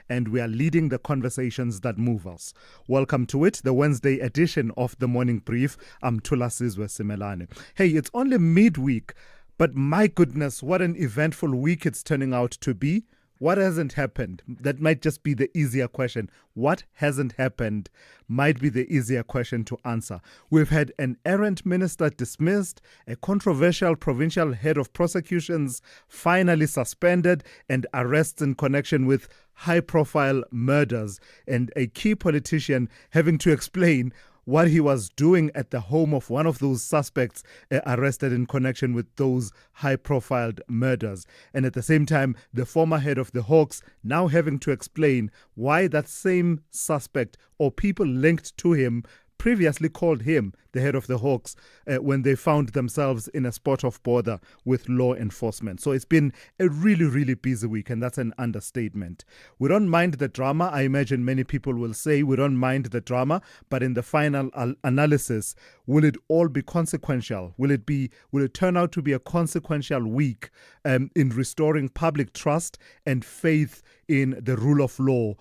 and we are leading the conversations that move us. Welcome to it, the Wednesday edition of the Morning Brief. I'm Thulasizwe Simelane. Hey, it's only midweek, but my goodness, what an eventful week it's turning out to be. What hasn't happened? That might just be the easier question. What hasn't happened might be the easier question to answer. We've had an errant minister dismissed, a controversial provincial head of prosecutions finally suspended, and arrests in connection with high-profile murders, and a key politician having to explain what he was doing at the home of one of those suspects arrested in connection with those high-profile murders. And at the same time, the former head of the Hawks now having to explain why that same suspect or people linked to him previously called him the head of the Hawks when they found themselves in a spot of bother with law enforcement. So it's been a really, really busy week, and that's an understatement. We don't mind the drama. I imagine many people will say we don't mind the drama, but in the final analysis, will it all be consequential? Will it turn out to be a consequential week in restoring public trust and faith in the rule of law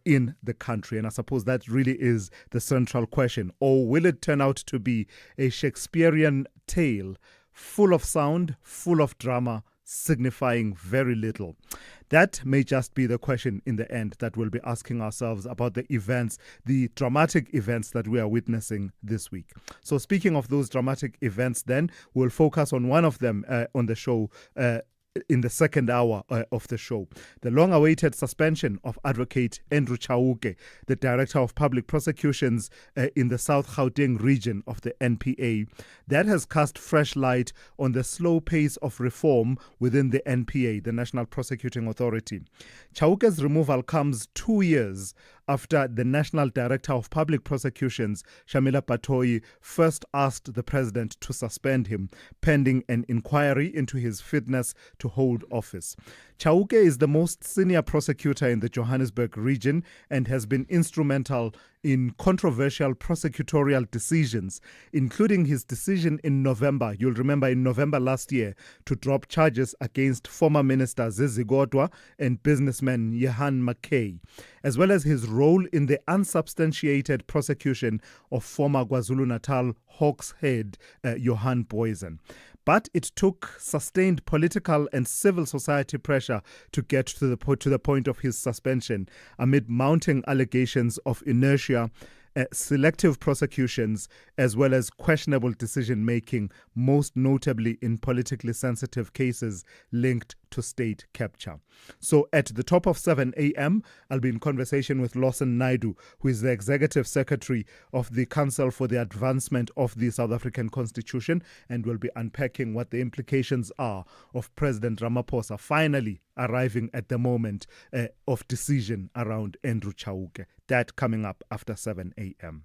in the country? And I suppose that really is the central question. Or will it turn out to be a Shakespearean tale full of sound, full of drama, signifying very little? That may just be the question in the end that we'll be asking ourselves about the events, the dramatic events that we are witnessing this week. So speaking of those dramatic events, then we'll focus on one of them on the show in the second hour of the show. The long-awaited suspension of Advocate Andrew Chauke, the Director of Public Prosecutions in the South Gauteng region of the NPA. That has cast fresh light on the slow pace of reform within the NPA, the National Prosecuting Authority. Chauke's removal comes 2 years after the National Director of Public Prosecutions, Shamila Patoyi, first asked the President to suspend him, pending an inquiry into his fitness to hold office. Chauke is the most senior prosecutor in the Johannesburg region and has been instrumental in controversial prosecutorial decisions, including his decision in November, you'll remember in November last year, to drop charges against former Minister Zizigodwa and businessman Jehan McKay, as well as his role in the unsubstantiated prosecution of former KwaZulu-Natal Hawks head Johan Boysen. But it took sustained political and civil society pressure to get to the point of his suspension amid mounting allegations of inertia, selective prosecutions, as well as questionable decision-making, most notably in politically sensitive cases linked to state capture. So at the top of 7 a.m., I'll be in conversation with Lawson Naidoo, who is the Executive Secretary of the Council for the Advancement of the South African Constitution, and we'll be unpacking what the implications are of President Ramaphosa finally arriving at the moment of decision around Andrew Chauke. That coming up after 7 a.m.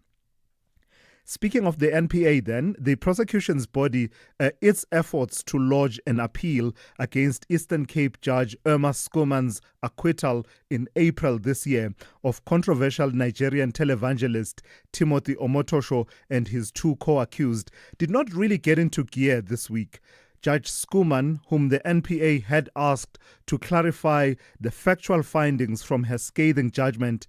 Speaking of the NPA then, the prosecution's body, its efforts to lodge an appeal against Eastern Cape Judge Irma Schoeman's acquittal in April this year of controversial Nigerian televangelist Timothy Omotosho and his two co-accused, did not really get into gear this week. Judge Schoeman, whom the NPA had asked to clarify the factual findings from her scathing judgment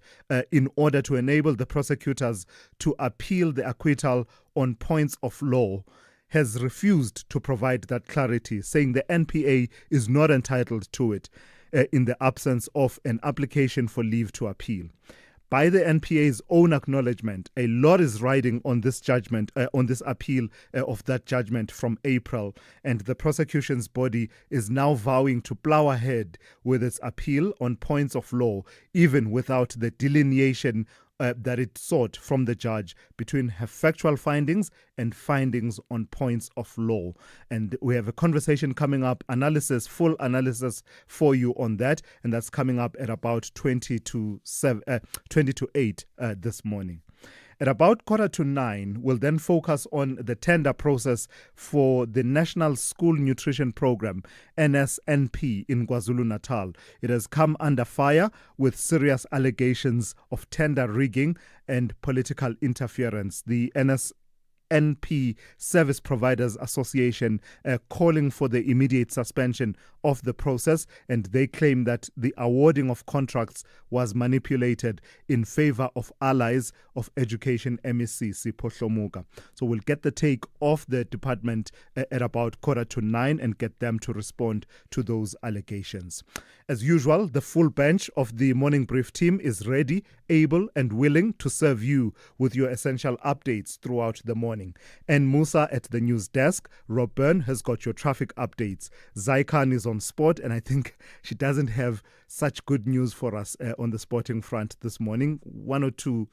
in order to enable the prosecutors to appeal the acquittal on points of law, has refused to provide that clarity, saying the NPA is not entitled to it in the absence of an application for leave to appeal. By the NPA's own acknowledgement, a lot is riding on this judgment, on this appeal of that judgment from April, and the prosecution's body is now vowing to plow ahead with its appeal on points of law, even without the delineation that it sought from the judge between her factual findings and findings on points of law. And we have a conversation coming up, full analysis for you on that, and that's coming up at about 20 to 8 this morning. At about 8:45, we'll then focus on the tender process for the National School Nutrition Program, NSNP, in KwaZulu-Natal. It has come under fire with serious allegations of tender rigging and political interference. The NP Service Providers Association calling for the immediate suspension of the process, and they claim that the awarding of contracts was manipulated in favor of allies of Education MEC Sipho Hlomuga. So we'll get the take of the department at about 8:45 and get them to respond to those allegations. As usual, the full bench of the Morning Brief team is ready, able and willing to serve you with your essential updates throughout the morning. And Musa at the news desk, Rob Byrne has got your traffic updates. Zaikan is on sport, and I think she doesn't have such good news for us on the sporting front this morning. One or two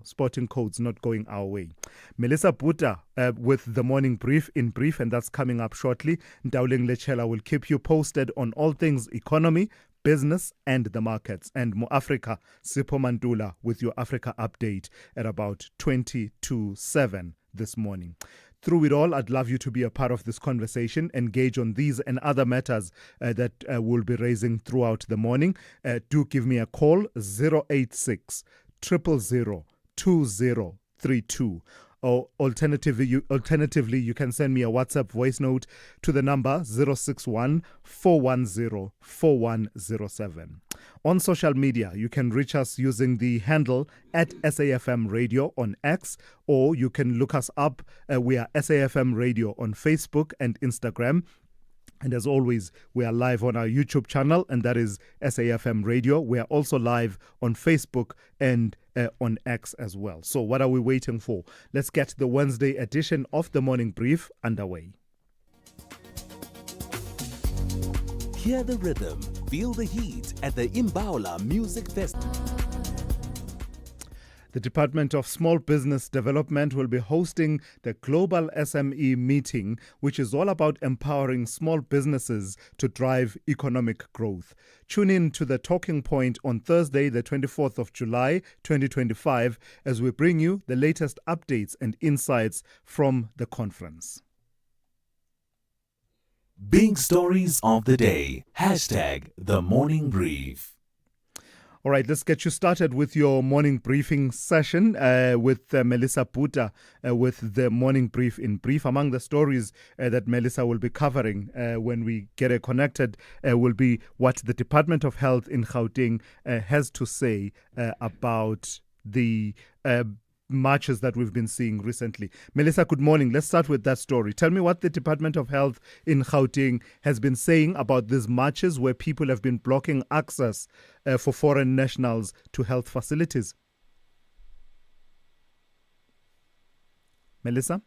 sporting codes not going our way. Melissa Buta with the Morning Brief in brief, and that's coming up shortly. Ndauling Lechela will keep you posted on all things economy, business and the markets. And Mo Africa, Sipho Mantula with your Africa update at about 7 this morning. Through it all, I'd love you to be a part of this conversation, engage on these and other matters that we'll be raising throughout the morning. Do give me a call, 086 000 2032. Or alternatively, you can send me a WhatsApp voice note to the number 061 410 4107. On social media, you can reach us using the handle at SAFM Radio on X, or you can look us up. We are SAFM Radio on Facebook and Instagram. And as always, we are live on our YouTube channel, and that is SAFM Radio. We are also live on Facebook and on X as well. So what are we waiting for? Let's get the Wednesday edition of the Morning Brief underway. Hear the rhythm, feel the heat at the Imbaula Music Festival. The Department of Small Business Development will be hosting the Global SME Meeting, which is all about empowering small businesses to drive economic growth. Tune in to the Talking Point on Thursday, the 24th of July, 2025, as we bring you the latest updates and insights from the conference. Big stories of the day. Hashtag the Morning Brief. All right, let's get you started with your morning briefing session with Melissa Buta with the Morning Brief in brief. Among the stories that Melissa will be covering when we get her connected will be what the Department of Health in Gauteng has to say about the marches that we've been seeing recently. Melissa, good morning. Let's start with that story. Tell me what the Department of Health in Gauteng has been saying about these marches where people have been blocking access for foreign nationals to health facilities. Melissa?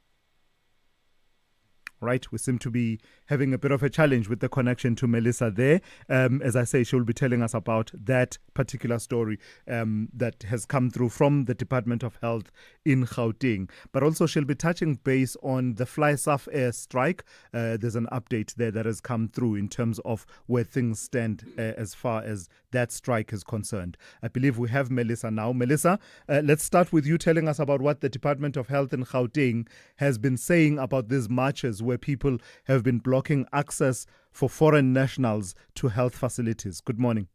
Right, we seem to be having a bit of a challenge with the connection to Melissa there. As I say, she will be telling us about that particular story that has come through from the Department of Health in Gauteng. But also she'll be touching base on the Fly-Saf Air strike. There's an update there that has come through in terms of where things stand as far as that strike is concerned. I believe we have Melissa now. Melissa, let's start with you telling us about what the Department of Health in Gauteng has been saying about these marches where people have been blocking access for foreign nationals to health facilities. Good morning.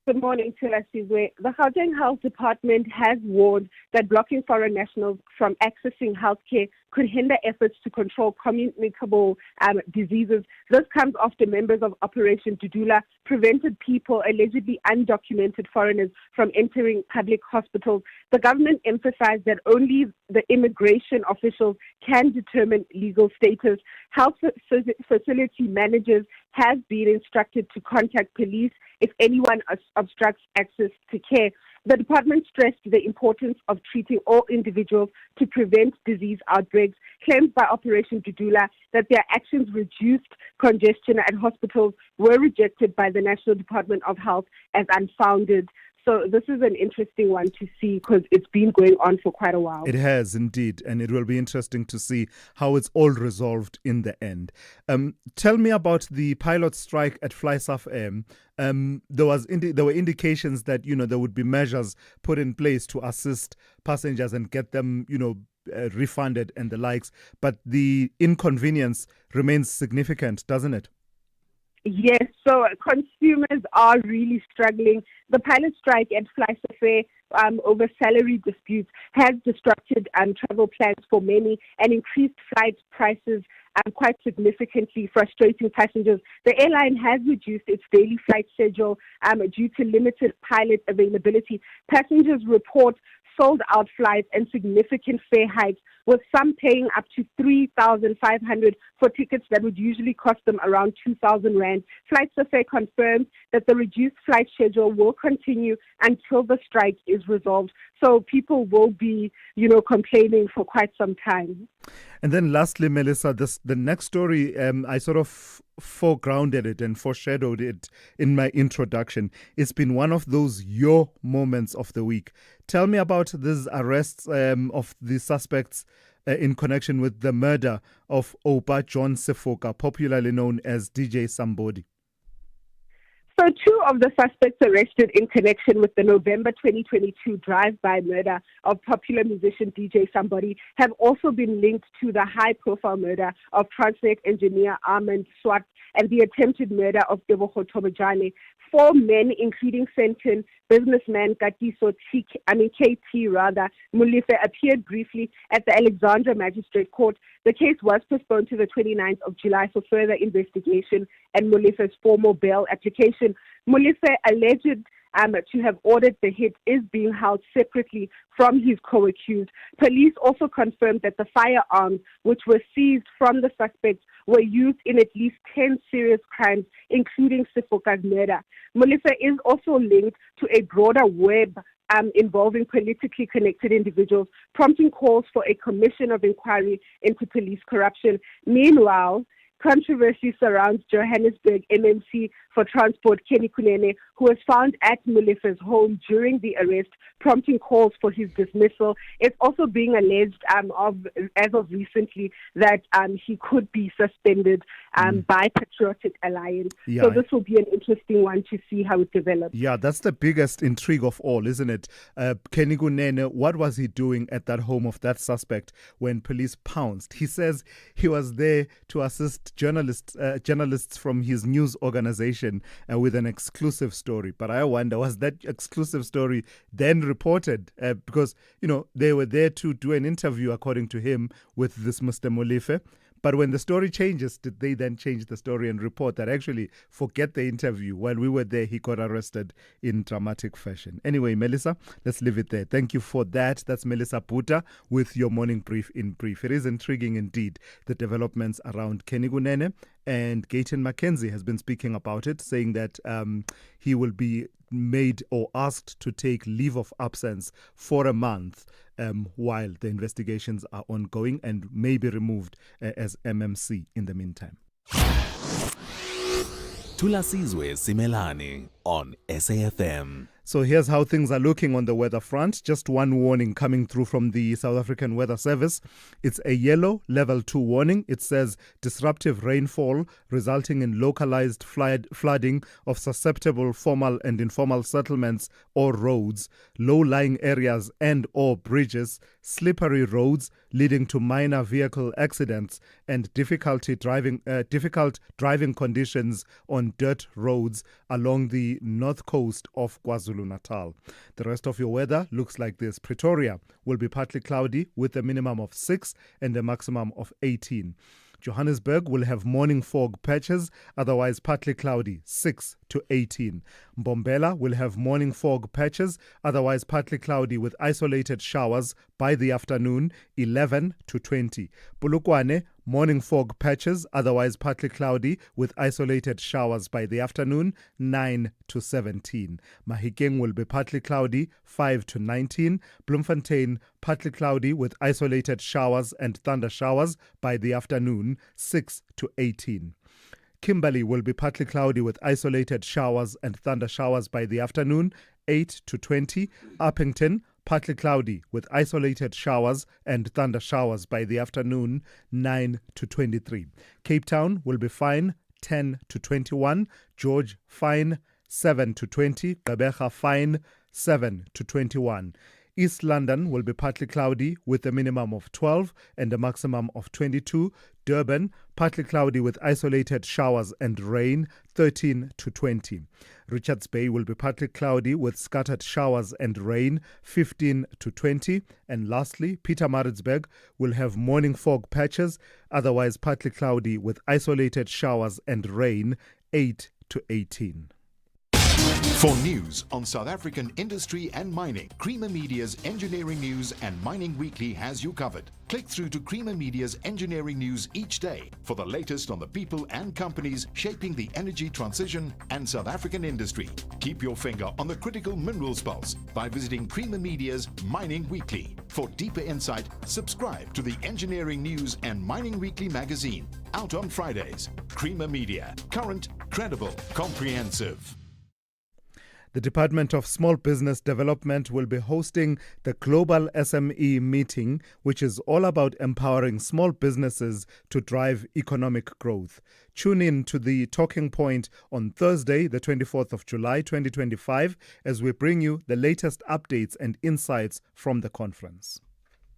Good morning, Thulasizwe. The Gauteng Health Department has warned that blocking foreign nationals from accessing healthcare could hinder efforts to control communicable diseases. This comes after members of Operation Dudula prevented people, allegedly undocumented foreigners, from entering public hospitals. The government emphasized that only the immigration officials can determine legal status. Health facility managers have been instructed to contact police if anyone obstructs access to care. The department stressed the importance of treating all individuals to prevent disease outbreaks. Claims by Operation Dudula that their actions reduced congestion at hospitals were rejected by the National Department of Health as unfounded. So this is an interesting one to see because it's been going on for quite a while. It has indeed, and it will be interesting to see how it's all resolved in the end. Tell me about the pilot strike at Fly-Saf Air. There were indications that there would be measures put in place to assist passengers and get them refunded and the likes, but the inconvenience remains significant, doesn't it? Yes, so consumers are really struggling. The pilot strike at Fly-Saf Air over salary disputes has disrupted travel plans for many and increased flight prices quite significantly, frustrating passengers. The airline has reduced its daily flight schedule due to limited pilot availability. Passengers report sold out flights and significant fare hikes, with some paying up to 3,500 for tickets that would usually cost them around 2,000 rand. Flight Survey confirms that the reduced flight schedule will continue until the strike is resolved. So people will be, complaining for quite some time. And then lastly, Melissa, the next story, I sort of foregrounded it and foreshadowed it in my introduction. It's been one of those your moments of the week. Tell me about these arrests of the suspects in connection with the murder of Opa John Sefoka, popularly known as DJ Somebody. So 2 of the suspects arrested in connection with the November 2022 drive-by murder of popular musician DJ Somebody have also been linked to the high-profile murder of Transnet engineer Armand Swart and the attempted murder of Tebogo Tobojane. 4 men, including Fenton businessman KT Molefe, appeared briefly at the Alexandra Magistrate Court. The case was postponed to the 29th of July for further investigation and Molefe's formal bail application. Molefe, alleged to have ordered the hit, is being held separately from his co-accused. Police also confirmed that the firearms, which were seized from the suspects, were used in at least 10 serious crimes, including Sefoka's murder. Molefe is also linked to a broader web involving politically connected individuals, prompting calls for a commission of inquiry into police corruption. Meanwhile, controversy surrounds Johannesburg MMC for Transport Kenny Kunene, who was found at Molefe's home during the arrest, prompting calls for his dismissal. It's also being alleged as of recently that he could be suspended by Patriotic Alliance. Yeah. So this will be an interesting one to see how it develops. Yeah, that's the biggest intrigue of all, isn't it? Kenny Kunene, what was he doing at that home of that suspect when police pounced? He says he was there to assist journalists from his news organization with an exclusive story. But I wonder, was that exclusive story then reported? Because, they were there to do an interview, according to him, with this Mr. Molefe. But when the story changes, did they then change the story and report that actually, forget the interview, while we were there, he got arrested in dramatic fashion? Anyway, Melissa, let's leave it there. Thank you for that. That's Melissa Buta with your morning brief in brief. It is intriguing indeed, the developments around Kenny Kunene, and Gayton McKenzie has been speaking about it, saying that he will be made or asked to take leave of absence for a month while the investigations are ongoing and may be removed as MMC in the meantime. Thulasizwe Simelane on SAFM. So here's how things are looking on the weather front. Just one warning coming through from the South African Weather Service. It's a yellow level 2 warning. It says disruptive rainfall resulting in localized flooding of susceptible formal and informal settlements or roads, low-lying areas and or bridges, slippery roads leading to minor vehicle accidents, and difficult driving conditions on dirt roads along the north coast of KwaZulu-Natal. The rest of your weather looks like this. Pretoria will be partly cloudy with a minimum of 6 and a maximum of 18. Johannesburg will have morning fog patches, otherwise partly cloudy, 6 to 18. Mbombela will have morning fog patches, otherwise partly cloudy with isolated showers by the afternoon, 11 to 20. Polokwane, morning fog patches, otherwise partly cloudy with isolated showers by the afternoon, 9 to 17. Mahikeng will be partly cloudy, 5 to 19. Bloemfontein, partly cloudy with isolated showers and thunder showers by the afternoon, 6 to 18. Kimberley will be partly cloudy with isolated showers and thunder showers by the afternoon, 8 to 20. Uppington, partly cloudy with isolated showers and thunder showers by the afternoon, 9 to 23. Cape Town will be fine, 10 to 21. George, fine, 7 to 20. Gqeberha, fine, 7 to 21. East London will be partly cloudy with a minimum of 12 and a maximum of 22. Durban, partly cloudy with isolated showers and rain, 13 to 20. Richards Bay will be partly cloudy with scattered showers and rain, 15 to 20. And lastly, Pietermaritzburg will have morning fog patches, otherwise partly cloudy with isolated showers and rain, 8 to 18. For news on South African industry and mining, Creamer Media's Engineering News and Mining Weekly has you covered. Click through to Creamer Media's Engineering News each day for the latest on the people and companies shaping the energy transition and South African industry. Keep your finger on the critical minerals pulse by visiting Creamer Media's Mining Weekly. For deeper insight, subscribe to the Engineering News and Mining Weekly magazine, out on Fridays. Creamer Media, current, credible, comprehensive. The Department of Small Business Development will be hosting the Global SME Meeting, which is all about empowering small businesses to drive economic growth. Tune in to the Talking Point on Thursday, the 24th of July, 2025, as we bring you the latest updates and insights from the conference.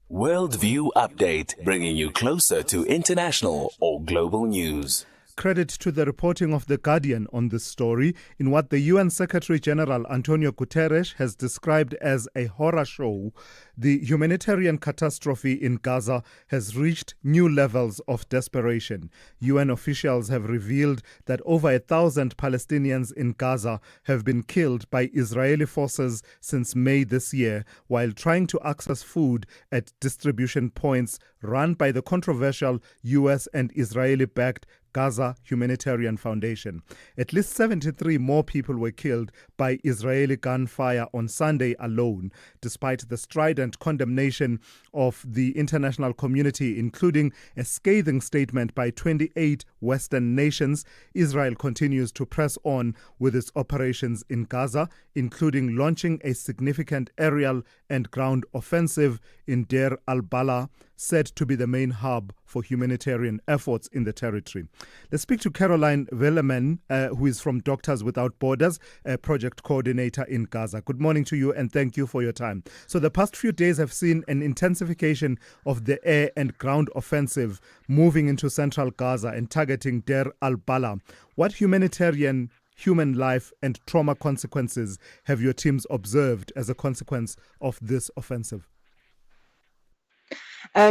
Worldview Update, bringing you closer to international or global news. Credit to the reporting of The Guardian on this story in what the UN Secretary-General Antonio Guterres has described as a horror show. The humanitarian catastrophe in Gaza has reached new levels of desperation. UN officials have revealed that over 1,000 Palestinians in Gaza have been killed by Israeli forces since May this year while trying to access food at distribution points run by the controversial US and Israeli-backed Gaza Humanitarian Foundation. At least 73 more people were killed by Israeli gunfire on Sunday alone, despite the strident condemnation of the international community, including a scathing statement by 28 Western nations. Israel continues to press on with its operations in Gaza, including launching a significant aerial and ground offensive in Deir al-Balah, said to be the main hub for humanitarian efforts in the territory. Let's speak to Caroline Velleman, who is from Doctors Without Borders, a project coordinator in Gaza. Good morning to you and thank you for your time. So the past few days have seen an intensification of the air and ground offensive moving into central Gaza and targeting Deir al-Balah. What humanitarian, human life and trauma consequences have your teams observed as a consequence of this offensive?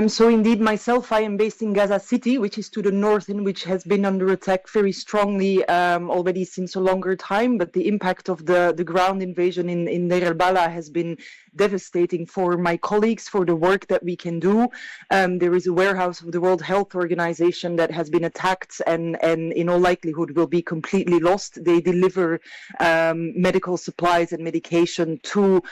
So indeed, myself, I am based in Gaza City, which is to the north and which has been under attack very strongly already since a longer time. But the impact of the ground invasion in Deir al-Balah has been devastating for my colleagues, for the work that we can do. There is a warehouse of the World Health Organization that has been attacked and in all likelihood will be completely lost. They deliver medical supplies and medication to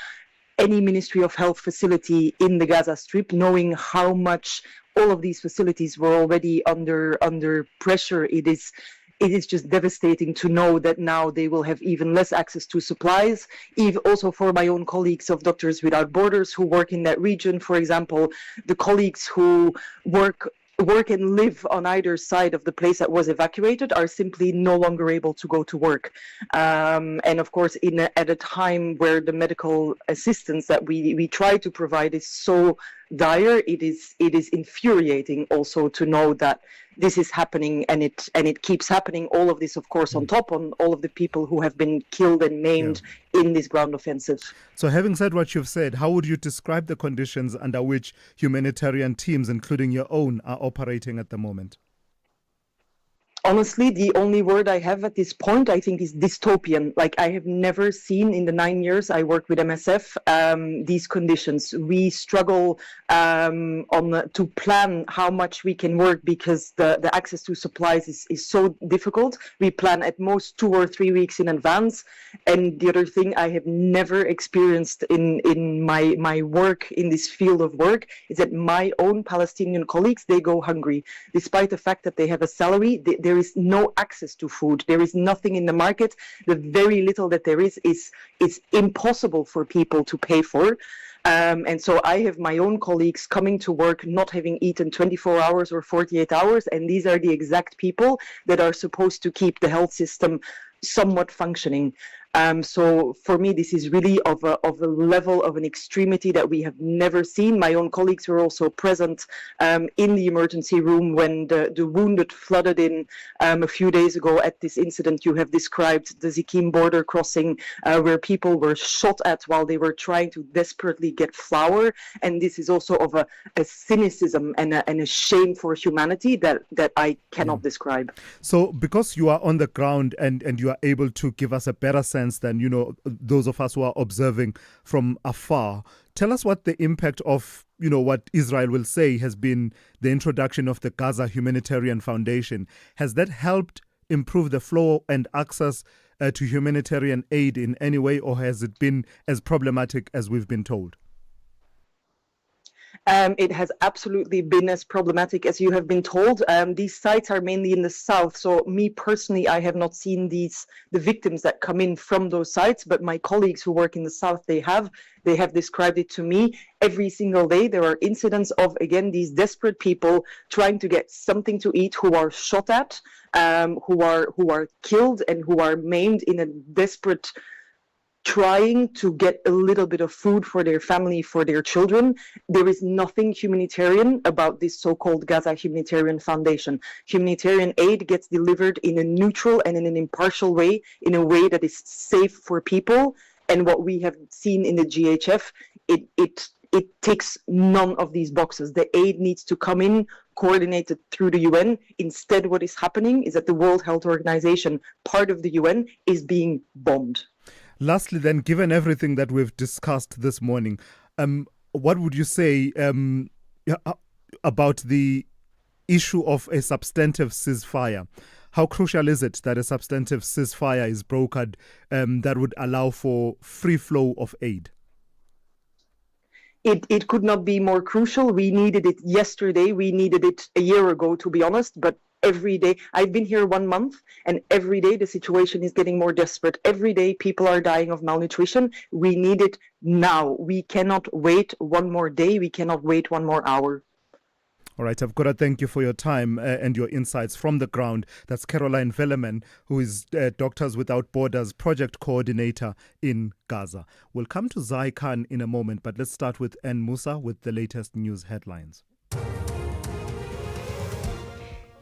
any Ministry of Health facility in the Gaza Strip, knowing how much all of these facilities were already under pressure. It is just devastating to know that now they will have even less access to supplies. Also for my own colleagues of Doctors Without Borders who work in that region, for example, the colleagues who work and live on either side of the place that was evacuated are simply no longer able to go to work. And of course, at a time where the medical assistance that we try to provide is so dire, it is infuriating also to know that this is happening and it keeps happening. All of this, of course, on top on all of the people who have been killed and maimed in this ground offensive. So having said what you've said, how would you describe the conditions under which humanitarian teams, including your own, are operating at the moment? Honestly, the only word I have at this point, I think, is dystopian. Like, I have never seen in the 9 years I worked with MSF these conditions. We struggle to plan how much we can work because the access to supplies is so difficult. We plan at most 2 or 3 weeks in advance. And the other thing I have never experienced in my work, in this field of work, is that my own Palestinian colleagues, they go hungry. Despite the fact that they have a salary, there is no access to food. There is nothing in the market. The very little that there is impossible for people to pay for. And so I have my own colleagues coming to work not having eaten 24 hours or 48 hours. And these are the exact people that are supposed to keep the health system somewhat functioning. So for me, this is really of a level of an extremity that we have never seen. My own colleagues were also present in the emergency room when the wounded flooded in a few days ago at this incident you have described, the Zikim border crossing, where people were shot at while they were trying to desperately get flour. And this is also of a cynicism and a shame for humanity that I cannot describe. So because you are on the ground and you are able to give us a better sense than, those of us who are observing from afar, tell us what the impact of, what Israel will say has been the introduction of the Gaza Humanitarian Foundation. Has that helped improve the flow and access to humanitarian aid in any way, or has it been as problematic as we've been told? It has absolutely been as problematic as you have been told. These sites are mainly in the south. So me personally, I have not seen the victims that come in from those sites, but my colleagues who work in the south, they have described it to me. Every single day there are incidents of, again, these desperate people trying to get something to eat, who are shot at, who are killed and who are maimed in a desperate trying to get a little bit of food for their family, for their children. There is nothing humanitarian about this so-called Gaza Humanitarian Foundation. Humanitarian aid gets delivered in a neutral and in an impartial way, in a way that is safe for people. And what we have seen in the GHF, it ticks none of these boxes. The aid needs to come in coordinated through the UN. Instead, what is happening is that the World Health Organization, part of the UN, is being bombed. Lastly, then, given everything that we've discussed this morning, what would you say about the issue of a substantive ceasefire? How crucial is it that a substantive ceasefire is brokered that would allow for free flow of aid? It could not be more crucial. We needed it yesterday. We needed it a year ago, to be honest. But every day, I've been here 1 month, and every day the situation is getting more desperate. Every day people are dying of malnutrition. We need it now. We cannot wait one more day. We cannot wait 1 more hour. All right, I've got to thank you for your time and your insights from the ground. That's Caroline Velleman, who is Doctors Without Borders project coordinator in Gaza. We'll come to Zai Khan in a moment, but let's start with N. Musa with the latest news headlines.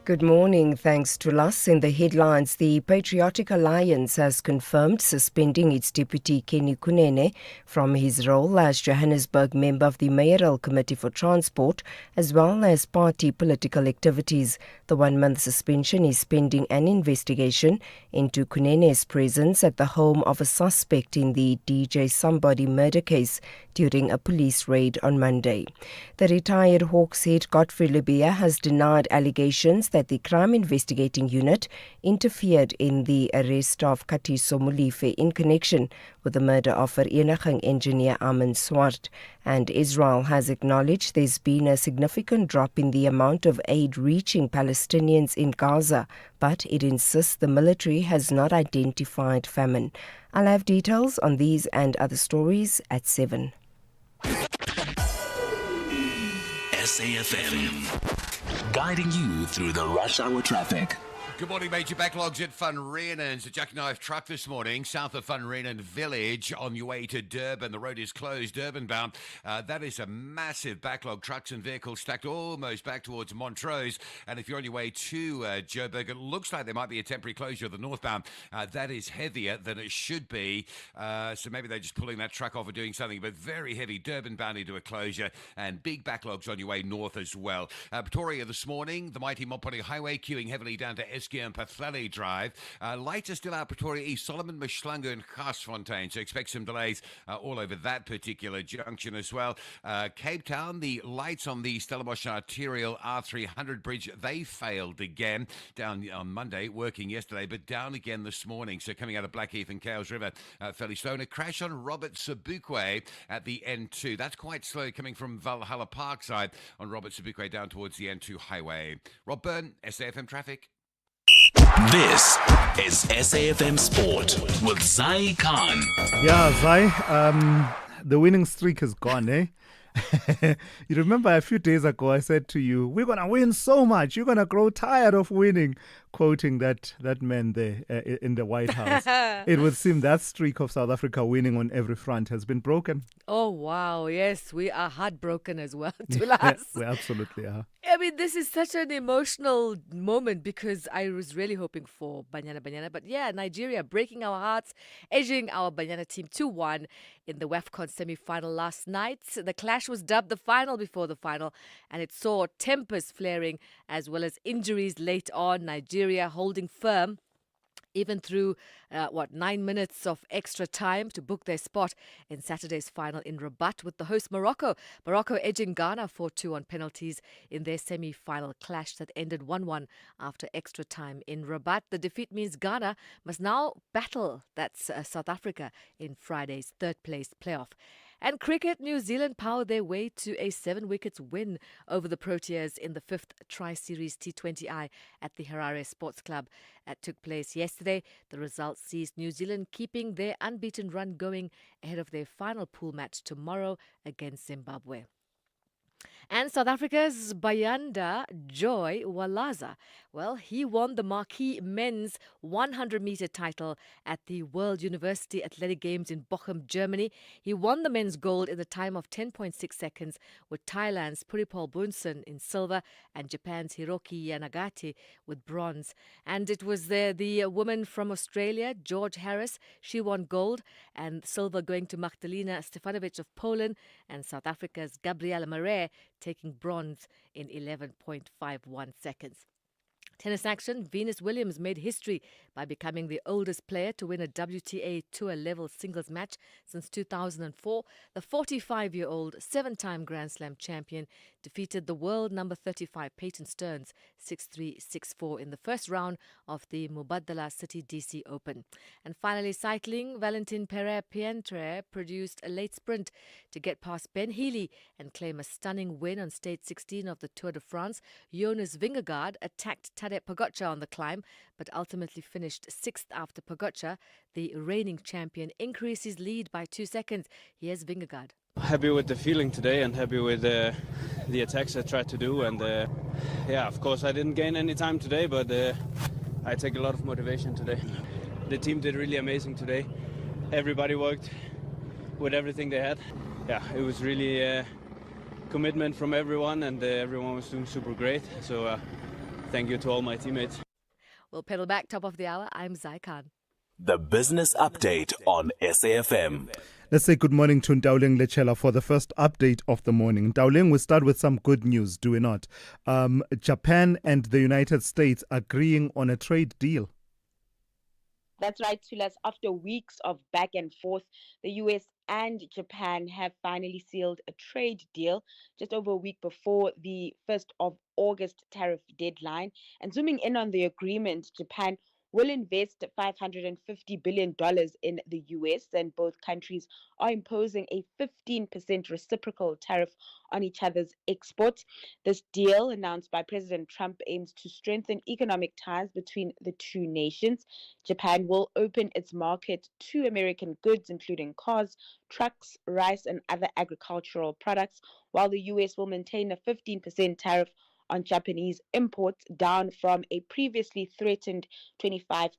Good morning. Thanks to Las. In the headlines, the Patriotic Alliance has confirmed suspending its deputy Kenny Kunene from his role as Johannesburg member of the Mayoral Committee for Transport, as well as party political activities. The 1-month suspension is pending an investigation into Kunene's presence at the home of a suspect in the DJ Somebody murder case during a police raid on Monday. The retired Hawks head Godfrey Libya has denied allegations that the Crime Investigating Unit interfered in the arrest of Katiso Molefe in connection with the murder of Vereniging engineer Amin Swart. And Israel has acknowledged there's been a significant drop in the amount of aid reaching Palestinians in Gaza, but it insists the military has not identified famine. I'll have details on these and other stories at 7. SAFM, guiding you through the rush hour traffic. Good morning. Major backlogs at Van Reenen's. A jackknife truck this morning south of Van Reenen Village on your way to Durban. The road is closed, Durban bound. That is a massive backlog. Trucks and vehicles stacked almost back towards Montrose. And if you're on your way to Joburg, it looks like there might be a temporary closure of the northbound. That is heavier than it should be. So maybe they're just pulling that truck off or doing something, but very heavy. Durban bound into a closure and big backlogs on your way north as well. Pretoria this morning, the mighty Mopani Highway queuing heavily down to and Pathlali Drive. Lights are still out Pretoria East, Solomon Mashlangu and Garsfontein, so expect some delays all over that particular junction as well. Cape Town, the lights on the Stellenbosch Arterial R300 bridge, they failed again down on Monday, working yesterday, but down again this morning. So coming out of Blackheath and Cowes River, fairly slow. And a crash on Robert Sobukwe at the N2. That's quite slow coming from Valhalla Parkside on Robert Sobukwe down towards the N2 highway. Rob Byrne, SAFM Traffic. This is SAFM Sport with Zai Khan. Yeah, Zai, the winning streak is gone, eh? You remember a few days ago I said to you, we're going to win so much, you're going to grow tired of winning. quoting that man there in the White House, it would seem that streak of South Africa winning on every front has been broken. Oh, wow. Yes, we are heartbroken as well, Thulas. We absolutely are. I mean, this is such an emotional moment because I was really hoping for Banyana. But yeah, Nigeria breaking our hearts, edging our Banyana team 2-1 in the WAFCON semi-final last night. The clash was dubbed the final before the final, and it saw tempers flaring as well as injuries late on. Nigeria holding firm even through, 9 minutes of extra time to book their spot in Saturday's final in Rabat with the host Morocco. Morocco edging Ghana 4-2 on penalties in their semi-final clash that ended 1-1 after extra time in Rabat. The defeat means Ghana must now battle, that's South Africa, in Friday's third-place playoff. And cricket, New Zealand powered their way to a 7-wicket win over the Proteas in the 5th Tri-Series T20I at the Harare Sports Club. That took place yesterday. The result sees New Zealand keeping their unbeaten run going ahead of their final pool match tomorrow against Zimbabwe. And South Africa's Bayanda Joy Walaza, well, he won the marquee men's 100-meter title at the World University Athletic Games in Bochum, Germany. He won the men's gold in the time of 10.6 seconds, with Thailand's Puripol Bunsen in silver and Japan's Hiroki Yanagati with bronze. And it was the woman from Australia, George Harris. She won gold, and silver going to Magdalena Stefanovic of Poland, and South Africa's Gabriela Marais taking bronze in 11.51 seconds. Tennis action, Venus Williams made history by becoming the oldest player to win a WTA Tour level singles match since 2004. The 45-year-old, 7-time Grand Slam champion defeated the world number 35 Peyton Stearns 6-3, 6-4 in the first round of the Mubadala City DC Open. And finally, cycling, Valentin Perret-Pientre produced a late sprint to get past Ben Healy and claim a stunning win on stage 16 of the Tour de France. Jonas Vingegaard attacked Tadej Pogacar on the climb, but ultimately finished 6th after Pogacar, the reigning champion, increased his lead by 2 seconds. Here's Vingegaard. Happy with the feeling today and happy with the attacks I tried to do. And of course I didn't gain any time today, but I take a lot of motivation today. The team did really amazing today. Everybody worked with everything they had. Yeah, it was really commitment from everyone, and everyone was doing super great. So thank you to all my teammates. We'll pedal back, top of the hour. I'm Zai Khan. The Business Update on SAFM. Let's say good morning to Ndauling Lechela for the first update of the morning. Ndauling, we start with some good news, do we not? Japan and the United States agreeing on a trade deal. That's right, Thulas. After weeks of back and forth, the US and Japan have finally sealed a trade deal just over a week before the 1st of August tariff deadline. And zooming in on the agreement, Japan will invest $550 billion in the US, and both countries are imposing a 15% reciprocal tariff on each other's exports. This deal, announced by President Trump, aims to strengthen economic ties between the two nations. Japan will open its market to American goods, including cars, trucks, rice, and other agricultural products, while the US will maintain a 15% tariff on Japanese imports, down from a previously threatened 25%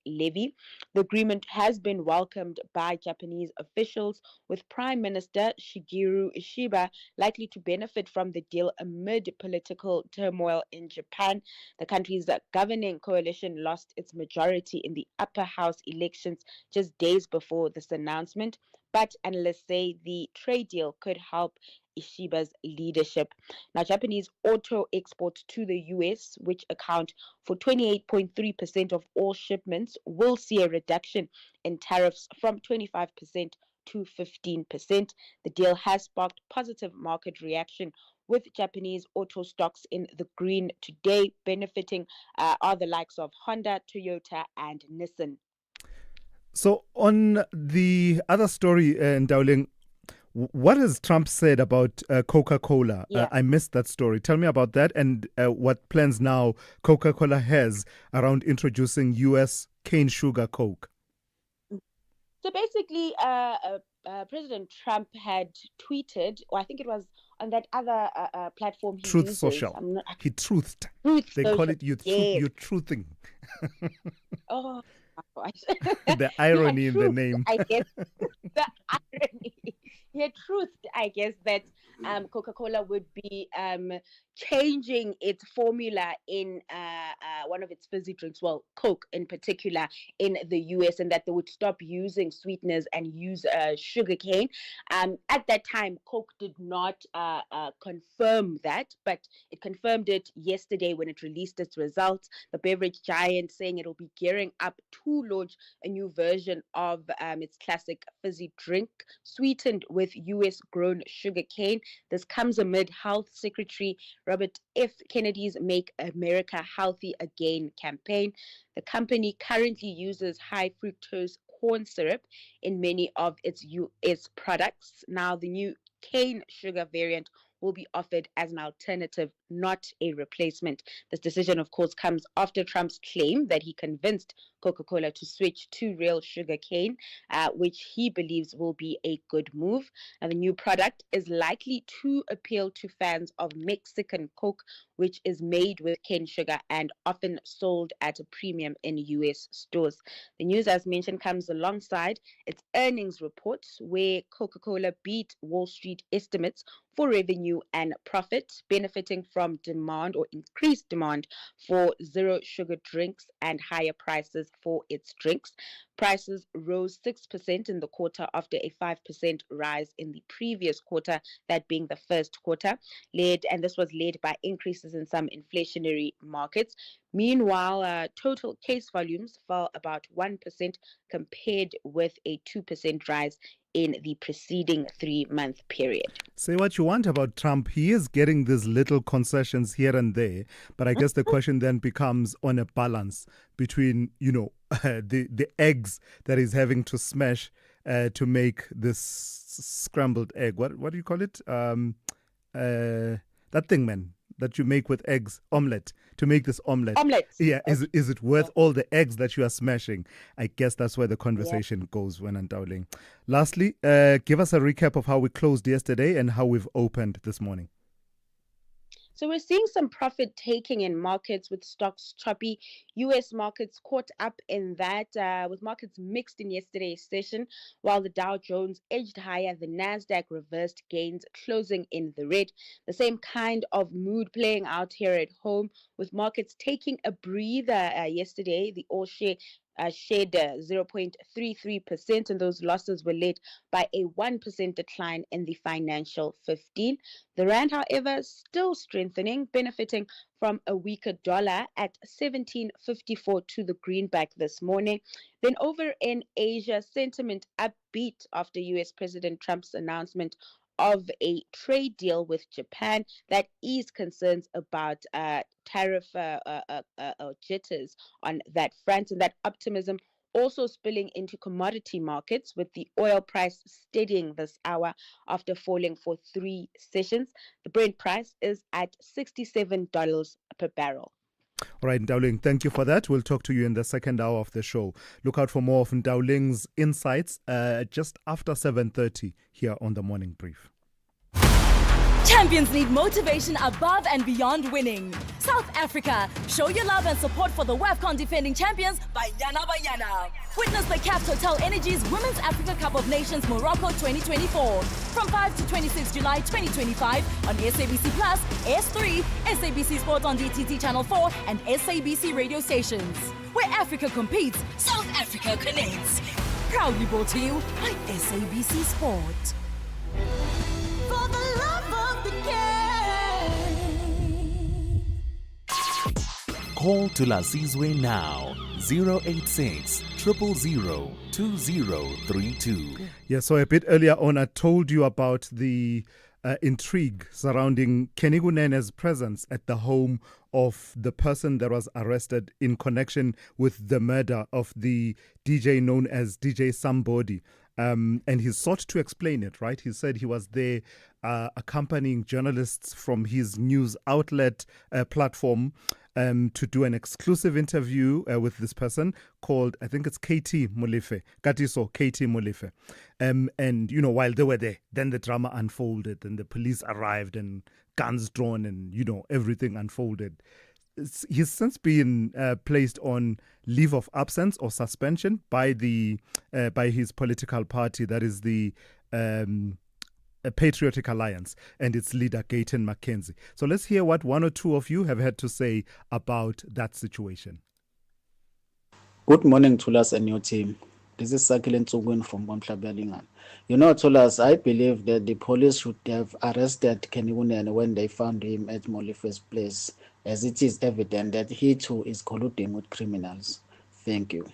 levy. The agreement has been welcomed by Japanese officials, with Prime Minister Shigeru Ishiba likely to benefit from the deal amid political turmoil in Japan. The country's governing coalition lost its majority in the upper house elections just days before this announcement, but analysts say the trade deal could help Ishiba's leadership. Now, Japanese auto exports to the US, which account for 28.3% of all shipments, will see a reduction in tariffs from 25% to 15%. The deal has sparked positive market reaction, with Japanese auto stocks in the green today. Benefiting are the likes of Honda, Toyota, and Nissan. So on the other story, Ndauling, what has Trump said about Coca-Cola? Yeah. I missed that story. Tell me about that and what plans now Coca-Cola has around introducing U.S. cane sugar Coke. So basically, President Trump had tweeted, or I think it was on that other platform he Truth uses. Social. He truthed. Truth They Social. call it you Yes. you truthing. Oh my gosh. The He had irony in the truthed, name. I guess. The irony. He had truthed, I guess, that Coca-Cola would be changing its formula in one of its fizzy drinks, well, Coke in particular, in the US, and that they would stop using sweeteners and use sugar cane. At that time, Coke did not confirm that, but it confirmed it yesterday when it released its results. The beverage giant saying it will be gearing up to launch a new version of its classic fizzy drink, sweetened with US-grown sugar cane. This comes amid Health Secretary Robert F. Kennedy's Make America Healthy Again campaign. The company currently uses high fructose corn syrup in many of its US products. Now, the new cane sugar variant will be offered as an alternative, not a replacement. This decision, of course, comes after Trump's claim that he convinced Coca-Cola to switch to real sugar cane, which he believes will be a good move. Now, the new product is likely to appeal to fans of Mexican Coke, which is made with cane sugar and often sold at a premium in US stores. The news, as mentioned, comes alongside its earnings reports, where Coca-Cola beat Wall Street estimates for revenue and profit, benefiting from demand or increased demand for zero sugar drinks and higher prices for its drinks. Prices rose 6% in the quarter after a 5% rise in the previous quarter, that being the first quarter, and this was led by increases in some inflationary markets. Meanwhile, total case volumes fell about 1% compared with a 2% rise in the preceding 3-month period. Say what you want about Trump. He is getting these little concessions here and there. But I guess the question then becomes on a balance between, the eggs that he's having to smash to make this scrambled egg. What do you call it? That thing, man, that you make with eggs, omelette, to make this omelette. Omelette. Yeah, is it worth all the eggs that you are smashing? I guess that's where the conversation goes when Ntauling. Lastly, give us a recap of how we closed yesterday and how we've opened this morning. So we're seeing some profit taking in markets with stocks choppy. US markets caught up in that, with markets mixed in yesterday's session. While the Dow Jones edged higher, the Nasdaq reversed gains, closing in the red. The same kind of mood playing out here at home, with markets taking a breather yesterday. The all share shed 0.33%, and those losses were led by a 1% decline in the financial 15. The rand, however, still strengthening, benefiting from a weaker dollar at 17.54 to the greenback this morning. Then over in Asia, sentiment upbeat after US President Trump's announcement of a trade deal with Japan that eased concerns about tariff jitters on that front, and that optimism also spilling into commodity markets, with the oil price steadying this hour after falling for 3 sessions. The Brent price is at $67 per barrel. All right, Ntauling, thank you for that. We'll talk to you in the second hour of the show. Look out for more of Ntauling's insights just after 7:30 here on the Morning Brief. Champions need motivation above and beyond winning. South Africa, show your love and support for the WAFCON defending champions Banyana Banyana. Witness the Capital Total Energies Women's Africa Cup of Nations Morocco 2024 from 5 to 26 July 2025 on SABC Plus, S3, SABC Sport on DTT Channel 4 and SABC radio stations. Where Africa competes, South Africa connects. Proudly brought to you by SABC Sport. For the love of the game. Call Thulasizwe now, 086 000 2032. Yeah, so a bit earlier on, I told you about the intrigue surrounding Kenny Kunene's presence at the home of the person that was arrested in connection with the murder of the DJ known as DJ Somebody. And he sought to explain it, right? He said he was there accompanying journalists from his news outlet platform to do an exclusive interview with this person called, I think it's KT Molefe, Katiso KT Molefe. And, you know, while they were there, then the drama unfolded and the police arrived and guns drawn and, you know, everything unfolded. He's since been placed on leave of absence or suspension by his political party, that is the Patriotic Alliance, and its leader, Gayton McKenzie. So let's hear what one or two of you have had to say about that situation. Good morning, Thulas and your team. This is Sakile Ntsugun from Bonhlabelingan. You know, Thulas, I believe that the police should have arrested Kenikunen when they found him at Molefe's place, as it is evident that he too is colluding with criminals. Thank you.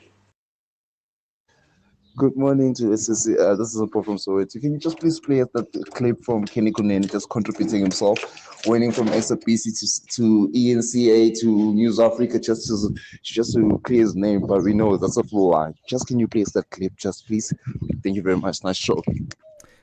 Good morning to SSC. This is a from Soweto. Can you just please play that clip from Kenny Kunen just contributing himself, winning from SABC to ENCA to News Africa just to clear his name, but we know that's a full lie. Just can you place that clip, just please? Thank you very much. Nice show.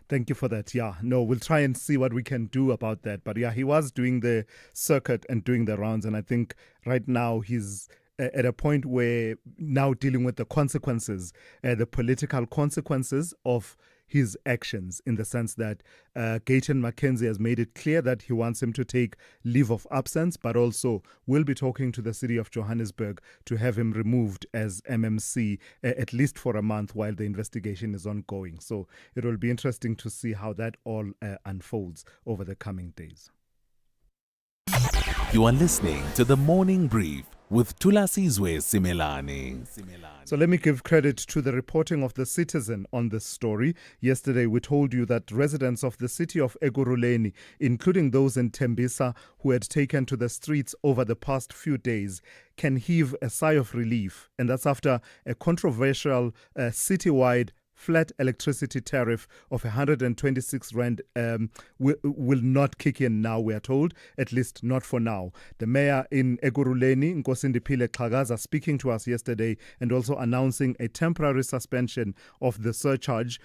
Thank you for that. Yeah, no, we'll try and see what we can do about that. But yeah, he was doing the circuit and doing the rounds, and I think right now he's at a point where now dealing with the consequences, the political consequences of his actions, in the sense that Gayton McKenzie has made it clear that he wants him to take leave of absence, but also will be talking to the city of Johannesburg to have him removed as MMC at least for a month while the investigation is ongoing. So it will be interesting to see how that all unfolds over the coming days. You are listening to the Morning Brief with Thulasizwe Simelane. So let me give credit to the reporting of The Citizen on this story. Yesterday, we told you that residents of the city of Ekurhuleni, including those in Tembisa who had taken to the streets over the past few days, can heave a sigh of relief. And that's after a controversial citywide flat electricity tariff of 126 rand will not kick in now, we are told, at least not for now. The mayor in Ekurhuleni, Nkosindipile Gaza, speaking to us yesterday and also announcing a temporary suspension of the surcharge,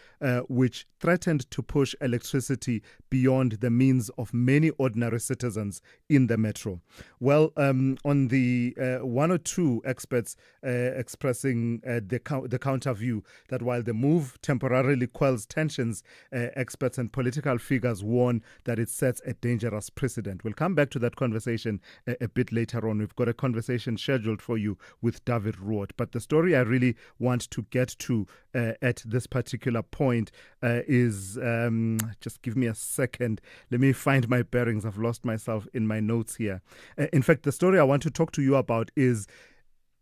which threatened to push electricity beyond the means of many ordinary citizens in the metro. Well, on the one or two experts expressing the counter view that while the move temporarily quells tensions, experts and political figures warn that it sets a dangerous precedent. We'll come back to that conversation a bit later on. We've got a conversation scheduled for you with David Roth. But the story I really want to get to at this particular point is, just give me a second. Let me find my bearings. I've lost myself in my notes here. In fact, the story I want to talk to you about is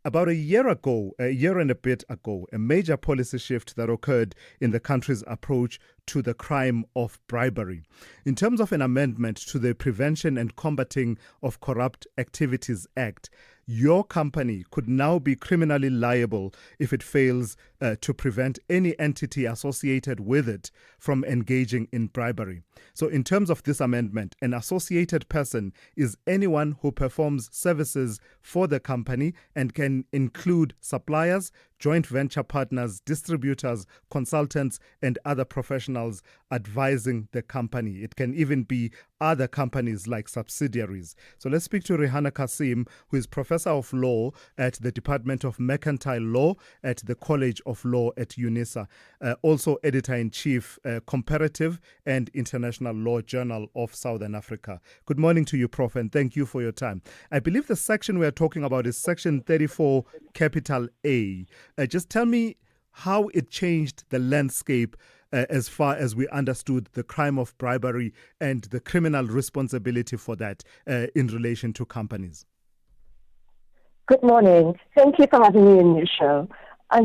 about a year and a bit ago, a major policy shift that occurred in the country's approach to the crime of bribery. In terms of an amendment to the Prevention and Combating of Corrupt Activities Act, your company could now be criminally liable if it fails to prevent any entity associated with it from engaging in bribery. So in terms of this amendment, an associated person is anyone who performs services for the company and can include suppliers, joint venture partners, distributors, consultants, and other professionals advising the company. It can even be other companies like subsidiaries. So let's speak to Rihanna Kasim, who is Professor of Law at the Department of Mercantile Law at the College of Law at UNISA, also Editor-in-Chief, Comparative and International Law Journal of Southern Africa. Good morning to you, Prof, and thank you for your time. I believe the section we are talking about is Section 34, capital A. Just tell me how it changed the landscape as far as we understood the crime of bribery and the criminal responsibility for that in relation to companies. Good morning. Thank you for having me in your show.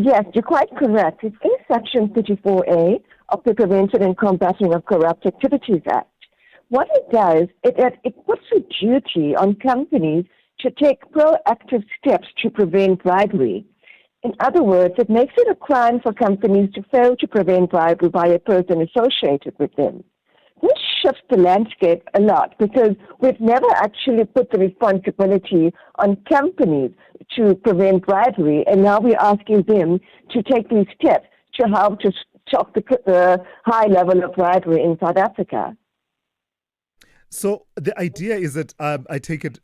Yes, you're quite correct. It's in Section 34A of the Prevention and Combating of Corrupt Activities Act. What it does, it puts a duty on companies to take proactive steps to prevent bribery. In other words, it makes it a crime for companies to fail to prevent bribery by a person associated with them. This shifts the landscape a lot because we've never actually put the responsibility on companies to prevent bribery, and now we're asking them to take these steps to help to stop the high level of bribery in South Africa. So the idea is that I take it,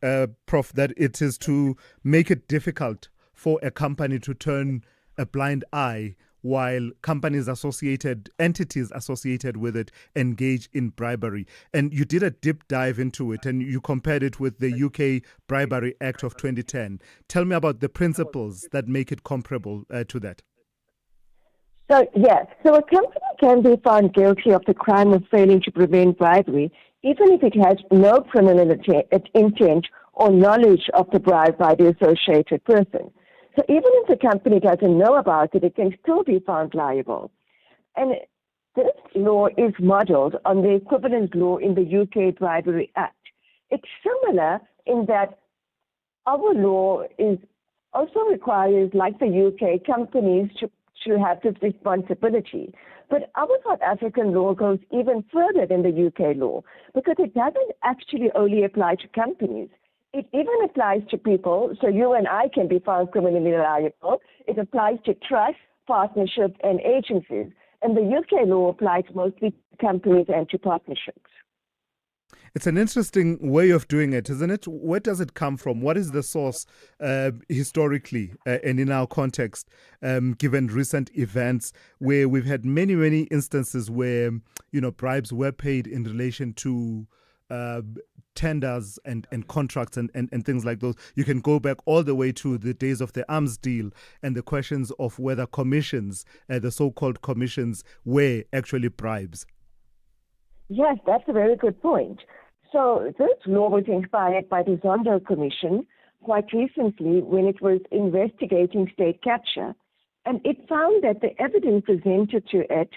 Prof, that it is to make it difficult for a company to turn a blind eye while entities associated with it engage in bribery. And you did a deep dive into it and you compared it with the UK Bribery Act of 2010. Tell me about the principles that make it comparable to that. So, yes, so a company can be found guilty of the crime of failing to prevent bribery, even if it has no criminal intent or knowledge of the bribe by the associated person. So even if the company doesn't know about it, it can still be found liable. And this law is modeled on the equivalent law in the UK Bribery Act. It's similar in that our law also requires, like the UK, companies to have this responsibility. But our South African law goes even further than the UK law because it doesn't actually only apply to companies. It even applies to people, so you and I can be found criminally liable. It applies to trusts, partnerships, and agencies. And the UK law applies mostly to companies and to partnerships. It's an interesting way of doing it, isn't it? Where does it come from? What is the source historically and in our context, given recent events where we've had many, many instances where, bribes were paid in relation to tenders and contracts and things like those. You can go back all the way to the days of the arms deal and the questions of whether commissions, the so-called commissions, were actually bribes. Yes, that's a very good point. So this law was inspired by the Zondo Commission quite recently when it was investigating state capture. And it found that the evidence presented to it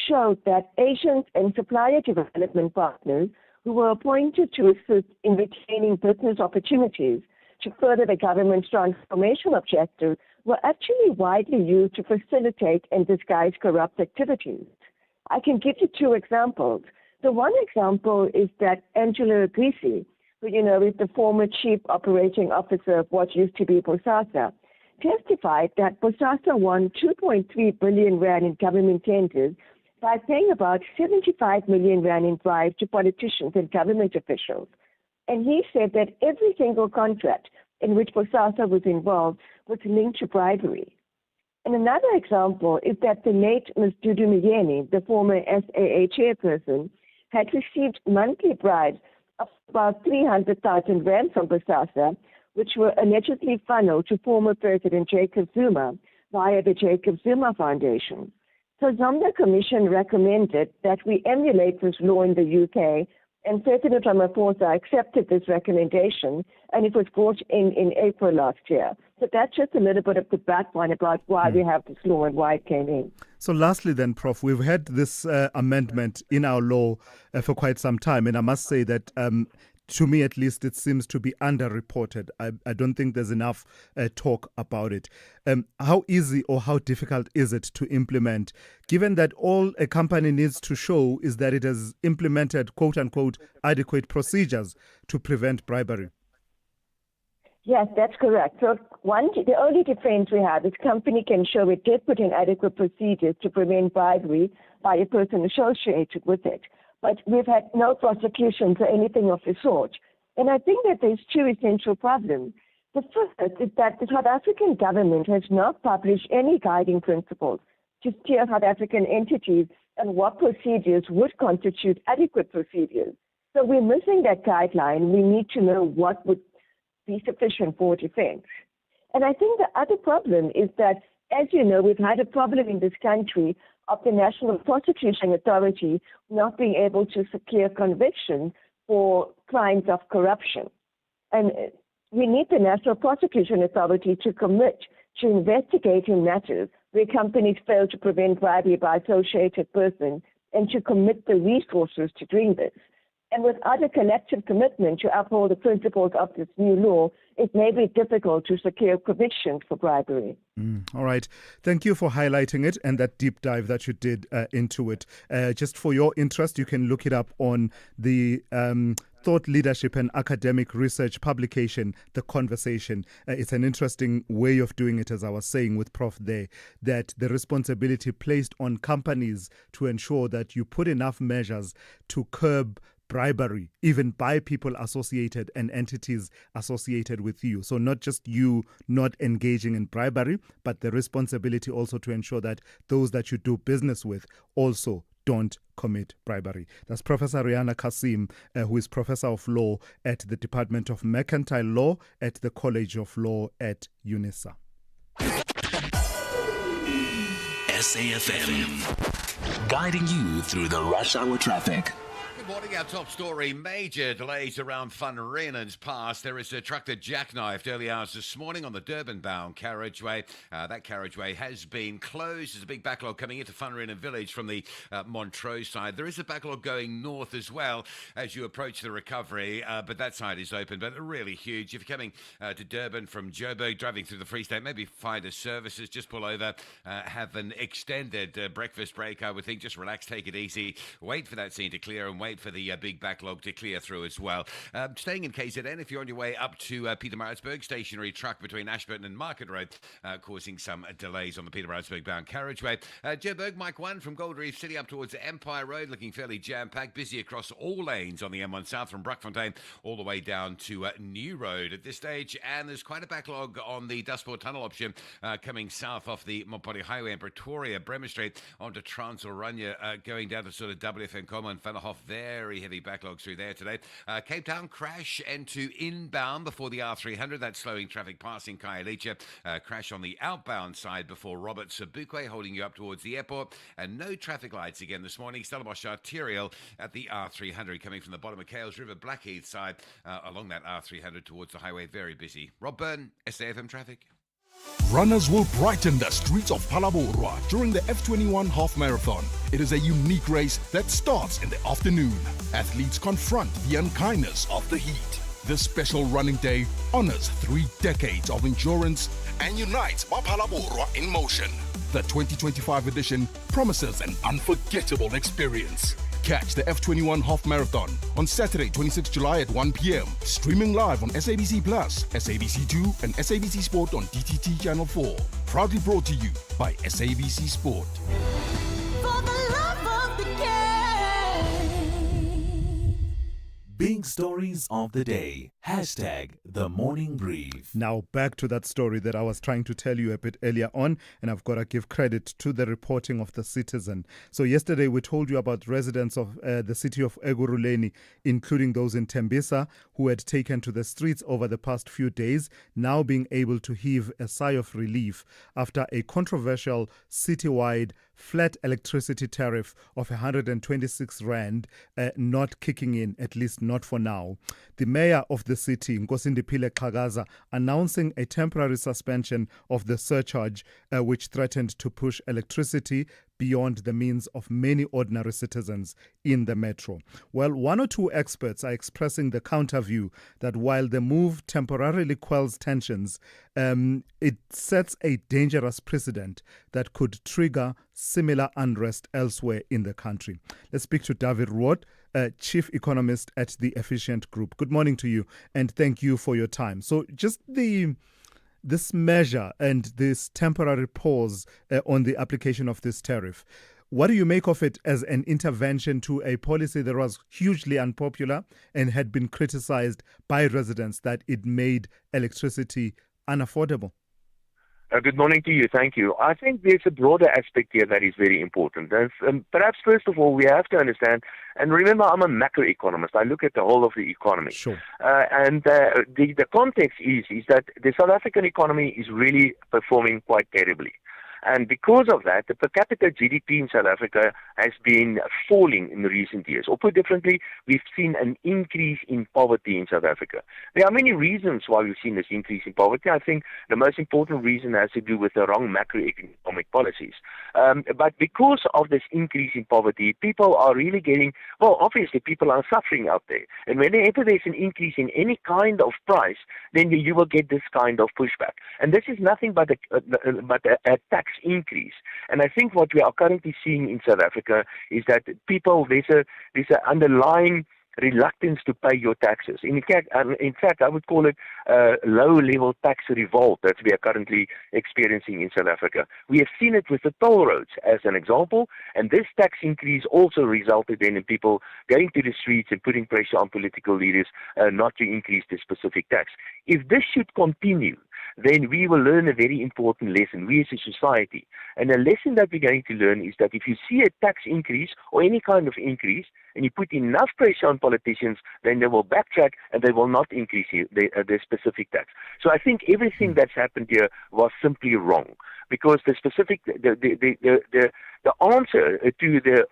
showed that agents and supplier development partners who were appointed to assist in retaining business opportunities to further the government's transformation objectives were actually widely used to facilitate and disguise corrupt activities. I can give you two examples. The one example is that Angelo Grisi, who is the former chief operating officer of what used to be Bosasa, testified that Bosasa won 2.3 billion rand in government tenders by paying about 75 million rand in bribes to politicians and government officials. And he said that every single contract in which Bosasa was involved was linked to bribery. And another example is that the late Ms. Dudu Myeni, the former SAA chairperson, had received monthly bribes of about 300,000 rand from Bosasa, which were allegedly funneled to former President Jacob Zuma via the Jacob Zuma Foundation. So Zondo Commission recommended that we emulate this law in the UK, and President Ramaphosa accepted this recommendation, and it was brought in April last year. So that's just a little bit of the background about why we have this law and why it came in. So lastly then, Prof, we've had this amendment in our law for quite some time, and I must say that to me at least it seems to be underreported. I don't think there's enough talk about it. How easy or how difficult is it to implement, given that all a company needs to show is that it has implemented quote-unquote adequate procedures to prevent bribery? Yes, that's correct. So the only defense we have is company can show it did put in adequate procedures to prevent bribery by a person associated with it. But we've had no prosecutions or anything of the sort. And I think that there's two essential problems. The first is that the South African government has not published any guiding principles to steer South African entities and what procedures would constitute adequate procedures. So we're missing that guideline. We need to know what would be sufficient for defense. And I think the other problem is that, as you know, we've had a problem in this country of the National Prosecution Authority not being able to secure conviction for crimes of corruption. And we need the National Prosecution Authority to commit to investigating matters where companies fail to prevent bribery by associated persons and to commit the resources to doing this. And without a collective commitment to uphold the principles of this new law, it may be difficult to secure convictions for bribery. All right. Thank you for highlighting it and that deep dive that you did into it. Just for your interest, you can look it up on the Thought Leadership and Academic Research publication, The Conversation. It's an interesting way of doing it, as I was saying with Prof there, that the responsibility placed on companies to ensure that you put enough measures to curb bribery, even by people associated and entities associated with you. So not just you not engaging in bribery, but the responsibility also to ensure that those that you do business with also don't commit bribery. That's Professor Rihanna Kasim, who is Professor of Law at the Department of Mercantile Law at the College of Law at UNISA. SAFM, guiding you through the rush hour traffic. Good morning. Our top story, major delays around Van Reenen's Pass. There is a truck that jackknifed early hours this morning on the Durban-bound carriageway. That carriageway has been closed. There's a big backlog coming into Van Reenen village from the Montreux side. There is a backlog going north as well as you approach the recovery, but that side is open, but really huge. If you're coming to Durban from Joburg, driving through the Free State, maybe find a services, just pull over, have an extended breakfast break, I would think. Just relax, take it easy, wait for that scene to clear and wait for the big backlog to clear through as well. Staying in KZN, if you're on your way up to Pietermaritzburg, stationary truck between Ashburton and Market Road, causing some delays on the Pietermaritzburg bound carriageway. Joburg, Mike 1 from Gold Reef City up towards Empire Road, looking fairly jam-packed, busy across all lanes on the M1 South from Brackfontein all the way down to New Road at this stage. And there's quite a backlog on the Dustport Tunnel option coming south off the Mopani Highway in Pretoria, Bremer Street onto Transilrania, going down to sort of WF Nkoma and Vanderhof. Very heavy backlogs through there today. Cape Town crash into inbound before the R300. That's slowing traffic passing Khayelitsha. Crash on the outbound side before Robert Sobukwe, holding you up towards the airport. And no traffic lights again this morning. Stellenbosch Arterial at the R300 coming from the bottom of Kales River, Blackheath side along that R300 towards the highway. Very busy. Rob Byrne, SAFM Traffic. Runners will brighten the streets of Phalaborwa during the F21 Half Marathon. It is a unique race that starts in the afternoon. Athletes confront the unkindness of the heat. This special running day honors 3 decades of endurance and unites Phalaborwa in motion. The 2025 edition promises an unforgettable experience. Catch the F21 Half Marathon on Saturday, 26 July at 1 p.m. Streaming live on SABC Plus, SABC2 and SABC Sport on DTT Channel 4. Proudly brought to you by SABC Sport. For the love of the game. Big stories of the day. Hashtag the morning brief. Now back to that story that I was trying to tell you a bit earlier on, and I've got to give credit to the reporting of the Citizen. So yesterday we told you about residents of the city of Ekurhuleni, including those in Tembisa, who had taken to the streets over the past few days, now being able to heave a sigh of relief after a controversial citywide flat electricity tariff of 126 Rand not kicking in, at least not for now. The mayor of the city, Nkosindipile Gaza, announcing a temporary suspension of the surcharge, which threatened to push electricity beyond the means of many ordinary citizens in the metro. Well, 1 or 2 experts are expressing the counter view that while the move temporarily quells tensions, it sets a dangerous precedent that could trigger similar unrest elsewhere in the country. Let's speak to David Roth, Chief Economist at the Efficient Group. Good morning to you, and thank you for your time. So just this measure and this temporary pause on the application of this tariff, what do you make of it as an intervention to a policy that was hugely unpopular and had been criticized by residents that it made electricity unaffordable? Good morning to you. Thank you. I think there's a broader aspect here that is very important. Perhaps first of all, we have to understand, and remember, I'm a macroeconomist. I look at the whole of the economy. Sure. The context is that the South African economy is really performing quite terribly. And because of that, the per capita GDP in South Africa has been falling in the recent years. Or put differently, we've seen an increase in poverty in South Africa. There are many reasons why we've seen this increase in poverty. I think the most important reason has to do with the wrong macroeconomic policies. But because of this increase in poverty, people are really getting, well, obviously people are suffering out there. And whenever there's an increase in any kind of price, then you will get this kind of pushback. And this is nothing but a tax increase. And I think what we are currently seeing in South Africa is that people, there's an underlying reluctance to pay your taxes. In fact, I would call it low-level tax revolt that we are currently experiencing in South Africa. We have seen it with the toll roads as an example, and this tax increase also resulted in people going to the streets and putting pressure on political leaders not to increase the specific tax. If this should continue, then we will learn a very important lesson, we as a society. And a lesson that we're going to learn is that if you see a tax increase or any kind of increase, and you put enough pressure on politicians, then they will backtrack and they will not increase their specific tax. So I think everything that's happened here was simply wrong, because the answer to the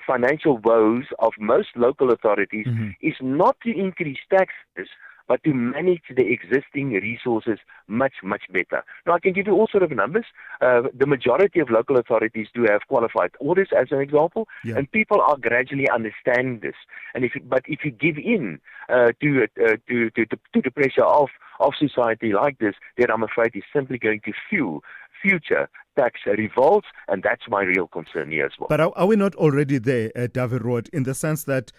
financial woes of most local authorities is not to increase taxes, but to manage the existing resources much, much better. Now, I can give you all sort of numbers. The majority of local authorities do have qualified audits, as an example, and people are gradually understanding this. And if you give in to the pressure of society like this, then I'm afraid it's simply going to fuel future tax revolts, and that's my real concern here as well. But are we not already there, David Road, in the sense that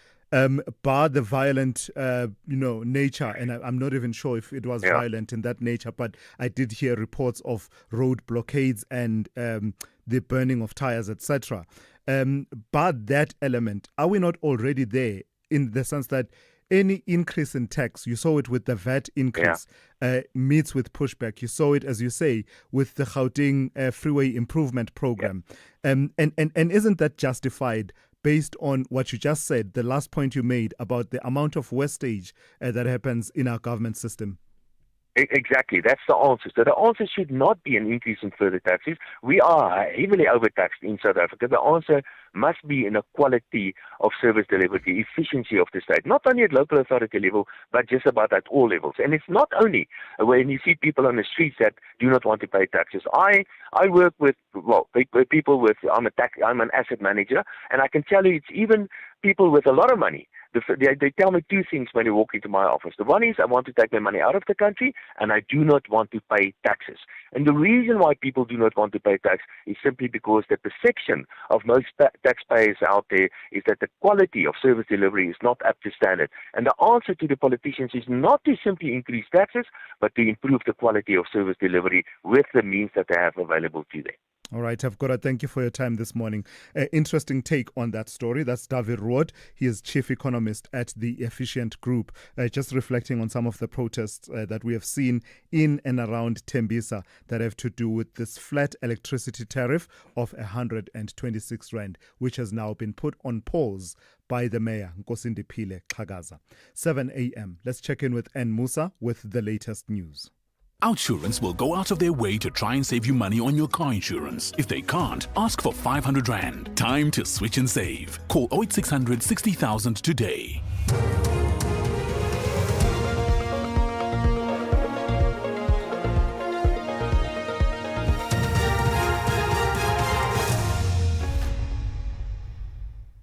bar the violent, nature, and I'm not even sure if it was violent in that nature, but I did hear reports of road blockades and the burning of tires, etc. But that element, are we not already there in the sense that any increase in tax, you saw it with the VAT increase, meets with pushback. You saw it, as you say, with the Gauteng freeway improvement program. And isn't that justified based on what you just said, the last point you made about the amount of wastage that happens in our government system? Exactly, that's the answer. So the answer should not be an increase in further taxes. We are heavily overtaxed in South Africa. The answer must be in a quality of service delivery, the efficiency of the state, not only at local authority level, but just about at all levels. And it's not only when you see people on the streets that do not want to pay taxes. I work with, people with, I'm an asset manager, and I can tell you it's even people with a lot of money. They tell me two things when they walk into my office. The one is I want to take my money out of the country and I do not want to pay taxes. And the reason why people do not want to pay tax is simply because the perception of most taxpayers out there is that the quality of service delivery is not up to standard. And the answer to the politicians is not to simply increase taxes, but to improve the quality of service delivery with the means that they have available to them. All right, I've got to thank you for your time this morning. Interesting take on that story. That's David Road. He is chief economist at the Efficient Group, just reflecting on some of the protests that we have seen in and around Tembisa that have to do with this flat electricity tariff of 126 Rand, which has now been put on pause by the mayor, Nkosindiphile Gaza. 7 a.m. Let's check in with N. Musa with the latest news. Outsurance will go out of their way to try and save you money on your car insurance. If they can't, ask for 500 Rand. Time to switch and save. Call 0800 60,000 today.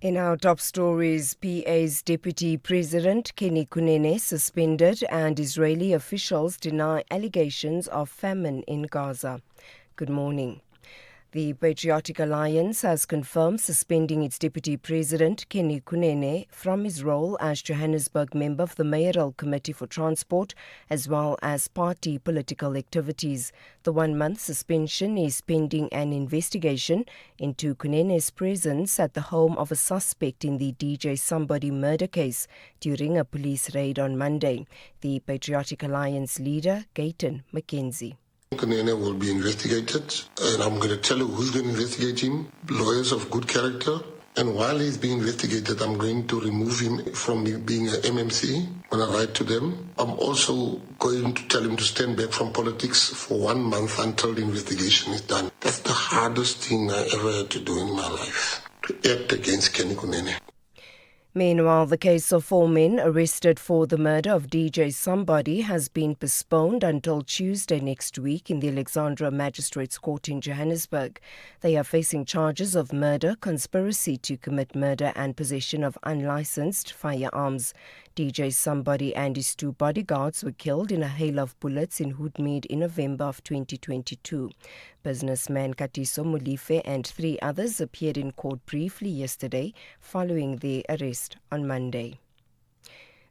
In our top stories, PA's Deputy President Kenny Kunene suspended and Israeli officials deny allegations of famine in Gaza. Good morning. The Patriotic Alliance has confirmed suspending its Deputy President, Kenny Kunene, from his role as Johannesburg member of the Mayoral Committee for Transport, as well as party political activities. The one-month suspension is pending an investigation into Kunene's presence at the home of a suspect in the DJ Somebody murder case during a police raid on Monday. The Patriotic Alliance leader, Gayton McKenzie. Kunene will be investigated, and I'm going to tell you who's going to investigate him, lawyers of good character. And while he's being investigated, I'm going to remove him from being an MMC when I write to them. I'm also going to tell him to stand back from politics for 1 month until the investigation is done. That's the hardest thing I ever had to do in my life, to act against Kenny Kunene. Meanwhile, the case of 4 men arrested for the murder of DJ Somebody has been postponed until Tuesday next week in the Alexandra Magistrates Court in Johannesburg. They are facing charges of murder, conspiracy to commit murder and possession of unlicensed firearms. DJ Somebody and his 2 bodyguards were killed in a hail of bullets in Hoodmead in November of 2022. Businessman Katiso Mulife and 3 others appeared in court briefly yesterday following their arrest on Monday.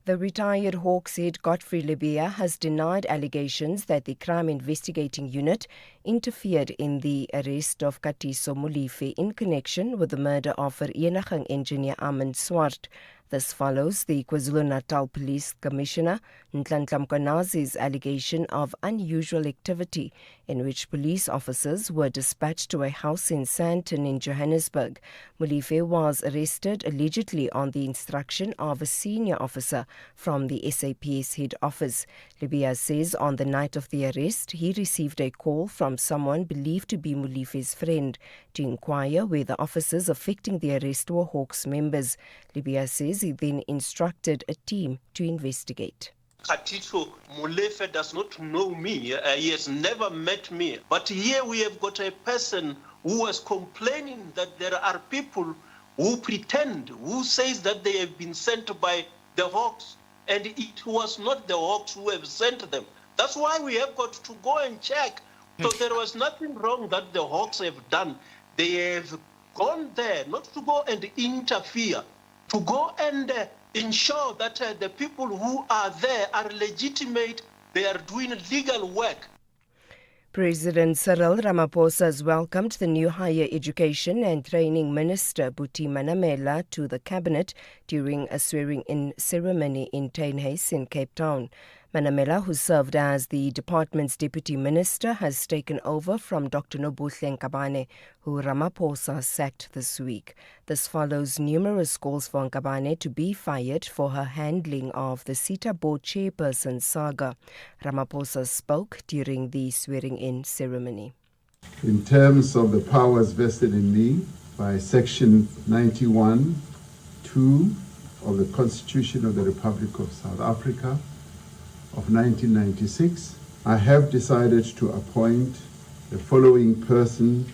The retired Hawks head Godfrey Libya has denied allegations that the Crime Investigating Unit interfered in the arrest of Katiso Molefe in connection with the murder of Vereniging engineer Armand Swart. This follows the KwaZulu-Natal Police Commissioner Nhlanhla Mkonazi's allegation of unusual activity in which police officers were dispatched to a house in Sandton in Johannesburg. Molefe was arrested allegedly on the instruction of a senior officer from the SAPS head office. Libya says on the night of the arrest, he received a call from someone believed to be Molefe's friend to inquire whether officers affecting the arrest were Hawks members. Libya says he then instructed a team to investigate. Katiso Molefe does not know me. He has never met me. But here we have got a person who was complaining that there are people who pretend, who says that they have been sent by the Hawks, and it was not the Hawks who have sent them. That's why we have got to go and check. So there was nothing wrong that the Hawks have done. They have gone there not to go and interfere, to go and ensure that the people who are there are legitimate, they are doing legal work. President Cyril Ramaphosa has welcomed the new Higher Education and Training Minister Buti Manamela to the Cabinet during a swearing-in ceremony in Tynhuys in Cape Town. Manamela, who served as the department's deputy minister, has taken over from Dr. Nobuhle Nkabane, who Ramaphosa sacked this week. This follows numerous calls for Nkabane to be fired for her handling of the SETA board chairperson saga. Ramaphosa spoke during the swearing-in ceremony. In terms of the powers vested in me by Section 91(2) of the Constitution of the Republic of South Africa of 1996, I have decided to appoint the following person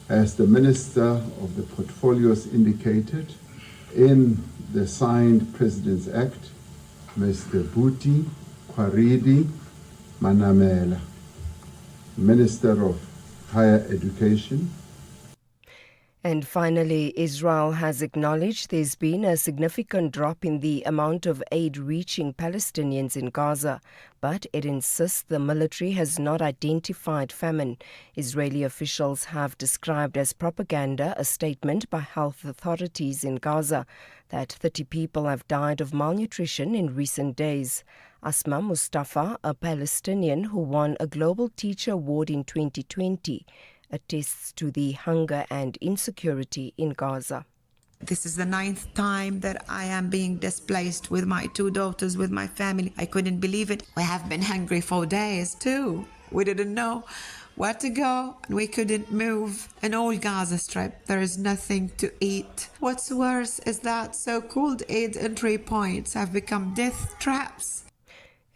as the Minister of the portfolios indicated in the signed President's Act, Mr. Buti Kwaridi Manamela, Minister of Higher Education. And finally, Israel has acknowledged there's been a significant drop in the amount of aid reaching Palestinians in Gaza, but it insists the military has not identified famine. Israeli officials have described as propaganda a statement by health authorities in Gaza that 30 people have died of malnutrition in recent days. Asma Mustafa, a Palestinian who won a Global Teacher Award in 2020, attests to the hunger and insecurity in Gaza. This is the 9th time that I am being displaced with my 2 daughters, with my family. I couldn't believe it. We have been hungry for days too. We didn't know where to go and we couldn't move. In all Gaza Strip, there is nothing to eat. What's worse is that so-called aid entry points have become death traps.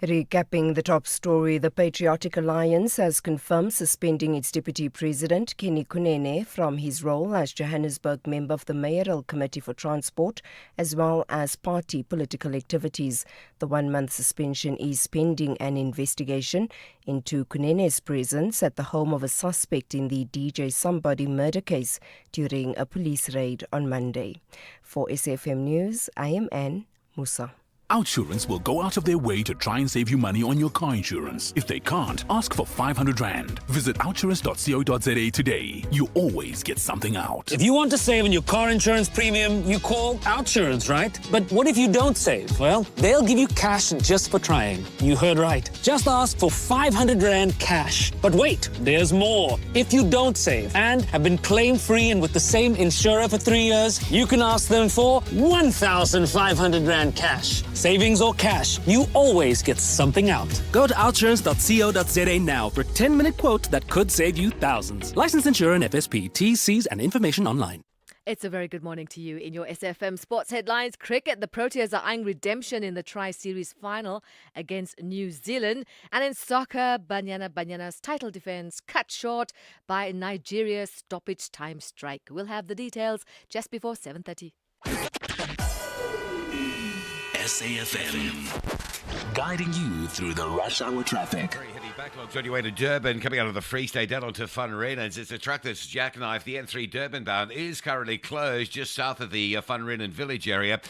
Recapping the top story, the Patriotic Alliance has confirmed suspending its Deputy President, Kenny Kunene, from his role as Johannesburg member of the Mayoral Committee for Transport, as well as party political activities. The 1-month suspension is pending an investigation into Kunene's presence at the home of a suspect in the DJ Somebody murder case during a police raid on Monday. For SFM News, I am Anne Musa. Outsurance will go out of their way to try and save you money on your car insurance. If they can't, ask for 500 Rand. Visit outsurance.co.za today. You always get something out. If you want to save on your car insurance premium, you call Outsurance, right? But what if you don't save? Well, they'll give you cash just for trying. You heard right. Just ask for 500 Rand cash. But wait, there's more. If you don't save and have been claim-free and with the same insurer for 3 years, you can ask them for 1,500 Rand cash. Savings or cash, you always get something out. Go to outsurance.co.za now for a 10-minute quote that could save you thousands. Licensed insurer and FSP. T's, C's and information online. It's a very good morning to you. In your SFM sports headlines, cricket, the Proteas are eyeing redemption in the Tri-Series final against New Zealand. And in soccer, Banyana's title defence cut short by Nigeria's stoppage time strike. We'll have the details just before 7:30. SAFM, guiding you through the rush hour traffic. Very heavy Backlogs on your way to Durban, coming out of the Free State down onto Van Rynens. It's a truck that's jackknifed. The N3 Durban bound is currently closed just south of the Van Rynen village area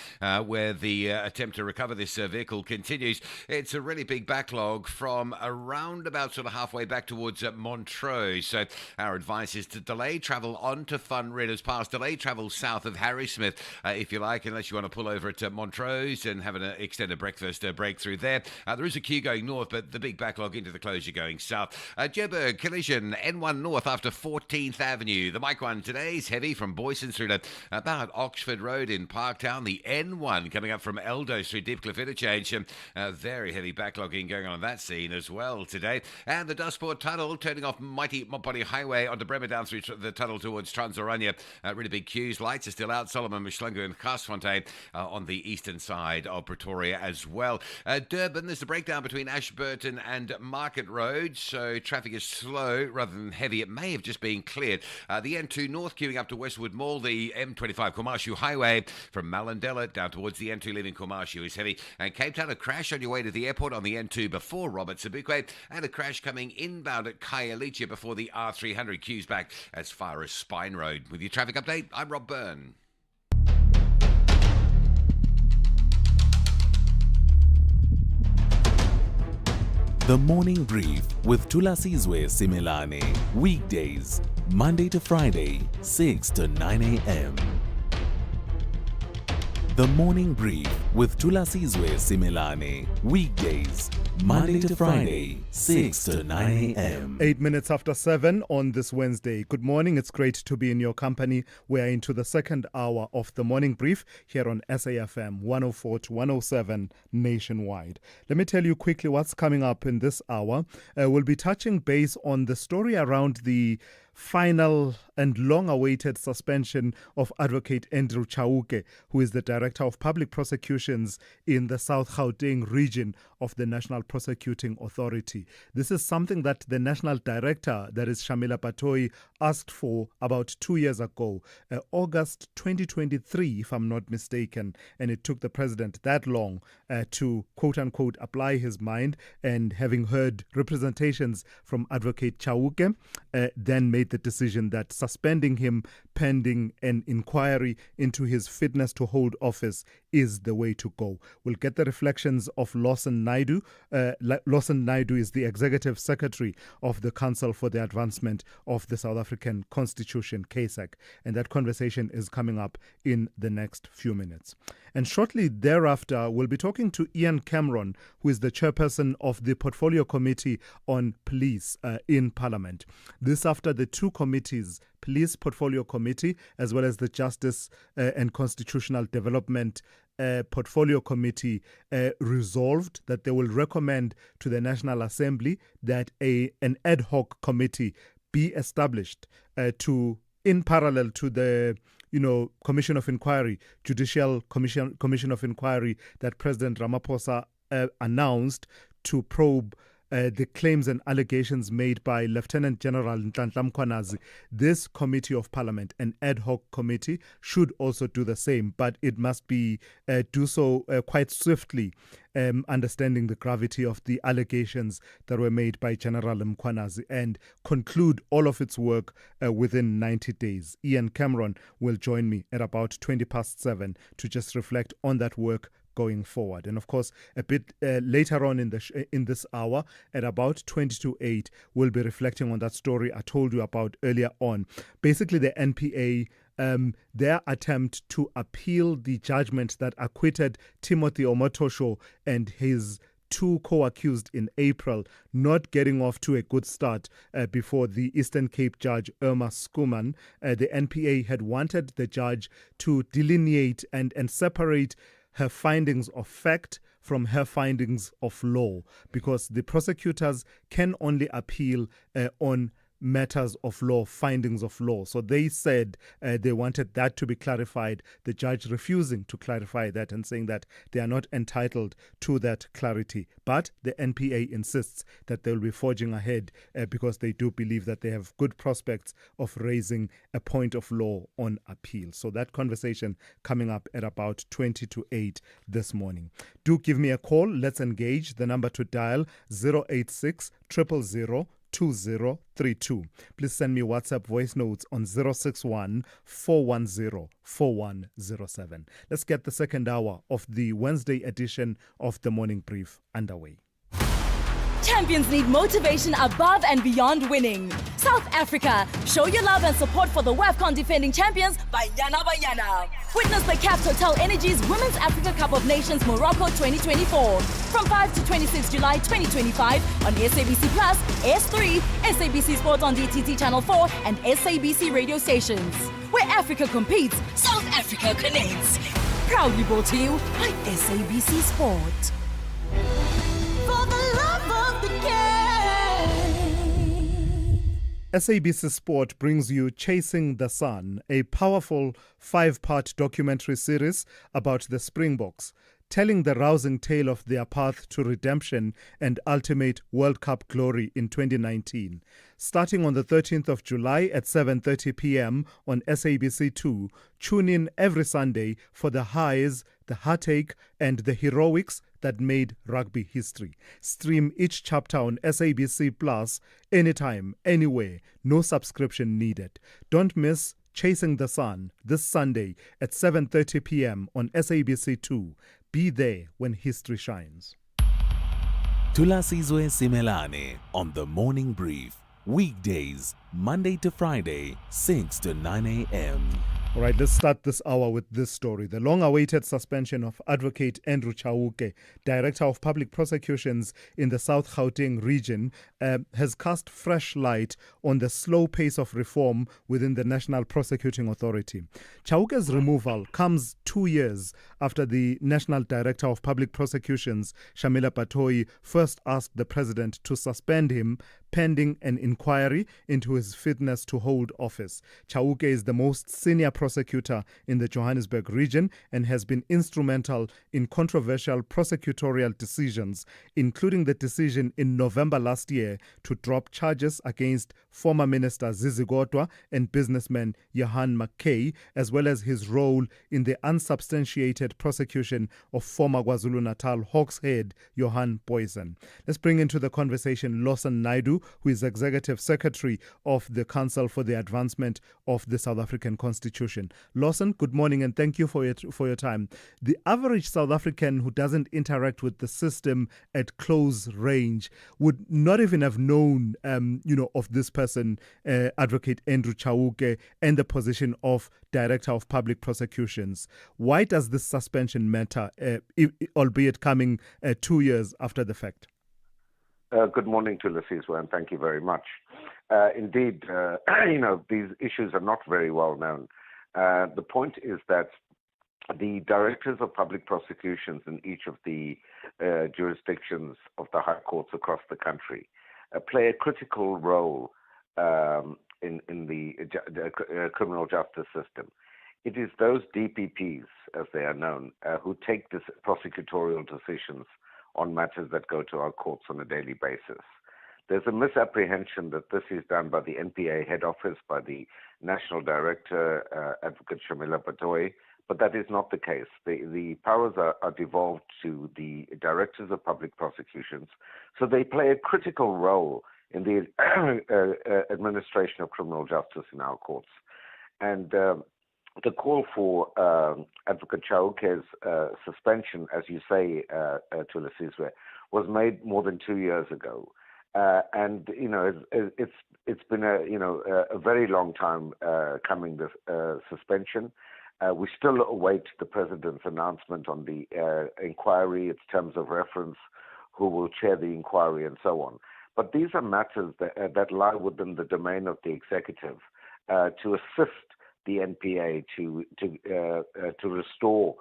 where the attempt to recover this vehicle continues. It's a really big backlog from around about sort of halfway back towards Montreux. So our advice is to delay travel onto Van Rynens Pass, delay travel south of Harrismith if you like, unless you want to pull over at Montreux and have an extended breakfast break through there. There is a queue going north, but the big backlog into the closure going south. Joburg collision, N1 north after 14th Avenue. The mic one today is heavy from Boyson through to about Oxford Road in Parktown. The N1 coming up from Eldos through Deepcliff interchange. Very heavy backlogging going on that scene as well today. And the Dustport Tunnel turning off Mighty Mopani Highway onto Bremer down through the tunnel towards Transorania. Really big queues. Lights are still out. Solomon, Michelungu and Garsfontein on the eastern side of Pretoria as well. Durban, there's a breakdown between Ashburton and Market Road, so traffic is slow rather than heavy. It may have just been cleared. The N2 North queuing up to Westwood Mall. The M25 Komashu Highway from Malindela down towards the N2 leaving Komashu is heavy. And Cape Town, a crash on your way to the airport on the N2 before Robert Sobukwe, and a crash coming inbound at Khayelitsha before the R300 queues back as far as Spine Road. With your traffic update, I'm Rob Byrne. The Morning Brief with Thulasizwe Simelane. Weekdays, Monday to Friday, 6 to 9 a.m. The Morning Brief with Thulasizwe Simelane. Weekdays, Monday to Friday, 6 to 9 a.m. 8 minutes after 7 on this Wednesday. Good morning. It's great to be in your company. We are into the second hour of the Morning Brief here on SAFM 104 to 107 nationwide. Let me tell you quickly what's coming up in this hour. We'll be touching base on the story around the final and long-awaited suspension of Advocate Andrew Chauke, who is the Director of Public Prosecutions in the South Gauteng region of the National Prosecuting Authority. This is something that the National Director, that is Shamila Patoi, asked for about 2 years ago, August 2023, if I'm not mistaken, and it took the President that long to, quote-unquote, apply his mind, and having heard representations from Advocate Chauke, then made the decision that suspending him pending an inquiry into his fitness to hold office is the way to go. We'll get the reflections of Lawson Naidu. Lawson Naidu is the Executive Secretary of the Council for the Advancement of the South African Constitution, CASAC, and that conversation is coming up in the next few minutes. And shortly thereafter, we'll be talking to Ian Cameron, who is the chairperson of the Portfolio Committee on Police in Parliament. This after the two committees, Police Portfolio Committee, as well as the Justice and Constitutional Development Portfolio Committee, resolved that they will recommend to the National Assembly that an ad hoc committee be established in parallel to the Commission of Inquiry, Judicial Commission of Inquiry that President Ramaphosa announced to probe the claims and allegations made by Lieutenant General Nhlanhla Mkhwanazi. This committee of Parliament, an ad hoc committee, should also do the same, but it must be do so quite swiftly, understanding the gravity of the allegations that were made by General Mkhwanazi, and conclude all of its work within 90 days. Ian Cameron will join me at about 7:20 to just reflect on that work going forward. And of course, a bit later on in this hour, at about 8:20, we'll be reflecting on that story I told you about earlier on. Basically, the NPA, their attempt to appeal the judgment that acquitted Timothy Omotosho and his two co-accused in April, not getting off to a good start before the Eastern Cape judge Irma Skuman. The NPA had wanted the judge to delineate and separate her findings of fact from her findings of law, because the prosecutors can only appeal on matters of law, findings of law. So they said they wanted that to be clarified. The judge refusing to clarify that and saying that they are not entitled to that clarity. But the NPA insists that they will be forging ahead because they do believe that they have good prospects of raising a point of law on appeal. So that conversation coming up at about 20 to 8 this morning. Do give me a call. Let's engage. The number to dial 086 000 2032. Please send me WhatsApp voice notes on 061 410 4107. Let's get the second hour of the Wednesday edition of the Morning Brief underway. Champions need motivation above and beyond winning. South Africa, show your love and support for the WAFCON defending champions Banyana Banyana. Witness the CAF Total Energies Women's Africa Cup of Nations Morocco 2024 from 5 to 26 July 2025 on SABC Plus, S3, SABC Sport on DTT Channel 4 and SABC radio stations. Where Africa competes, South Africa connects. Proudly brought to you by SABC Sport. For the love of the game. SABC Sport brings you Chasing the Sun, a powerful 5-part documentary series about the Springboks, telling the rousing tale of their path to redemption and ultimate World Cup glory in 2019. Starting on the 13th of July at 7:30 p.m. on SABC2, tune in every Sunday for the highs, the heartache, and the heroics that made rugby history. Stream each chapter on SABC Plus anytime, anywhere. No subscription needed. Don't miss Chasing the Sun this Sunday at 7:30 p.m. on SABC2. Be there when history shines. Thulasizwe Simelane on the Morning Brief. Weekdays, Monday to Friday, 6 to 9 a.m. All right, let's start this hour with this story. The long-awaited suspension of Advocate Andrew Chauke, Director of Public Prosecutions in the South Gauteng region, has cast fresh light on the slow pace of reform within the National Prosecuting Authority. Chauke's removal comes 2 years after the National Director of Public Prosecutions, Shamila Patoi, first asked the President to suspend him pending an inquiry into his fitness to hold office. Chauke is the most senior prosecutor in the Johannesburg region and has been instrumental in controversial prosecutorial decisions, including the decision in November last year to drop charges against former Minister Zizi Kodwa and businessman Johan McKay, as well as his role in the unsubstantiated prosecution of former KwaZulu-Natal Hawks head Johan Poison. Let's bring into the conversation Lawson Naidoo, who is Executive Secretary of the Council for the Advancement of the South African Constitution. Lawson, good morning and thank you for your time. The average South African who doesn't interact with the system at close range would not even have known, of this person, Advocate Andrew Chauke, and the position of Director of Public Prosecutions. Why does this suspension matter, albeit coming 2 years after the fact? Good morning to Thulasizwe, and thank you very much. Indeed, these issues are not very well known. The point is that the directors of public prosecutions in each of the jurisdictions of the high courts across the country play a critical role in the criminal justice system. It is those DPPs, as they are known, who take this prosecutorial decisions on matters that go to our courts on a daily basis. There's a misapprehension that this is done by the NPA head office, by the National Director, Advocate Shamila Patoi, but that is not the case. The powers are devolved to the Directors of Public Prosecutions, so they play a critical role in the administration of criminal justice in our courts. And the call for Advocate Chauke's suspension, as you say, Thulasizwe, was made more than 2 years ago. It's been a very long time coming, this suspension. We still await the President's announcement on the inquiry, its terms of reference, who will chair the inquiry, and so on. But these are matters that lie within the domain of the executive to assist the NPA to restore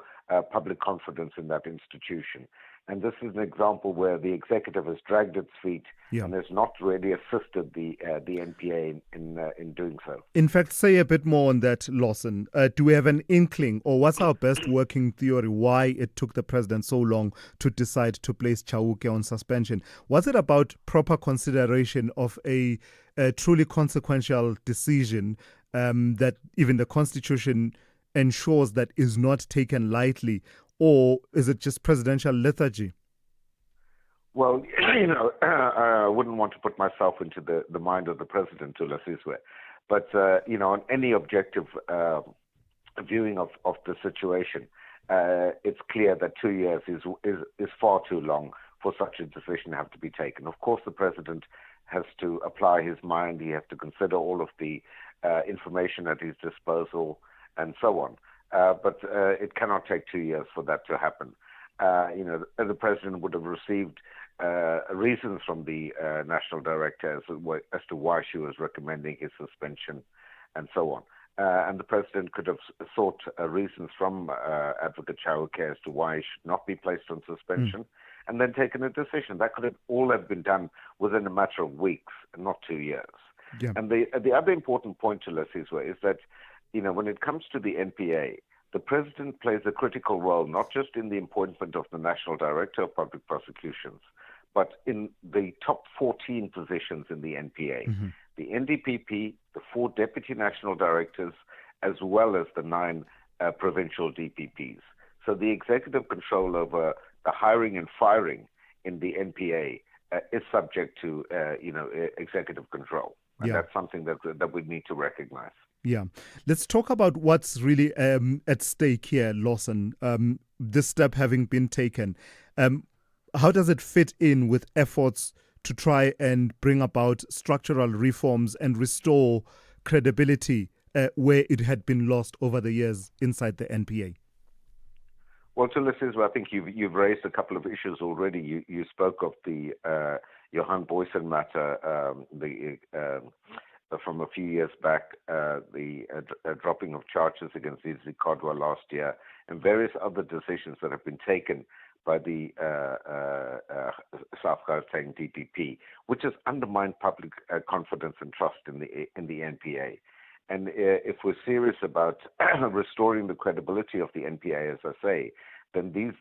public confidence in that institution. And this is an example where the executive has dragged its feet and has not really assisted the NPA in doing so. In fact, say a bit more on that, Lawson. Do we have an inkling, or what's our best working theory why it took the president so long to decide to place Chauke on suspension? Was it about proper consideration of a truly consequential decision that even the Constitution ensures that is not taken lightly? Or is it just presidential lethargy? Well, I wouldn't want to put myself into the mind of the president, Thulasizwe. But, on any objective viewing of the situation, it's clear that 2 years is far too long for such a decision to have to be taken. Of course, the president has to apply his mind. He has to consider all of the information at his disposal and so on. But it cannot take 2 years for that to happen. The president would have received reasons from the national director as to why she was recommending his suspension and so on. And the president could have sought reasons from Advocate Chauke as to why he should not be placed on suspension and then taken a decision. That could have all have been done within a matter of weeks and not 2 years. Yeah. And the other important point to Thulasizwe is that when it comes to the NPA, the president plays a critical role, not just in the appointment of the National Director of Public Prosecutions, but in the top 14 positions in the NPA. The NDPP, the 4 deputy national directors, as well as the 9 provincial DPPs. So the executive control over the hiring and firing in the NPA is subject to, executive control. And that's something that we need to recognize. Yeah. Let's talk about what's really at stake here, Lawson. This step having been taken, how does it fit in with efforts to try and bring about structural reforms and restore credibility where it had been lost over the years inside the NPA? Well, Thulasizwe, I think you've raised a couple of issues already. You spoke of the Johan Boysen matter, from a few years back, the dropping of charges against Izzy Kodwa last year, and various other decisions that have been taken by the South Gauteng DPP, which has undermined public confidence and trust in the NPA. And if we're serious about restoring the credibility of the NPA, as I say, then these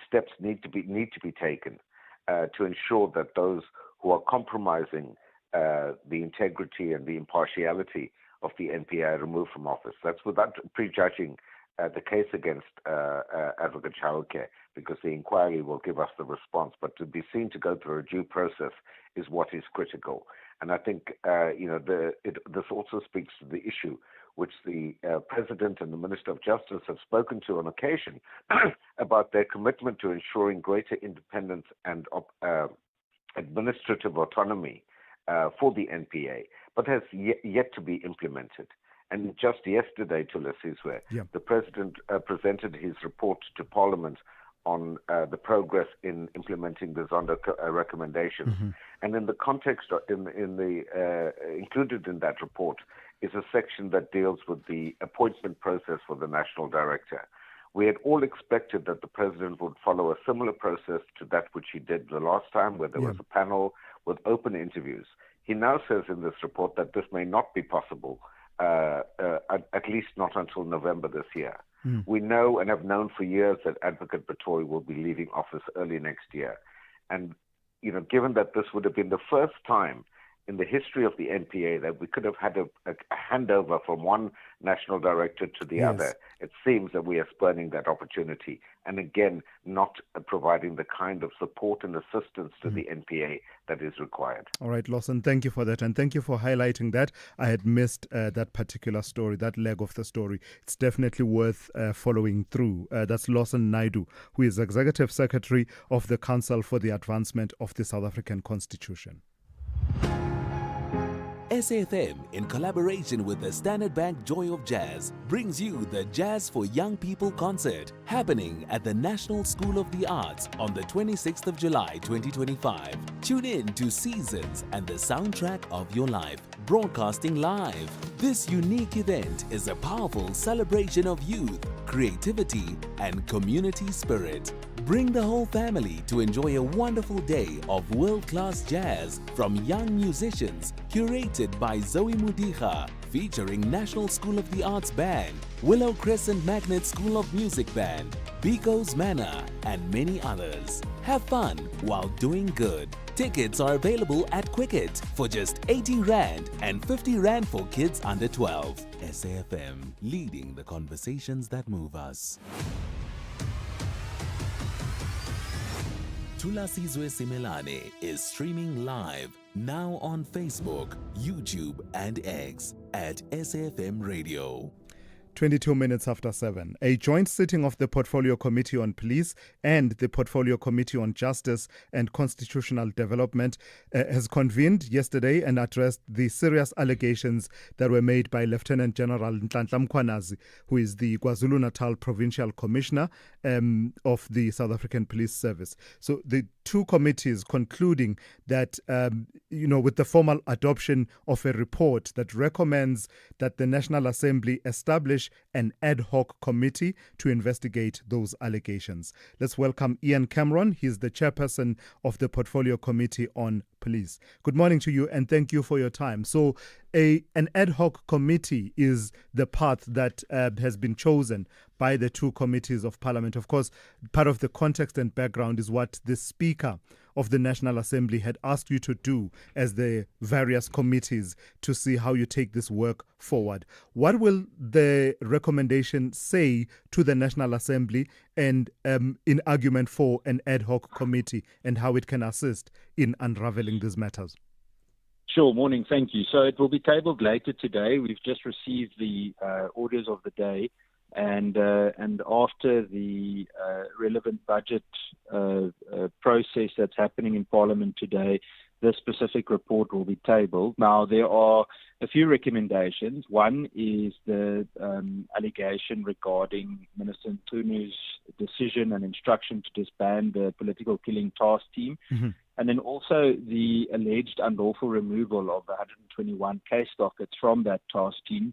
steps need to be taken to ensure that those who are compromising the integrity and the impartiality of the NPA are removed from office. That's without prejudging the case against Advocate Chauke, because the inquiry will give us the response. But to be seen to go through a due process is what is critical. And I think this also speaks to the issue which the President and the Minister of Justice have spoken to on occasion about their commitment to ensuring greater independence and administrative autonomy for the NPA, but has yet to be implemented. And just yesterday, Thulasizwe, the President presented his report to Parliament on the progress in implementing the Zondo recommendations. And in the context, included in that report is a section that deals with the appointment process for the National Director. We had all expected that the President would follow a similar process to that which he did the last time, where there was a panel with open interviews. He now says in this report that this may not be possible, at least not until November this year. We know and have known for years that Advocate Pretori will be leaving office early next year. And, given that this would have been the first time in the history of the NPA that we could have had a handover from one national director to the other, it seems that we are spurning that opportunity. And again, not providing the kind of support and assistance to the NPA that is required. All right, Lawson, thank you for that. And thank you for highlighting that. I had missed that particular story, that leg of the story. It's definitely worth following through. That's Lawson Naidu, who is Executive Secretary of the Council for the Advancement of the South African Constitution. SAFM, in collaboration with the Standard Bank Joy of Jazz, brings you the Jazz for Young People concert, happening at the National School of the Arts on the 26th of July 2025. Tune in to Seasons and the Soundtrack of Your Life, broadcasting live. This unique event is a powerful celebration of youth, creativity, and community spirit. Bring the whole family to enjoy a wonderful day of world-class jazz from young musicians, curated by Zoe Mudicha, featuring National School of the Arts Band, Willow Crescent Magnet School of Music Band, Biko's Manor, and many others. Have fun while doing good. Tickets are available at Quicket for just 80 Rand and 50 Rand for kids under 12. SAFM, leading the conversations that move us. Thulasizwe Simelane is streaming live now on Facebook, YouTube, and X at SAFM Radio. 22 minutes after 7. A joint sitting of the Portfolio Committee on Police and the Portfolio Committee on Justice and Constitutional Development has convened yesterday and addressed the serious allegations that were made by Lieutenant General Nhlanhla Mkhwanazi, who is the KwaZulu-Natal Provincial Commissioner of the South African Police Service. So the two committees concluding that, with the formal adoption of a report that recommends that the National Assembly establish an ad hoc committee to investigate those allegations. Let's welcome Ian Cameron. He's the chairperson of the Portfolio Committee on Police. Good morning to you and thank you for your time. So an ad hoc committee is the path that has been chosen by the two committees of Parliament. Of course, part of the context and background is what the Speaker of the National Assembly had asked you to do as the various committees to see how you take this work forward. What will the recommendation say to the National Assembly and in argument for an ad hoc committee and how it can assist in unraveling these matters? Sure, morning, thank you. So it will be tabled later today. We've just received the orders of the day, and after the relevant budget process that's happening in Parliament today, this specific report will be tabled. Now, there are a few recommendations. One is the allegation regarding Minister Ntunu's decision and instruction to disband the political killing task team. Mm-hmm. And then also the alleged unlawful removal of 121 case dockets from that task team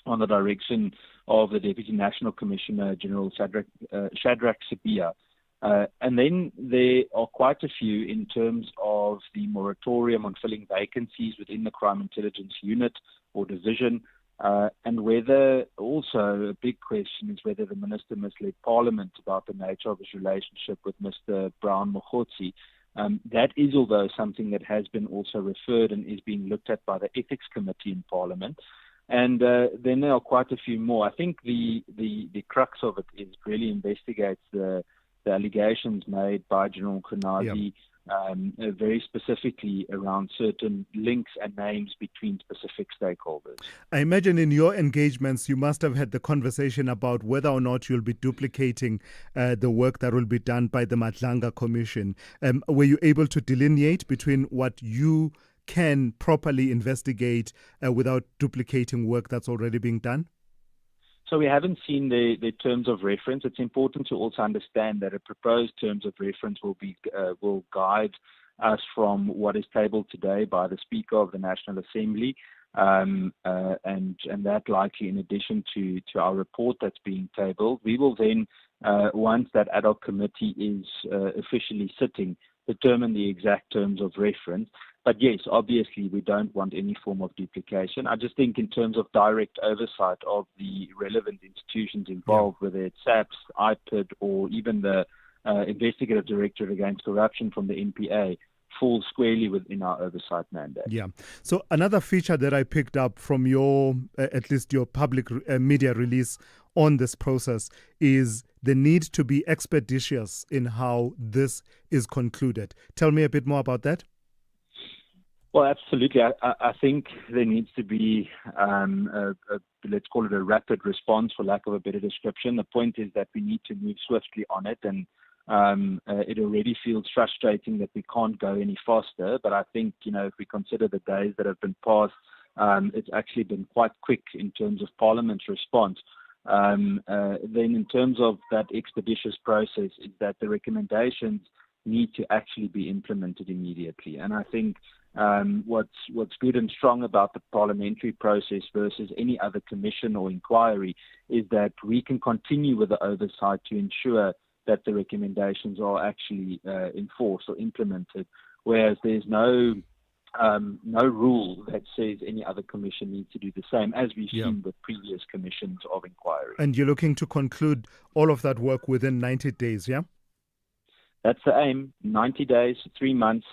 on the direction of the Deputy National Commissioner, General Shadrach Sibia. And then there are quite a few in terms of the moratorium on filling vacancies within the Crime Intelligence Unit or Division, and whether also a big question is whether the Minister misled Parliament about the nature of his relationship with Mr. Brown Mogotsi. That is, although, something that has been also referred and is being looked at by the Ethics Committee in Parliament. And then there are quite a few more. I think the crux of it is really investigates the allegations made by General Mkhwanazi, very specifically around certain links and names between specific stakeholders. I imagine in your engagements, you must have had the conversation about whether or not you'll be duplicating the work that will be done by the Madlanga Commission. Were you able to delineate between what you can properly investigate without duplicating work that's already being done? So we haven't seen the terms of reference. It's important to also understand that a proposed terms of reference will guide us from what is tabled today by the Speaker of the National Assembly, and that likely in addition to our report that's being tabled. We will then, once that ad hoc committee is officially sitting, determine the exact terms of reference. But yes, obviously, we don't want any form of duplication. I just think in terms of direct oversight of the relevant institutions involved, whether it's SAPS, IPID, or even the Investigative Directorate Against Corruption from the NPA, falls squarely within our oversight mandate. Yeah. So another feature that I picked up from your, at least your public media release on this process is the need to be expeditious in how this is concluded. Tell me a bit more about that. Well, absolutely. I think there needs to be, let's call it a rapid response, for lack of a better description. The point is that we need to move swiftly on it, and it already feels frustrating that we can't go any faster. But I think, if we consider the days that have been passed, it's actually been quite quick in terms of Parliament's response. Then in terms of that expeditious process is that the recommendations need to actually be implemented immediately. And I think What's good and strong about the parliamentary process versus any other commission or inquiry is that we can continue with the oversight to ensure that the recommendations are actually enforced or implemented, whereas there's no rule that says any other commission needs to do the same, as we've seen with previous commissions of inquiry. And you're looking to conclude all of that work within 90 days, yeah? That's the aim, 90 days, 3 months.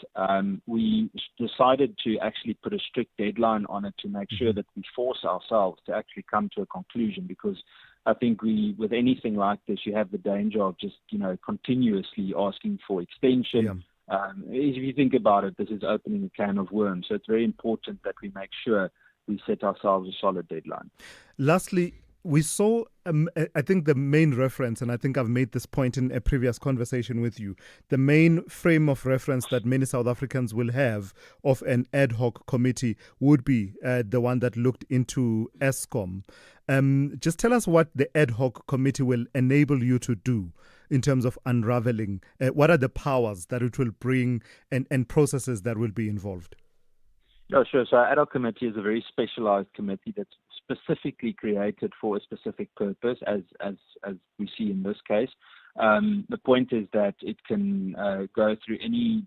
We decided to actually put a strict deadline on it to make sure that we force ourselves to actually come to a conclusion, because I think with anything like this, you have the danger of just, continuously asking for extension. If you think about it, this is opening a can of worms. So it's very important that we make sure we set ourselves a solid deadline. Lastly, we saw, I think the main reference, and I think I've made this point in a previous conversation with you, the main frame of reference that many South Africans will have of an ad hoc committee would be the one that looked into ESCOM. Just tell us what the ad hoc committee will enable you to do in terms of unraveling. What are the powers that it will bring and processes that will be involved? Oh, sure. So our ad hoc committee is a very specialized committee that's specifically created for a specific purpose, as we see in this case. The point is that it can go through any,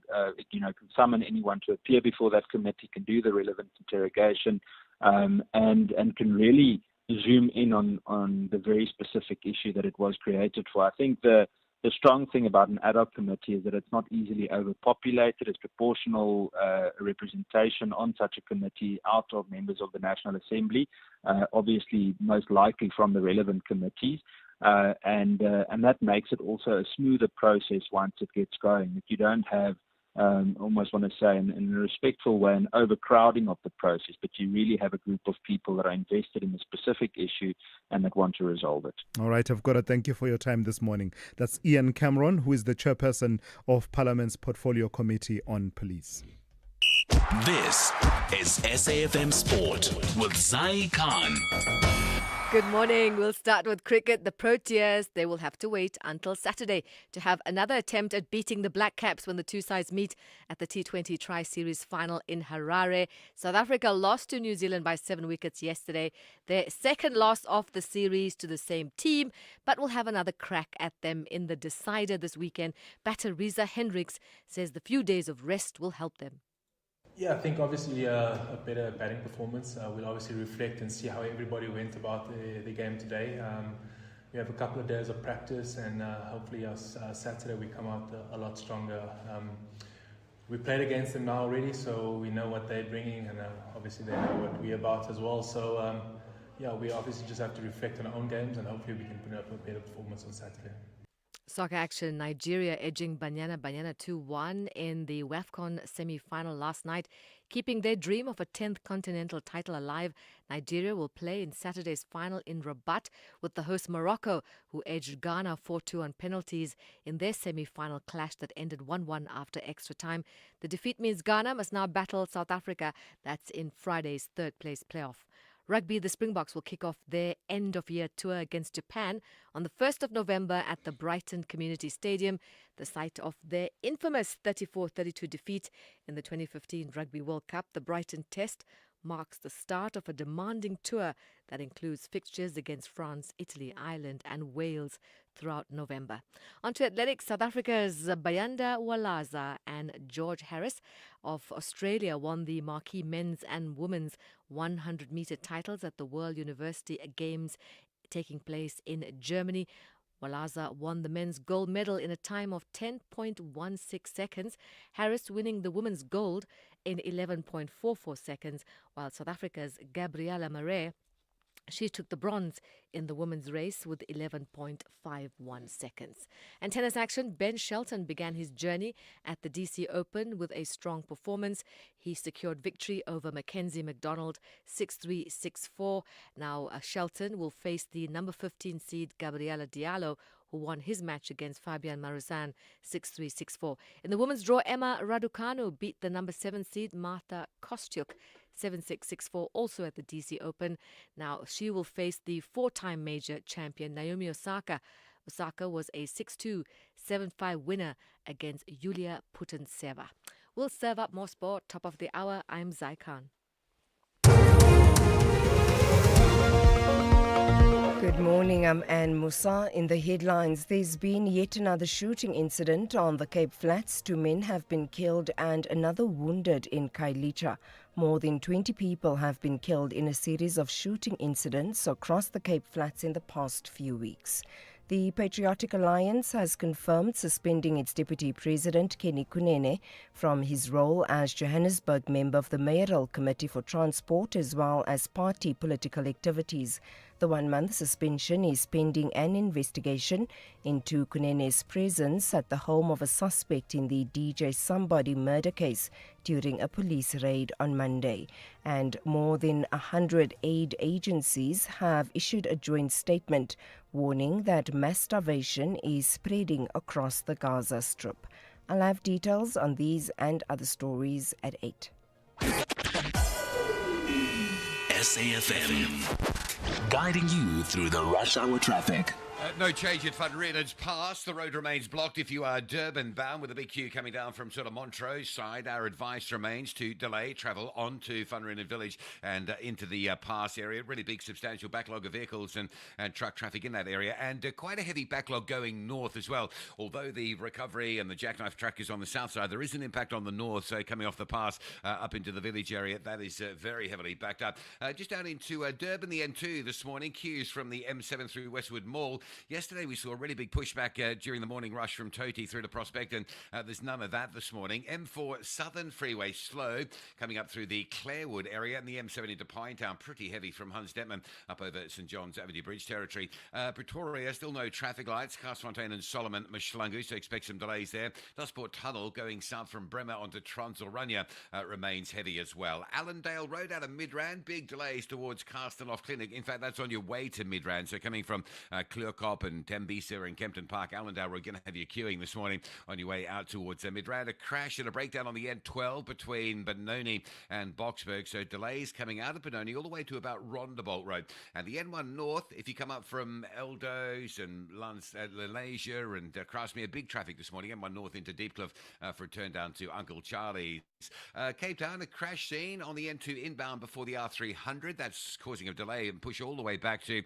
can summon anyone to appear before that committee, can do the relevant interrogation, and can really zoom in on the very specific issue that it was created for. I think the strong thing about an ad hoc committee is that it's not easily overpopulated. It's proportional representation on such a committee out of members of the National Assembly, obviously most likely from the relevant committees. And that makes it also a smoother process once it gets going. If you don't have, almost want to say in a respectful way, an overcrowding of the process, but you really have a group of people that are invested in a specific issue and that want to resolve it. All right, I've got to thank you for your time this morning. That's Ian Cameron, who is the chairperson of Parliament's Portfolio Committee on Police. This is SAFM Sport with Zai Khan. Good morning. We'll start with cricket. The Proteas, they will have to wait until Saturday to have another attempt at beating the Black Caps when the two sides meet at the T20 Tri-Series final in Harare. South Africa lost to New Zealand by 7 wickets yesterday. Their second loss of the series to the same team, but will have another crack at them in the decider this weekend. Batter Reza Hendricks says the few days of rest will help them. Yeah, I think obviously a better batting performance. We'll obviously reflect and see how everybody went about the game today. We have a couple of days of practice, and hopefully Saturday we come out a lot stronger. We played against them now already, so we know what they're bringing, and obviously they know what we're about as well. So we obviously just have to reflect on our own games, and hopefully we can put up a better performance on Saturday. Soccer action, Nigeria edging Banyana 2-1 in the WAFCON semi-final last night. Keeping their dream of a 10th continental title alive, Nigeria will play in Saturday's final in Rabat with the host Morocco, who edged Ghana 4-2 on penalties in their semi-final clash that ended 1-1 after extra time. The defeat means Ghana must now battle South Africa. That's in Friday's third-place playoff. Rugby, the Springboks will kick off their end-of-year tour against Japan on the 1st of November at the Brighton Community Stadium, the site of their infamous 34-32 defeat in the 2015 Rugby World Cup. The Brighton Test marks the start of a demanding tour that includes fixtures against France, Italy, Ireland and Wales throughout November. On to athletics, South Africa's Bayanda Walaza and George Harris of Australia won the marquee men's and women's 100-meter titles at the World University Games taking place in Germany. Walaza won the men's gold medal in a time of 10.16 seconds, Harris winning the women's gold in 11.44 seconds, while South Africa's Gabriela Marais, she took the bronze in the women's race with 11.51 seconds. And tennis action, Ben Shelton began his journey at the DC Open with a strong performance. He secured victory over Mackenzie McDonald 6-3, 6-4. Now Shelton will face the number 15 seed Gabriela Diallo, who won his match against Fabian Maruzan 6-3, 6-4. In the women's draw, Emma Raducanu beat the number 7 seed Marta Kostyuk 7-6, 6-4, also at the DC Open. Now she will face the four-time major champion Naomi Osaka. Osaka was a 6-2, 7-5 winner against Yulia Putintseva. We'll serve up more sport. Top of the hour, I'm Zai Khan. Good morning, I'm Anne Musa. In the headlines, there's been yet another shooting incident on the Cape Flats. 2 men have been killed and another wounded in Kailicha. More than 20 people have been killed in a series of shooting incidents across the Cape Flats in the past few weeks. The Patriotic Alliance has confirmed suspending its Deputy President, Kenny Kunene, from his role as Johannesburg member of the Mayoral Committee for Transport as well as party political activities. The 1-month suspension is pending an investigation into Kunene's presence at the home of a suspect in the DJ Somebody murder case during a police raid on Monday. And more than 100 aid agencies have issued a joint statement warning that mass starvation is spreading across the Gaza Strip. I'll have details on these and other stories at 8. SAFM, guiding you through the rush hour traffic. No change at Van Rieden's Pass. The road remains blocked if you are Durban bound with a big queue coming down from sort of Montrose side. Our advice remains to delay travel onto Van Rieden Village and into the Pass area. Really big substantial backlog of vehicles and truck traffic in that area, and quite a heavy backlog going north as well. Although the recovery and the jackknife truck is on the south side, there is an impact on the north, so coming off the Pass up into the village area, that is very heavily backed up. Just down into Durban, the N2 this morning, queues from the M7 through Westwood Mall. Yesterday we saw a really big pushback during the morning rush from Toti through to Prospect, and there's none of that this morning. M4 Southern Freeway slow coming up through the Clarewood area, and the M7 into Pinetown pretty heavy from Hans Detman up over St John's Avenue Bridge territory. Pretoria, still no traffic lights. Carsfontein and Solomon Mashlangu, so expect some delays there. Dusport Tunnel going south from Bremer onto Transilvania remains heavy as well. Allendale Road out of Midrand, big delays towards Carstenhof Clinic. In fact, that's on your way to Midrand, so coming from Kleurkop and Tembisa and Kempton Park, Allendale, we're going to have you queuing this morning on your way out towards Midrand. A crash and a breakdown on the N12 between Benoni and Boksburg, so delays coming out of Benoni all the way to about Rondebolt Road. And the N1 North, if you come up from Eldos and Lenasia and Craftsmere, big traffic this morning. N1 North into Deepcliff for a turn down to Uncle Charlie's. Cape Town, a crash scene on the N2 inbound before the R300. That's causing a delay and push all the way back to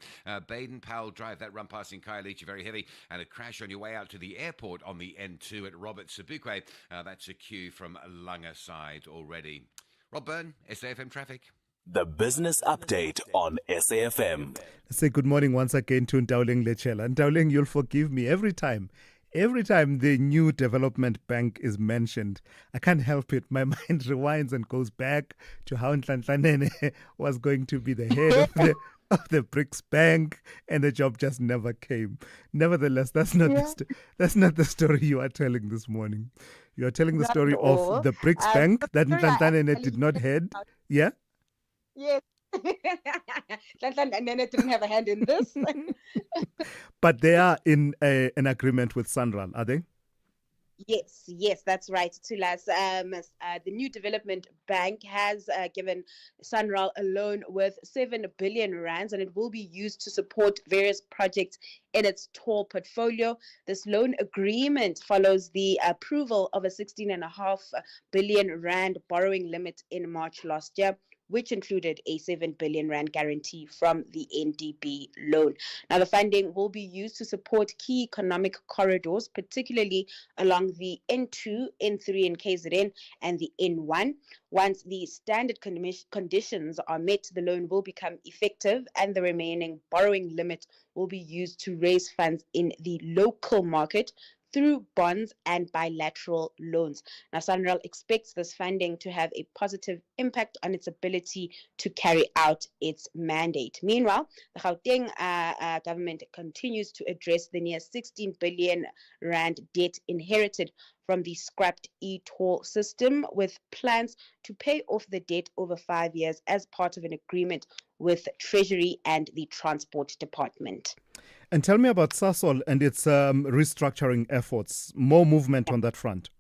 Baden-Powell Drive. That run passing Khayelitsha, very heavy, and a crash on your way out to the airport on the N2 at Robert Sobukwe. That's a queue from Langa side already. Rob Byrne, SAFM Traffic. The business update on SAFM. Say good morning once again to Ndauling Lechela. Ndauling, you'll forgive me every time the new development bank is mentioned, I can't help it. My mind rewinds and goes back to how Nhlanhla was going to be the head of the BRICS Bank, and the job just never came. Nevertheless, that's not the story you are telling this morning. You are telling the story of the BRICS Bank that Nhlanhla did not head. Yeah? Yes. Nhlanhla didn't have a hand in this. But they are in an agreement with Sanral, are they? Yes, that's right, Thulas. The new development bank has given Sanral a loan worth 7 billion rands, and it will be used to support various projects in its toll portfolio. This loan agreement follows the approval of a 16.5 billion rand borrowing limit in March last year, which included a 7 billion rand guarantee from the NDB loan. Now, the funding will be used to support key economic corridors, particularly along the N2, N3 and KZN, and the N1. Once the standard conditions are met, the loan will become effective, and the remaining borrowing limit will be used to raise funds in the local market through bonds and bilateral loans. Now, Sanral expects this funding to have a positive impact on its ability to carry out its mandate. Meanwhile, the Gauteng government continues to address the near 16 billion rand debt inherited from the scrapped e-toll system, with plans to pay off the debt over 5 years as part of an agreement with Treasury and the Transport Department. And tell me about Sasol and its restructuring efforts. More movement on that front.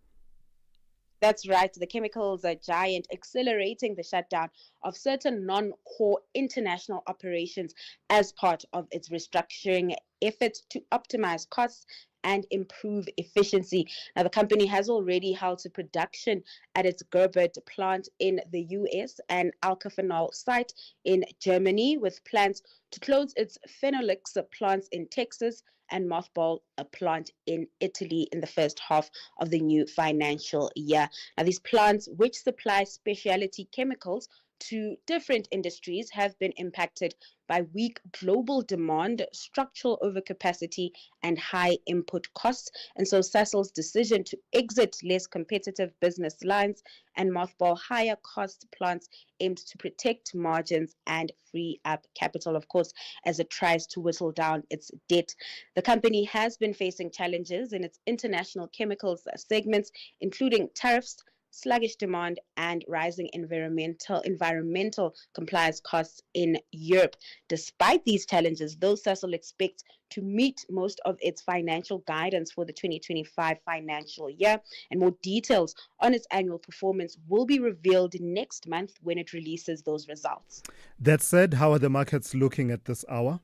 That's right. The chemicals giant accelerating the shutdown of certain non-core international operations as part of its restructuring efforts to optimize costs and improve efficiency. Now, the company has already halted production at its Gerbert plant in the US and Alcafenol site in Germany, with plans to close its phenolics plants in Texas and mothball a plant in Italy in the first half of the new financial year. Now, these plants, which supply specialty chemicals to different industries, have been impacted by weak global demand, structural overcapacity, and high input costs. And so Sasol's decision to exit less competitive business lines and mothball higher cost plants aimed to protect margins and free up capital, of course, as it tries to whittle down its debt. The company has been facing challenges in its international chemicals segments, including tariffs, sluggish demand, and rising environmental compliance costs in Europe. Despite these challenges, though, Sasol expects to meet most of its financial guidance for the 2025 financial year, and more details on its annual performance will be revealed next month when it releases those results. That said, how are the markets looking at this hour?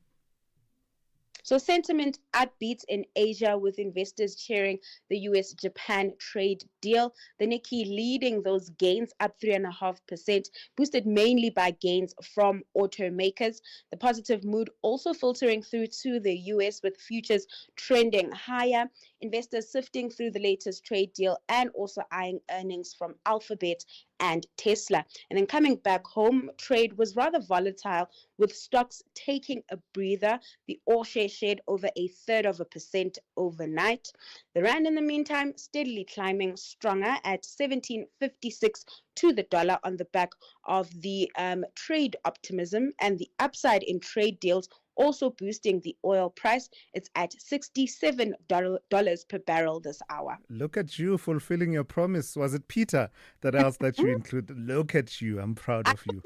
So sentiment upbeat in Asia, with investors cheering the US-Japan trade deal. The Nikkei leading those gains, up 3.5%, boosted mainly by gains from automakers. The positive mood also filtering through to the US, with futures trending higher. Investors sifting through the latest trade deal and also eyeing earnings from Alphabet and Tesla. And then coming back home, trade was rather volatile, with stocks taking a breather. The all share shed over 0.33% overnight. The rand, in the meantime, steadily climbing stronger at 17.56 to the dollar on the back of the trade optimism, and the upside in trade deals also boosting the oil price. It's at $67 per barrel this hour. Look at you fulfilling your promise. Was it Peter that asked that you include? Look at you. I'm proud of you.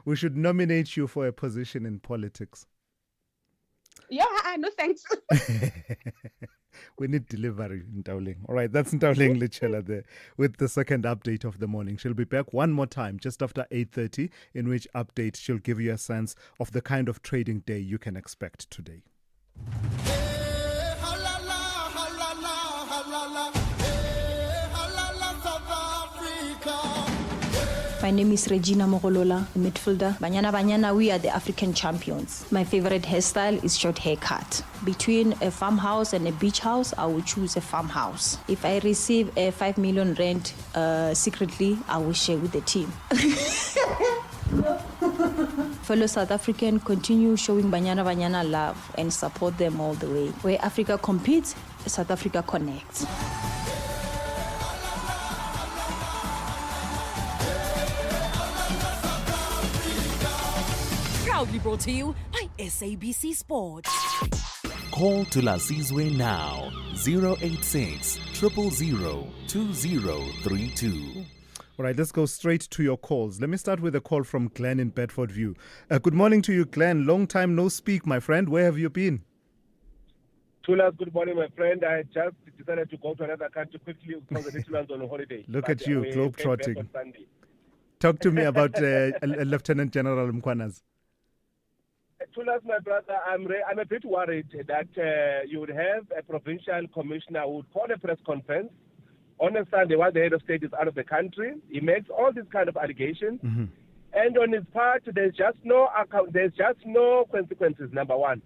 We should nominate you for a position in politics. Yeah, no thanks. We need delivery in Ntauling. All right, that's Ntauling Lichela there with the second update of the morning. She'll be back one more time just after 8:30, in which update she'll give you a sense of the kind of trading day you can expect today. My name is Regina Mogolola, midfielder. Banyana Banyana, we are the African champions. My favorite hairstyle is short haircut. Between a farmhouse and a beach house, I will choose a farmhouse. If I receive a 5 million rent secretly, I will share with the team. Fellow South African, continue showing Banyana Banyana love and support them all the way. Where Africa competes, South Africa connects. Proudly brought to you by SABC Sport. Call Thulasizwe now, 086 000 2032. All right, let's go straight to your calls. Let me start with a call from Glenn in Bedford View. Good morning to you, Glenn. Long time no speak, my friend. Where have you been? Thulas, good morning, my friend. I just decided to go to another country quickly because the little one's on a holiday. Look at you, globetrotting. Talk to me about Lieutenant General Mkhwanazi. Thulas, my brother, I'm a bit worried that you would have a provincial commissioner who would call a press conference on a Sunday while the head of state is out of the country. He makes all these kind of allegations. Mm-hmm. And on his part, there's just no consequences, number one.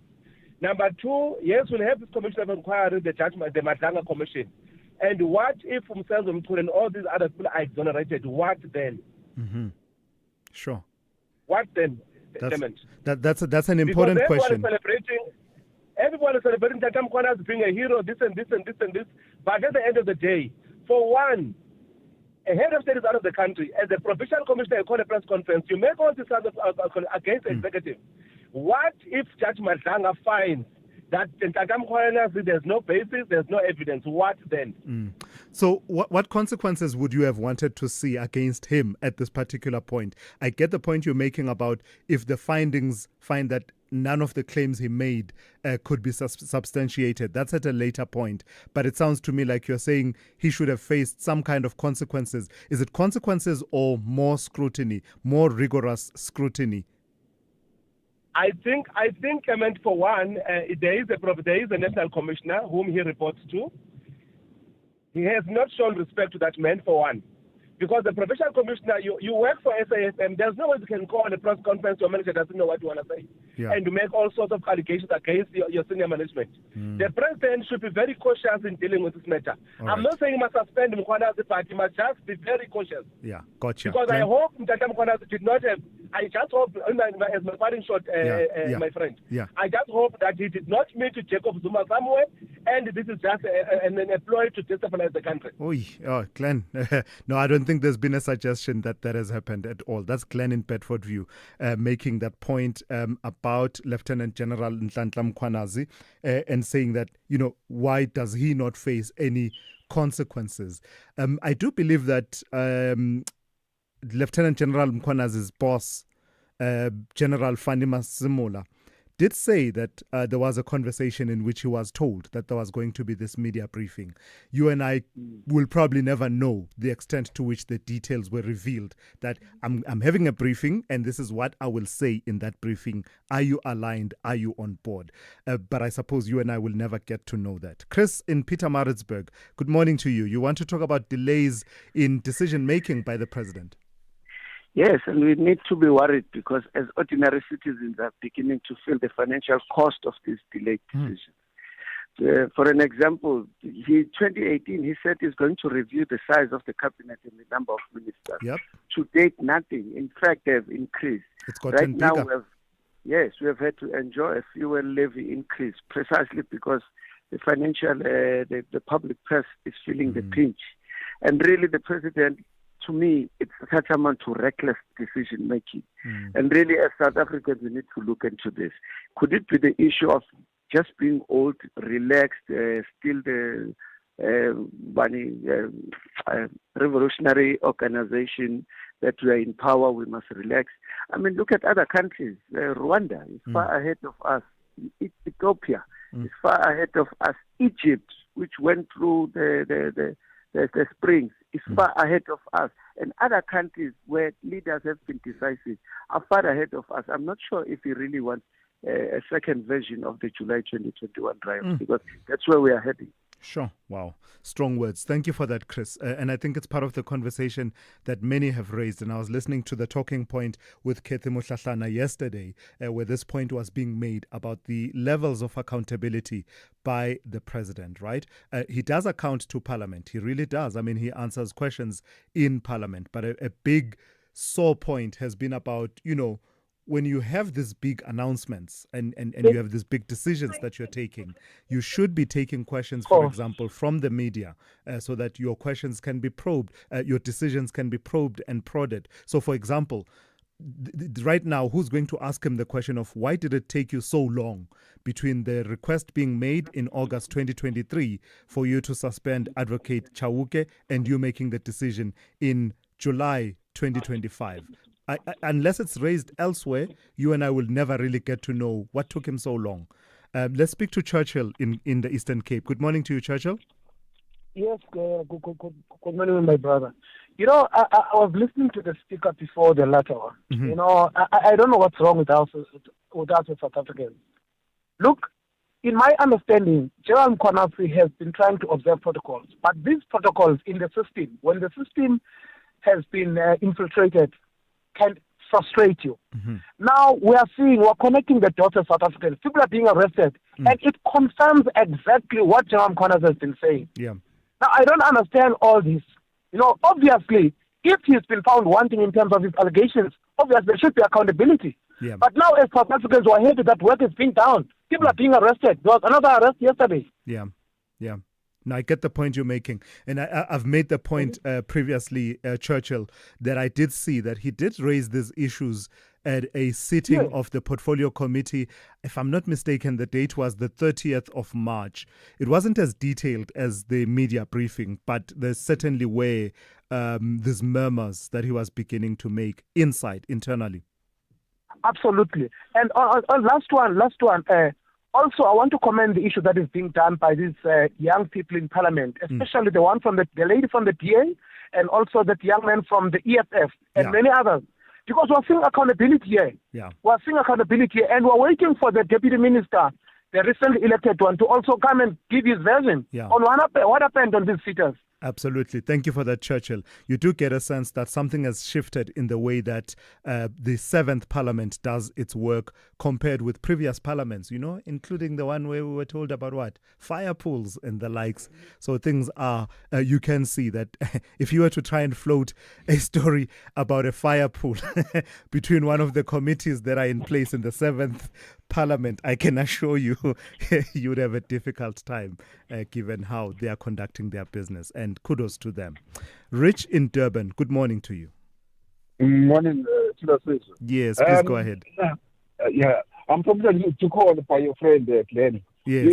Number two, yes, we'll have this commission of inquiry, the judgment, the Madlanga Commission. And what if Umsezo Mkhulu and all these other people are exonerated? What then? Mm-hmm. Sure. What then? That's an important question. Everyone is celebrating that Mkhwanazi being a hero, this and this and this and this. But at the end of the day, for one, a head of state is out of the country. As a provincial commissioner, you call a press conference. You make all these against the executive. What if Judge Madlanga finds that Mkhwanazi, there's no basis, there's no evidence? What then? So what consequences would you have wanted to see against him at this particular point? I get the point you're making about if the findings find that none of the claims he made could be substantiated. That's at a later point. But it sounds to me like you're saying he should have faced some kind of consequences. Is it consequences or more scrutiny, more rigorous scrutiny? I think, for one, there is a national commissioner whom he reports to. He has not shown respect to that man, for one. Because the professional commissioner, you work for SAFM, there's no way you can call a press conference, your manager doesn't know what you want to say. Yeah. And you make all sorts of allegations against your senior management. The president should be very cautious in dealing with this matter. I'm not saying he must suspend Mkhwanazi, but he must just be very cautious. Yeah, gotcha. Because I hope that Mkhwanazi did not have, I just hope, as my parting shot, my friend, I just hope that he did not meet Jacob Zuma somewhere, and this is just an ploy to destabilize the country. Oh, Glenn. No, I don't think there's been a suggestion that has happened at all. That's Glenn in Bedford View making that point about Lieutenant General Nhlanhla Mkhwanazi and saying that, why does he not face any consequences? I do believe that Lieutenant General Mkhwanazi's boss, General Fanima Simola, did say that there was a conversation in which he was told that there was going to be this media briefing. You and I will probably never know the extent to which the details were revealed, that I'm having a briefing and this is what I will say in that briefing. Are you aligned? Are you on board? But I suppose you and I will never get to know that. Chris in Pietermaritzburg, good morning to you. You want to talk about delays in decision-making by the president? Yes, and we need to be worried because as ordinary citizens are beginning to feel the financial cost of these delayed decisions. For an example, 2018, he said he's going to review the size of the cabinet and the number of ministers. Yep. To date, nothing. In fact, they've increased. It's gotten now, bigger. we have had to enjoy a fuel levy increase precisely because the financial, the public purse is feeling the pinch. And really, the president, to me, it's tantamount to reckless decision making. And really, as South Africans, we need to look into this. Could it be the issue of just being old, relaxed, still the revolutionary organization that we are in power, we must relax? I mean, look at other countries. Rwanda is far ahead of us. Ethiopia is far ahead of us. Egypt, which went through the springs, is far ahead of us. And other countries where leaders have been decisive are far ahead of us. I'm not sure if we really want a second version of the July 2021 drive, because that's where we are heading. Sure. Wow. Strong words. Thank you for that, Chris. And I think it's part of the conversation that many have raised. And I was listening to the talking point with Kathy Motlatlana yesterday, where this point was being made about the levels of accountability by the president, right? He does account to Parliament. He really does. I mean, he answers questions in Parliament. But a big sore point has been about, when you have these big announcements and you have these big decisions that you're taking, you should be taking questions, for example, from the media so that your questions can be probed, your decisions can be probed and prodded. So, for example, right now, who's going to ask him the question of why did it take you so long between the request being made in August 2023 for you to suspend Advocate Chauke and you making the decision in July 2025? Unless it's raised elsewhere, you and I will never really get to know what took him so long. Let's speak to Churchill in the Eastern Cape. Good morning to you, Churchill. Yes, good morning, my brother. I was listening to the speaker before the latter one. I don't know what's wrong with us as South Africans. Look, in my understanding, General Mkhwanazi has been trying to observe protocols. But these protocols in the system, when the system has been infiltrated, can frustrate you. Now we're connecting the dots of South Africans. People are being arrested, and it confirms exactly what General Mkhwanazi has been saying. Yeah. Now I don't understand all this. Obviously, if he's been found wanting in terms of his allegations, obviously there should be accountability. Yeah. But now, as South Africans who are happy that work is being done, people are being arrested. There was another arrest yesterday. Yeah. Now, I get the point you're making. And I've made the point previously, Churchill, that I did see that he did raise these issues at a sitting of the Portfolio Committee. If I'm not mistaken, the date was the 30th of March. It wasn't as detailed as the media briefing, but there certainly were these murmurs that he was beginning to make internally. Absolutely. And on last one, also, I want to commend the issue that is being done by these young people in Parliament, especially the one from the lady from the DA and also that young man from the EFF and many others. Because we're seeing accountability here. Yeah. We're seeing accountability here, and we're waiting for the deputy minister, the recently elected one, to also come and give his version on what happened on these sitters. Absolutely. Thank you for that, Churchill. You do get a sense that something has shifted in the way that the 7th Parliament does its work compared with previous parliaments, including the one where we were told about what? Fire pools and the likes. So things are, you can see that if you were to try and float a story about a fire pool between one of the committees that are in place in the 7th Parliament, I can assure you, you would have a difficult time given how they are conducting their business. And kudos to them. Rich in Durban, good morning to you. Morning, Thulasizwe. Yes, please go ahead. I'm probably to call by your friend, Glenn. Yes.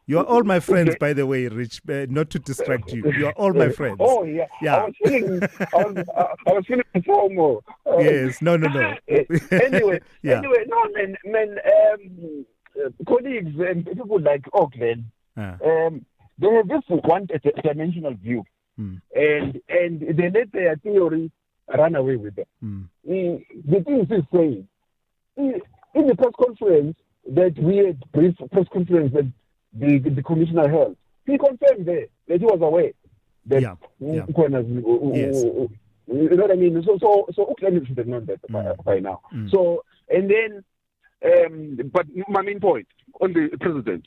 You are all my friends, okay. By the way, Rich. Not to distract you. You are all my friends. Oh, yeah. Yeah. I was feeling FOMO. Yes. No. Anyway, Yeah. Colleagues and people like Glenn, they have this one-dimensional view, and they let their theory run away with them. The thing is saying, in the press conference that we had, brief press conference that the commissioner held, he confirmed there that he was aware that Yes. you know what I mean? So Glenn should have known that by now. So, and then, but my main point on the president,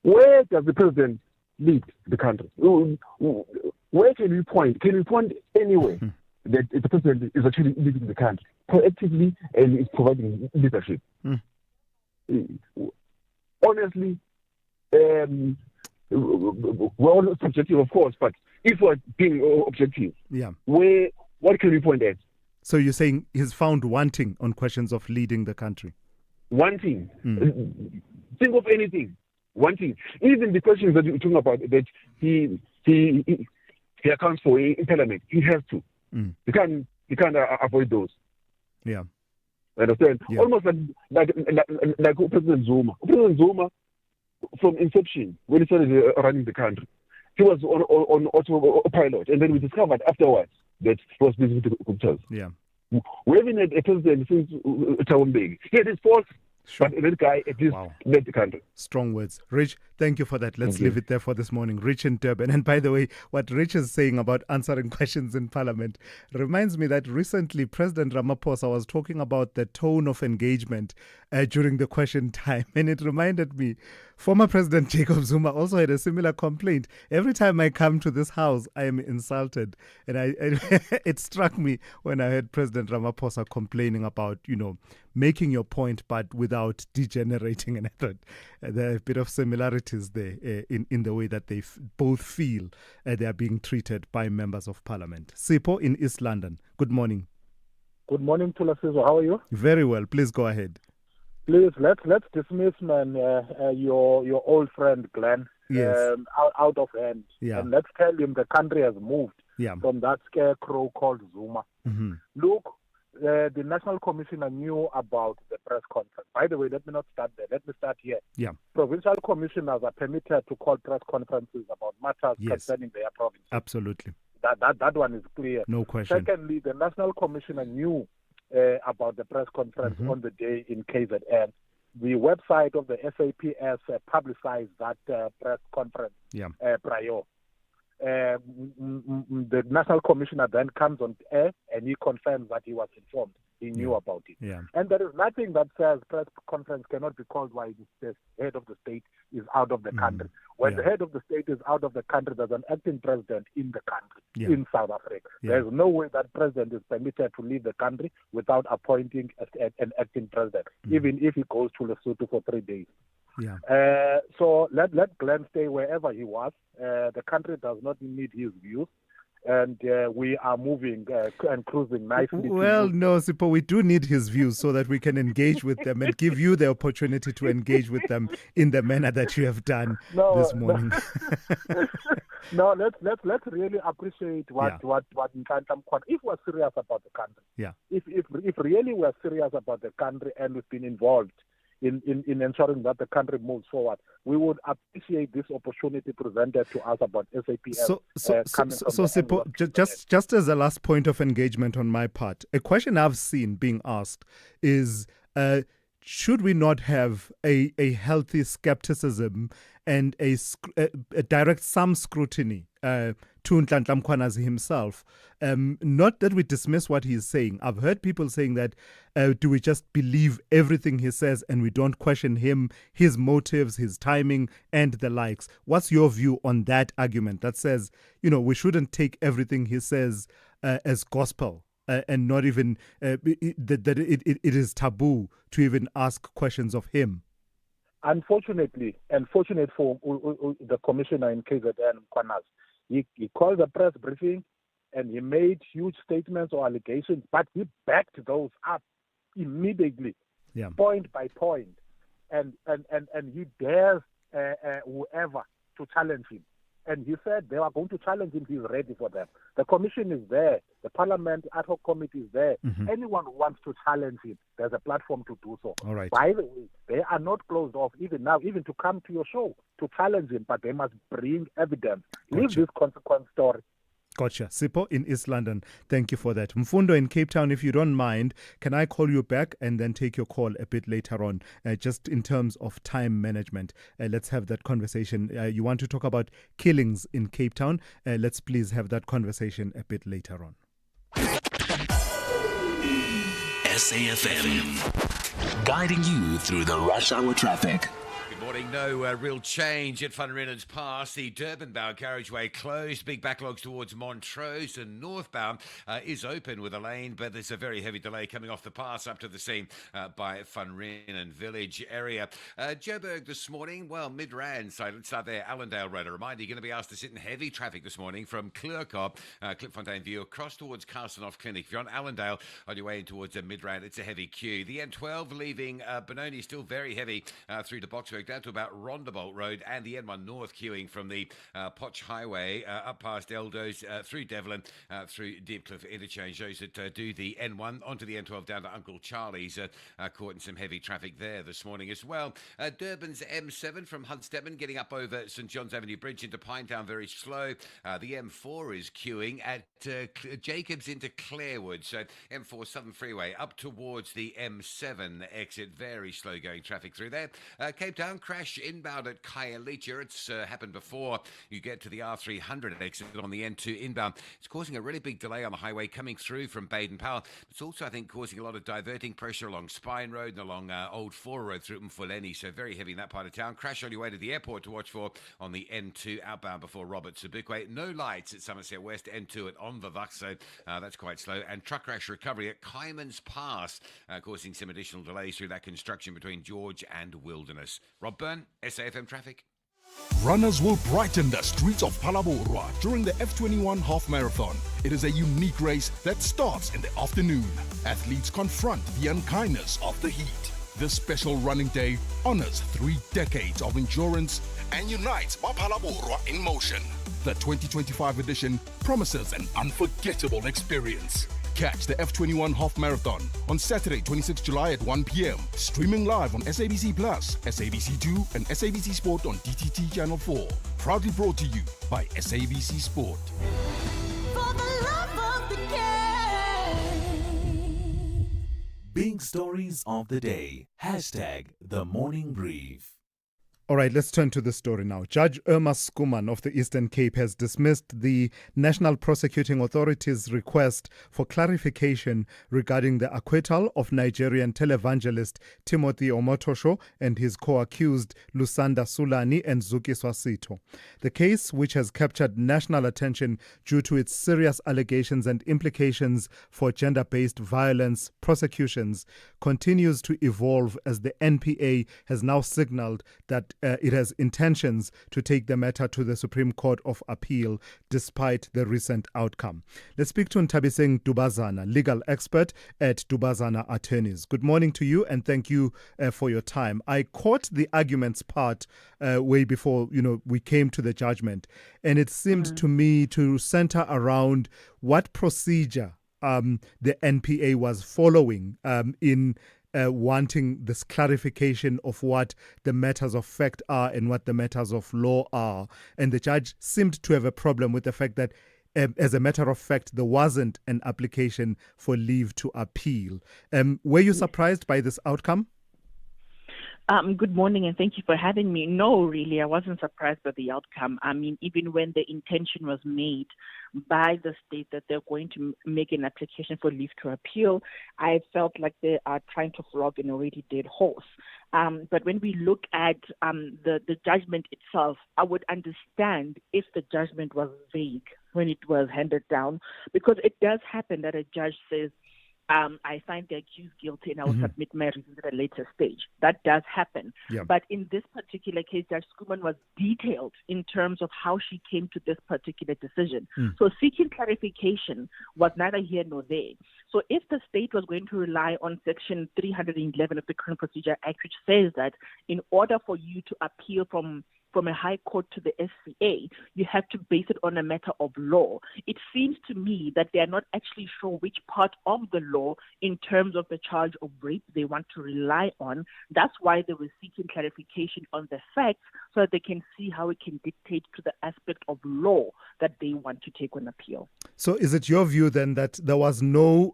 where does the president lead the country? Where can we point? Can we point anywhere that the president is actually leading the country proactively and is providing leadership? Honestly, we're all subjective, of course, but if we're being objective, what can we point at? So you're saying he's found wanting on questions of leading the country? Wanting. Think of anything. Wanting. Even the questions that you're talking about that he accounts for in Parliament, he has to. He can't avoid those. Yeah. Understand? Yeah. Almost like President Zuma. President Zuma, from inception, when he started running the country, he was on autopilot, and then we discovered afterwards that he was busy with the computers. Yeah. We haven't had a president since Thabo Mbeki. He had his faults, but that guy at least led the country. Strong words. Rich, thank you for that. Let's leave it there for this morning. Rich in Durban. And by the way, what Rich is saying about answering questions in Parliament reminds me that recently President Ramaphosa was talking about the tone of engagement during the question time. And it reminded me, former President Jacob Zuma also had a similar complaint. Every time I come to this house, I am insulted. And it struck me when I heard President Ramaphosa complaining about, making your point, but without degenerating. And I thought there are a bit of similarities there in the way that they both feel they are being treated by members of Parliament. Sipho in East London, good morning. Good morning, Thulasizwe. How are you? Very well. Please go ahead. Please, let's dismiss, man, your old friend Glenn out of hand. Yeah. And let's tell him the country has moved from that scarecrow called Zuma. Look, the National Commissioner knew about the press conference. By the way, let me not start there. Let me start here. Yeah. Provincial commissioners are permitted to call press conferences about matters concerning their province. Absolutely. That one is clear. No question. Secondly, the National Commissioner knew about the press conference on the day in KZN. The website of the SAPS publicized that press conference prior. The National Commissioner then comes on air and he confirms that he was informed. He knew about it. Yeah. And there is nothing that says press conference cannot be called while the head of the state is out of the country. When the head of the state is out of the country, there's an acting president in the country, in South Africa. There's no way that president is permitted to leave the country without appointing an acting president, even if he goes to Lesotho for 3 days. Yeah. So let Glenn stay wherever he was. The country does not need his views. And we are moving and cruising nicely. Well, no, Sipho, we do need his views so that we can engage with them and give you the opportunity to engage with them in the manner that you have done this morning. No, let's really appreciate what Nkantam. If we're serious about the country, if really we're serious about the country and we've been involved in ensuring that the country moves forward. We would appreciate this opportunity presented to us about SAPL. Sipo, just as a last point of engagement on my part, a question I've seen being asked is, should we not have a healthy skepticism and a direct some scrutiny to Nhlanhla Mkhwanazi himself? Not that we dismiss what he's saying. I've heard people saying that, do we just believe everything he says and we don't question him, his motives, his timing, and the likes? What's your view on that argument that says, we shouldn't take everything he says as gospel? And not even that it is taboo to even ask questions of him. Unfortunately, and fortunate for the commissioner in KZN, Mkhwanazi, he called a press briefing and he made huge statements or allegations, but he backed those up immediately, point by point, and he dares whoever to challenge him. And he said they are going to challenge him. He's ready for them. The commission is there. The Parliament ad hoc committee is there. Mm-hmm. Anyone who wants to challenge him, there's a platform to do so. All right. By the way, they are not closed off even now, even to come to your show to challenge him, but they must bring evidence. Gotcha. Leave this consequence story. Gotcha. Sipo in East London, thank you for that. Mfundo in Cape Town, if you don't mind, can I call you back and then take your call a bit later on, just in terms of time management? Let's have that conversation. You want to talk about killings in Cape Town? Let's please have that conversation a bit later on. SAFM, guiding you through the rush hour traffic. Good morning. No real change at Van Riene's Pass. The Durban-bound carriageway closed. Big backlogs towards Montrose, and northbound is open with a lane, but there's a very heavy delay coming off the pass up to the scene by Van Rienen Village area. Joburg this morning, well, Midrand side. Let's start there. Allendale Road. A reminder, you're going to be asked to sit in heavy traffic this morning from Kleurkop, Klipfontein View, across towards Carstenoff Clinic. If you're on Allendale on your way in towards Midrand, it's a heavy queue. The N12 leaving Benoni still very heavy through to Boxburg, down to about Rondebolt Road, and the N1 North queuing from the Potch Highway up past Eldos, through Devlin, through Deepcliff Interchange. Those that do the N1 onto the N12 down to Uncle Charlie's caught in some heavy traffic there this morning as well. Durban's M7 from Huntstedman getting up over St John's Avenue Bridge into Pinetown very slow. The M4 is queuing at Jacobs into Clarewood. So M4 Southern Freeway up towards the M7 exit. Very slow going traffic through there. Cape Town crash inbound at Khayelitsha. It's happened before you get to the R300 exit on the N2 inbound. It's causing a really big delay on the highway coming through from Baden-Powell. It's also, I think, causing a lot of diverting pressure along Spine Road and along Old Four Road through Mfuleni. So very heavy in that part of town. Crash on your way to the airport to watch for on the N2 outbound before Robert Sobukwe. No lights at Somerset West. N2 at Onvavak, so that's quite slow. And truck crash recovery at Kaiman's Pass, causing some additional delays through that construction between George and Wilderness. Rob Byrne, SAFM Traffic. Runners will brighten the streets of Phalaborwa during the F21 Half Marathon. It is a unique race that starts in the afternoon. Athletes confront the unkindness of the heat. This special running day honors 3 decades of endurance and unites Phalaborwa in motion. The 2025 edition promises an unforgettable experience. Catch the F21 Half Marathon on Saturday, 26 July at 1 p.m. Streaming live on SABC Plus, SABC2 and SABC Sport on DTT Channel 4. Proudly brought to you by SABC Sport. For the love of the game. Big stories of the day. Hashtag The Morning Brief. All right, let's turn to the story now. Judge Irma Skuman of the Eastern Cape has dismissed the National Prosecuting Authority's request for clarification regarding the acquittal of Nigerian televangelist Timothy Omotosho and his co-accused Lusanda Sulani and Zuki Swasito. The case, which has captured national attention due to its serious allegations and implications for gender-based violence prosecutions, continues to evolve as the NPA has now signaled that it has intentions to take the matter to the Supreme Court of Appeal despite the recent outcome. Let's speak to Ntabiseng Dubazana, legal expert at Dubazana Attorneys. Good morning to you and thank you for your time. I caught the arguments part way before we came to the judgment, and it seemed to me to center around what procedure the NPA was following in wanting this clarification of what the matters of fact are and what the matters of law are. And the judge seemed to have a problem with the fact that, as a matter of fact, there wasn't an application for leave to appeal. Were you surprised by this outcome? Good morning, and thank you for having me. No, really, I wasn't surprised by the outcome. I mean, even when the intention was made by the state that they're going to make an application for leave to appeal, I felt like they are trying to flog an already dead horse. But when we look at the judgment itself, I would understand if the judgment was vague when it was handed down, because it does happen that a judge says, I find the accused guilty and I will submit my reasons at a later stage. That does happen. Yeah. But in this particular case, Judge Schoeman was detailed in terms of how she came to this particular decision. So seeking clarification was neither here nor there. So if the state was going to rely on Section 311 of the Criminal Procedure Act, which says that in order for you to appeal from a high court to the SCA, you have to base it on a matter of law. It seems to me that they are not actually sure which part of the law in terms of the charge of rape they want to rely on. That's why they were seeking clarification on the facts so that they can see how it can dictate to the aspect of law that they want to take on appeal. So is it your view then that there was no,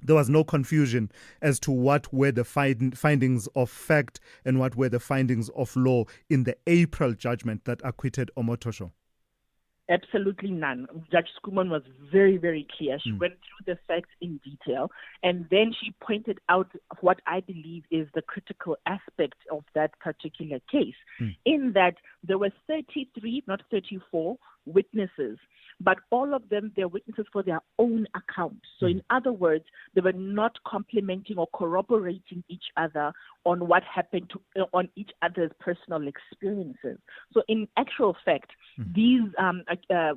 there was no confusion as to what were the findings of fact and what were the findings of law in the April judgment that acquitted Omotosho? Absolutely none. Judge Schoeman was very, very clear. She went through the facts in detail, and then she pointed out what I believe is the critical aspect of that particular case, in that there were 33, not 34, witnesses, but all of them, they're witnesses for their own account. So in other words, they were not complementing or corroborating each other on what happened on each other's personal experiences. So in actual fact, these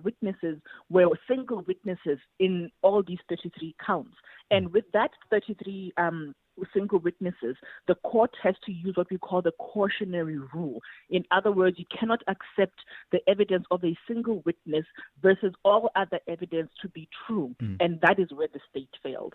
witnesses were single witnesses in all these 33 counts. And with that 33 single witnesses, the court has to use what we call the cautionary rule. In other words, you cannot accept the evidence of a single witness versus all other evidence to be true. And that is where the state failed.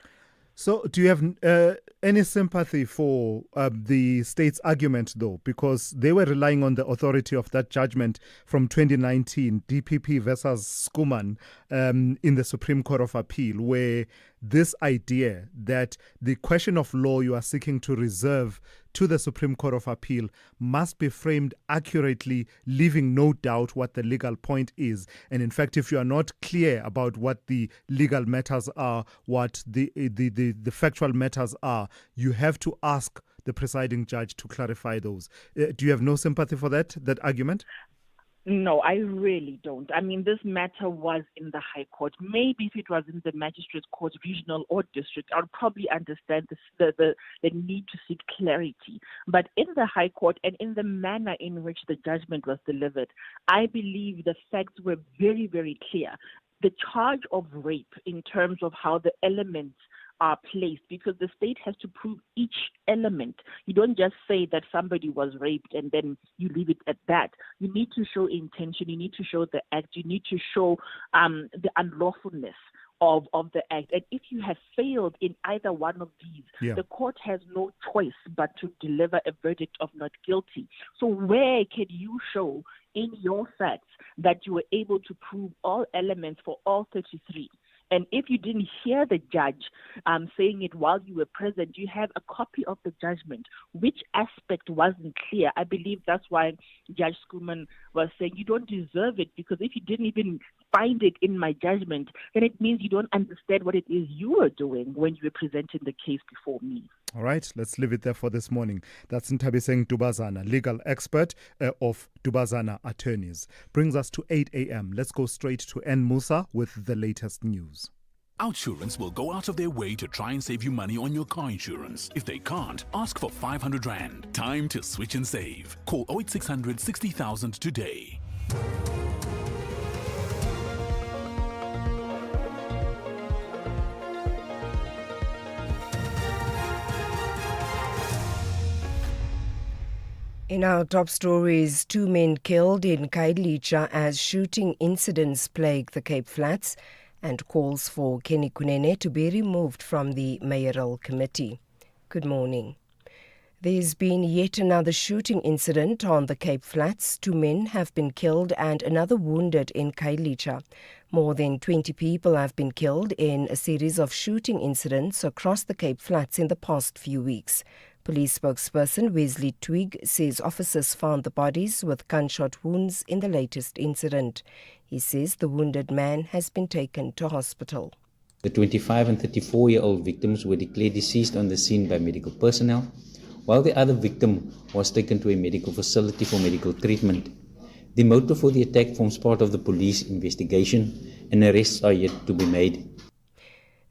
So do you have any sympathy for the state's argument, though? Because they were relying on the authority of that judgment from 2019, DPP versus Schoeman, in the Supreme Court of Appeal, where this idea that the question of law you are seeking to reserve to the Supreme Court of Appeal must be framed accurately, leaving no doubt what the legal point is. And in fact, if you are not clear about what the legal matters are, what the factual matters are, you have to ask the presiding judge to clarify those. Do you have no sympathy for that argument? No, I really don't. I mean, this matter was in the High Court. Maybe if it was in the Magistrates Court, regional or district, I would probably understand the need to seek clarity. But in the High Court and in the manner in which the judgment was delivered, I believe the facts were very, very clear. The charge of rape in terms of how the elements are placed, because the state has to prove each element. You don't just say that somebody was raped and then you leave it at that. You need to show intention. You need to show the act. You need to show the unlawfulness of the act. And if you have failed in either one of these, the court has no choice but to deliver a verdict of not guilty. So where can you show in your facts that you were able to prove all elements for all 33? And if you didn't hear the judge saying it while you were present, you have a copy of the judgment. Which aspect wasn't clear? I believe that's why Judge Schoeman was saying you don't deserve it, because if you didn't even find it in my judgment, then it means you don't understand what it is you were doing when you were presenting the case before me. All right, let's leave it there for this morning. That's Ntabiseng Dubazana, legal expert of Dubazana Attorneys. Brings us to 8 a.m. Let's go straight to N. Musa with the latest news. Outsurance will go out of their way to try and save you money on your car insurance. If they can't, ask for 500 Rand. Time to switch and save. Call 08600 60,000 today. In our top stories, 2 men killed in Khayelitsha as shooting incidents plague the Cape Flats, and calls for Kenny Kunene to be removed from the mayoral committee. Good morning. There's been yet another shooting incident on the Cape Flats. 2 men have been killed and another wounded in Khayelitsha. More than 20 people have been killed in a series of shooting incidents across the Cape Flats in the past few weeks. Police spokesperson Wesley Twig says officers found the bodies with gunshot wounds in the latest incident. He says the wounded man has been taken to hospital. The 25 and 34-year-old victims were declared deceased on the scene by medical personnel, while the other victim was taken to a medical facility for medical treatment. The motive for the attack forms part of the police investigation, and arrests are yet to be made.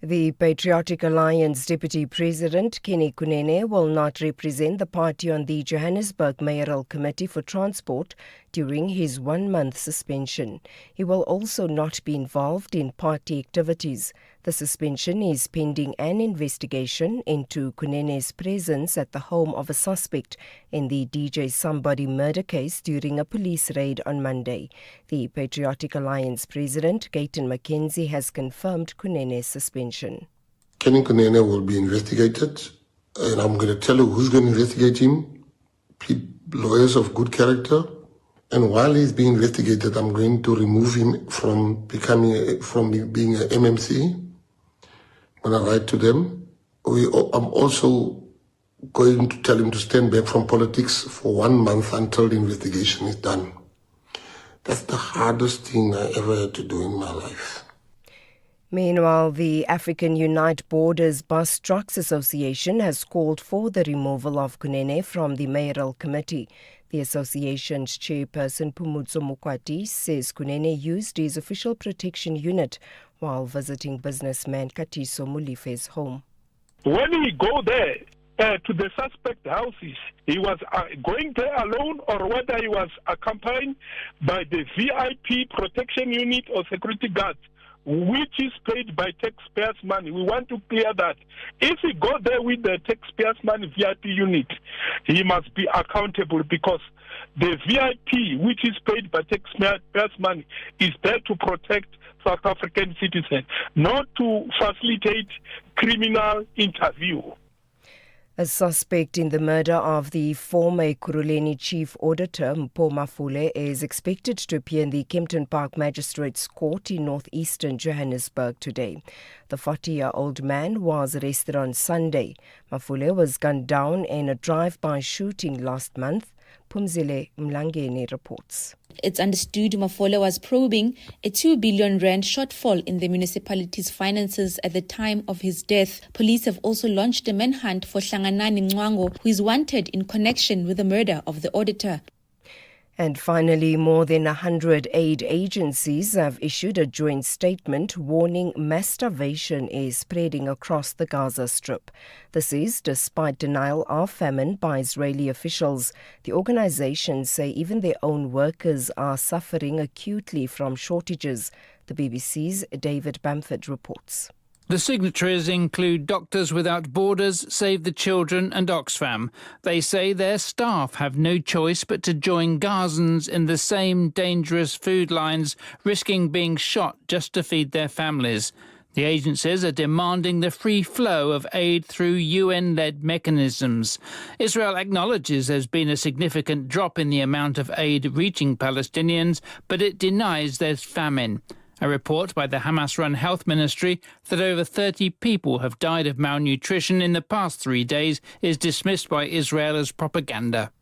The Patriotic Alliance Deputy President Kenny Kunene will not represent the party on the Johannesburg Mayoral Committee for Transport during his 1-month suspension. He will also not be involved in party activities. The suspension is pending an investigation into Kunene's presence at the home of a suspect in the DJ Somebody murder case during a police raid on Monday. The Patriotic Alliance President, Gayton McKenzie, has confirmed Kunene's suspension. Kenny Kunene will be investigated, and I'm going to tell you who's going to investigate him. Lawyers of good character. And while he's being investigated, I'm going to remove him from being a MMC. When I write to them, I'm also going to tell him to stand back from politics for 1 month until the investigation is done. That's the hardest thing I ever had to do in my life. Meanwhile, the African Unite Borders Bus Trucks Association has called for the removal of Kunene from the mayoral committee. The association's chairperson, Phumuzo Mokwati, says Kunene used his official protection unit while visiting businessman Katiso Mulife's home. When he go there to the suspect houses, he was going there alone, or whether he was accompanied by the VIP protection unit or security guards, which is paid by taxpayers' money. We want to clear that. If he go there with the taxpayers' money VIP unit, he must be accountable, because the VIP, which is paid by taxpayers' money, is there to protect South African citizens, not to facilitate criminal interview. A suspect in the murder of the former Ekurhuleni Chief Auditor, Mpho Mafule, is expected to appear in the Kempton Park Magistrates Court in northeastern Johannesburg today. The 40-year-old man was arrested on Sunday. Mafule was gunned down in a drive-by shooting last month. Phumzile Mlangeni reports. It's understood Mafole was probing a 2 billion rand shortfall in the municipality's finances at the time of his death. Police have also launched a manhunt for Hlanganani Mngwango, who is wanted in connection with the murder of the auditor. And finally, more than 100 aid agencies have issued a joint statement warning mass starvation is spreading across the Gaza Strip. This is despite denial of famine by Israeli officials. The organizations say even their own workers are suffering acutely from shortages. The BBC's David Bamford reports. The signatories include Doctors Without Borders, Save the Children and Oxfam. They say their staff have no choice but to join Gazans in the same dangerous food lines, risking being shot just to feed their families. The agencies are demanding the free flow of aid through UN-led mechanisms. Israel acknowledges there's been a significant drop in the amount of aid reaching Palestinians, but it denies there's famine. A report by the Hamas-run Health Ministry that over 30 people have died of malnutrition in the past 3 days is dismissed by Israel as propaganda.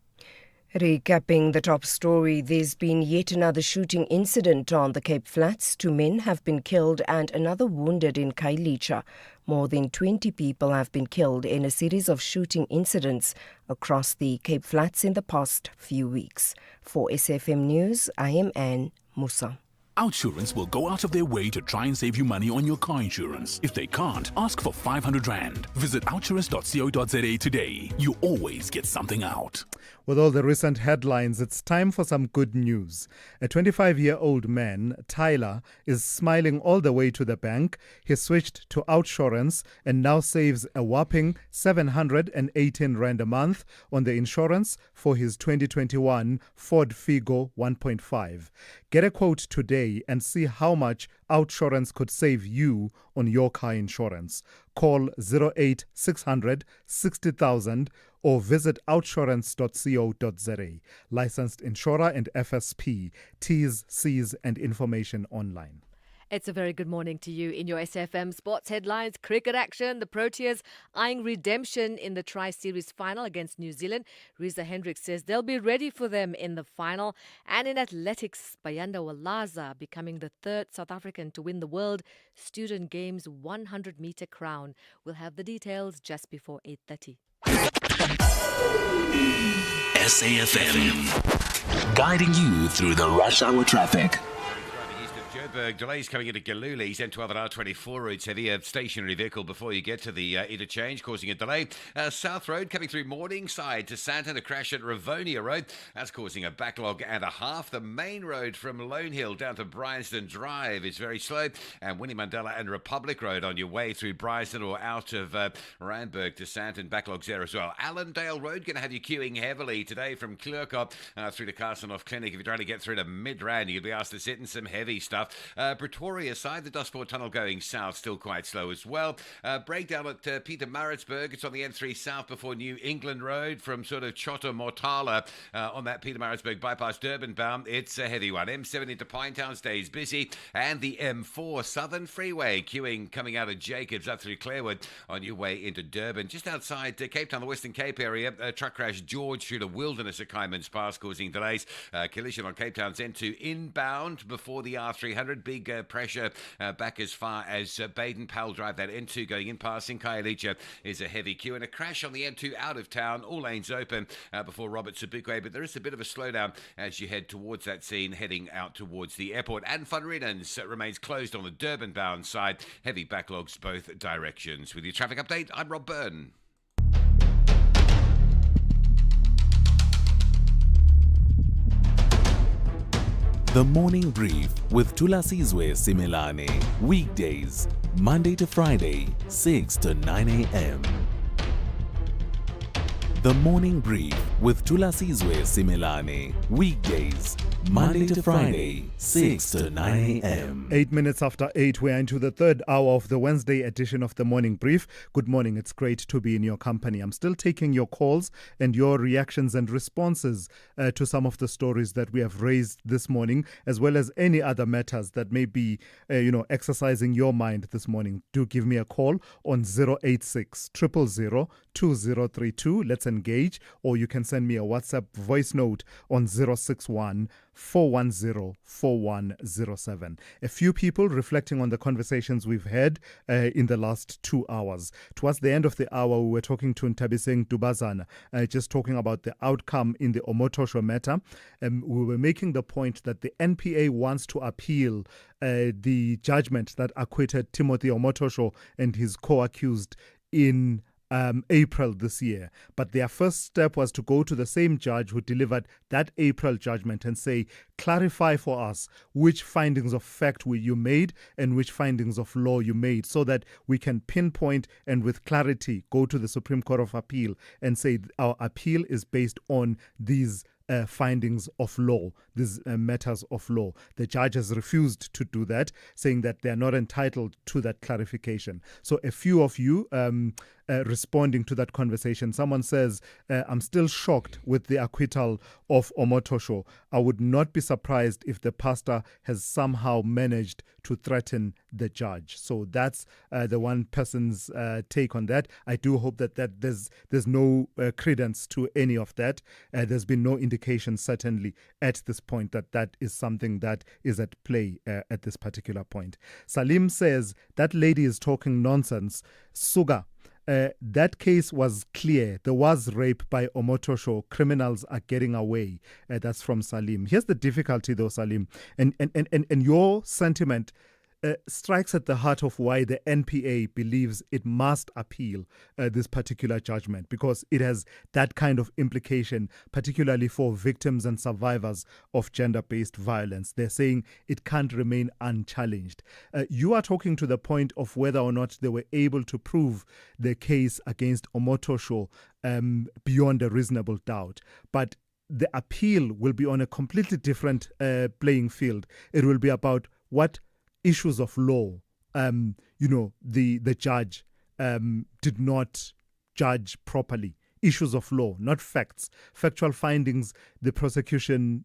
Recapping the top story, there's been yet another shooting incident on the Cape Flats. 2 men have been killed and another wounded in Khayelitsha. More than 20 people have been killed in a series of shooting incidents across the Cape Flats in the past few weeks. For SFM News, I am Anne Musa. Outsurance will go out of their way to try and save you money on your car insurance. If they can't, ask for 500 Rand. Visit outsurance.co.za today. You always get something out. With all the recent headlines, it's time for some good news. A 25-year-old man, Tyler, is smiling all the way to the bank. He switched to Outsurance and now saves a whopping 718 Rand a month on the insurance for his 2021 Ford Figo 1.5. Get a quote today today and see how much Outsurance could save you on your car insurance. Call 08600 60,000 or visit outsurance.co.za. Licensed insurer and FSP. T's, C's and information online. It's a very good morning to you. In your SFM sports headlines, cricket action, the Proteas eyeing redemption in the Tri-Series final against New Zealand. Reza Hendricks says they'll be ready for them in the final. And in athletics, Bayanda Walaza becoming the third South African to win the World Student Games 100-meter crown. We'll have the details just before 8:30. SAFM, guiding you through the rush hour traffic. Joburg, delays coming into Galuli's N12 and R24 routes. Heavy stationary vehicle before you get to the interchange, causing a delay. South Road coming through Morningside to Sandton, a crash at Rivonia Road. That's causing a backlog and a half. The main road from Lone Hill down to Bryanston Drive is very slow. And Winnie Mandela and Republic Road on your way through Bryanston or out of Randburg to Sandton, backlogs there as well. Allendale Road going to have you queuing heavily today from Kleurkop through to Carstenoff Clinic. If you're trying to get through to Midrand, you'll be asked to sit in some heavy stuff. Pretoria side, the Dustport Tunnel going south, still quite slow as well. Breakdown at Pietermaritzburg. It's on the N3 south before New England Road from sort of Chota Mortala on that Pietermaritzburg bypass Durban bound. It's a heavy one. M7 into Pinetown stays busy. And the M4 Southern Freeway queuing coming out of Jacobs up through Clarewood on your way into Durban. Just outside Cape Town, the Western Cape area, truck crash George through the Wilderness at Kaiman's Pass causing delays. Collision on Cape Town's N2 inbound before the R300. Big pressure back as far as Baden Powell Drive. That N2 going in passing Khayelitsha is a heavy queue, and a crash on the N2 out of town. All lanes open before Robert Sobukwe, but there is a bit of a slowdown as you head towards that scene, heading out towards the airport. And Van Rieden's remains closed on the Durban bound side. Heavy backlogs both directions. With your traffic update, I'm Rob Byrne. The Morning Brief with Thulasizwe Simelane. Weekdays, Monday to Friday, 6 to 9 a.m. The Morning Brief with Thulasizwe Simelane. Weekdays, Monday to Friday, 6 to 9 a.m. 8 minutes after 8, we're into the third hour of the Wednesday edition of the Morning Brief. Good morning. It's great to be in your company. I'm still taking your calls and your reactions and responses to some of the stories that we have raised this morning, as well as any other matters that may be, exercising your mind this morning. Do give me a call on 086 000 2032. Let's engage. Or you can send me a WhatsApp voice note on 061 410 4107. A few people reflecting on the conversations we've had in the last 2 hours. Towards the end of the hour, we were talking to Ntabiseng Dubazana, just talking about the outcome in the Omotosho matter. We were making the point that the NPA wants to appeal the judgment that acquitted Timothy Omotosho and his co-accused in April this year. But their first step was to go to the same judge who delivered that April judgment and say, clarify for us which findings of fact you made and which findings of law you made, so that we can pinpoint and with clarity go to the Supreme Court of Appeal and say our appeal is based on these findings of law, these matters of law. The judge has refused to do that, saying that they are not entitled to that clarification. So a few of you responding to that conversation, someone says, I'm still shocked with the acquittal of Omotosho. I would not be surprised if the pastor has somehow managed to threaten the judge. So that's the one person's take on that. I do hope that there's no credence to any of that. There's been no indication, certainly, at this point that is something that is at play at this particular point. Salim says, that lady is talking nonsense. Suga, that case was clear. There was rape by Omotosho. Criminals are getting away. That's from Salim. Here's the difficulty, though, Salim. And your sentiment strikes at the heart of why the NPA believes it must appeal this particular judgment, because it has that kind of implication, particularly for victims and survivors of gender-based violence. They're saying it can't remain unchallenged. You are talking to the point of whether or not they were able to prove the case against Omotosho beyond a reasonable doubt. But the appeal will be on a completely different playing field. It will be about what issues of law, the judge did not judge properly. Issues of law, not facts. Factual findings, the prosecution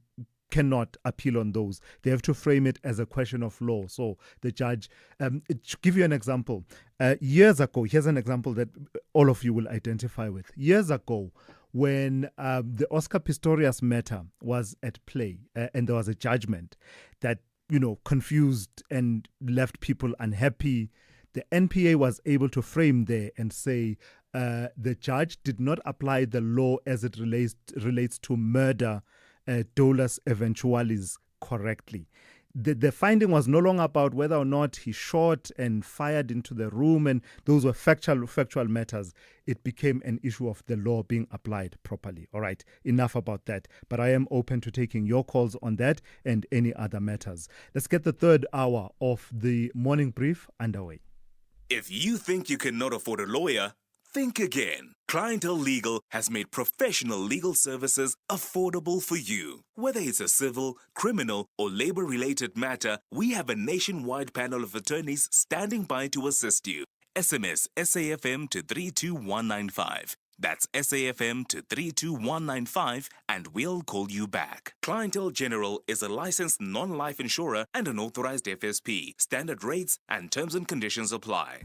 cannot appeal on those. They have to frame it as a question of law. So the judge, to give you an example, years ago, here's an example that all of you will identify with. Years ago, when the Oscar Pistorius matter was at play and there was a judgment that, confused and left people unhappy, the NPA was able to frame there and say the judge did not apply the law as it relates to murder, dolus eventualis, correctly. The finding was no longer about whether or not he shot and fired into the room, and those were factual matters. It became an issue of the law being applied properly. All right, enough about that. But I am open to taking your calls on that and any other matters. Let's get the third hour of the morning brief underway. If you think you cannot afford a lawyer, think again. Clientele Legal has made professional legal services affordable for you. Whether it's a civil, criminal, or labor-related matter, we have a nationwide panel of attorneys standing by to assist you. SMS SAFM to 32195. That's SAFM to 32195 and we'll call you back. Clientele General is a licensed non-life insurer and an authorized FSP. Standard rates and terms and conditions apply.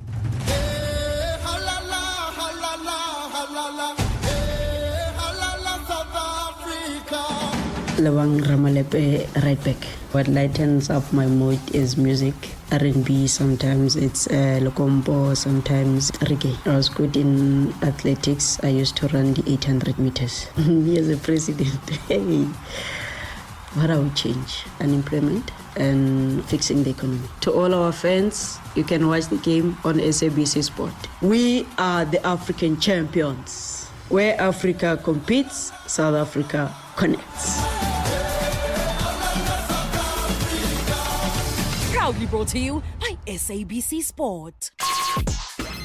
Lawang Ramalepe right back. What lightens up my mood is music, R&B, sometimes it's Lokombo, sometimes reggae. I was good in athletics. I used to run the 800 meters. Me as a president, hey, what I would change? Unemployment and fixing the economy. To all our fans, you can watch the game on SABC Sport. We are the African champions. Where Africa competes, South Africa connects. Proudly brought to you by SABC Sport.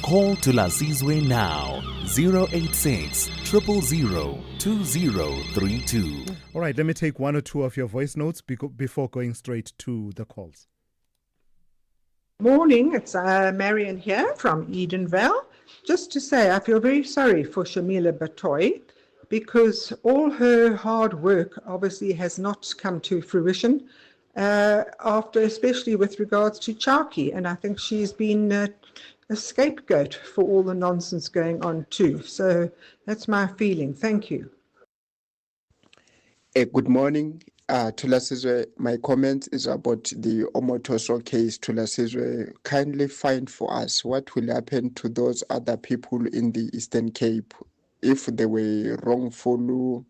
Call Thulasizwe now, 086 000 2032. All right, let me take one or two of your voice notes before going straight to the calls. Morning, it's Marion here from Edenvale. Just to say, I feel very sorry for Shamila Batoy because all her hard work obviously has not come to fruition especially with regards to Chowky. And I think she's been a scapegoat for all the nonsense going on too. So that's my feeling. Thank you. Good morning. Thulasizwe, my comment is about the Omotosho case. Thulasizwe, kindly find for us what will happen to those other people in the Eastern Cape if they were wrongfully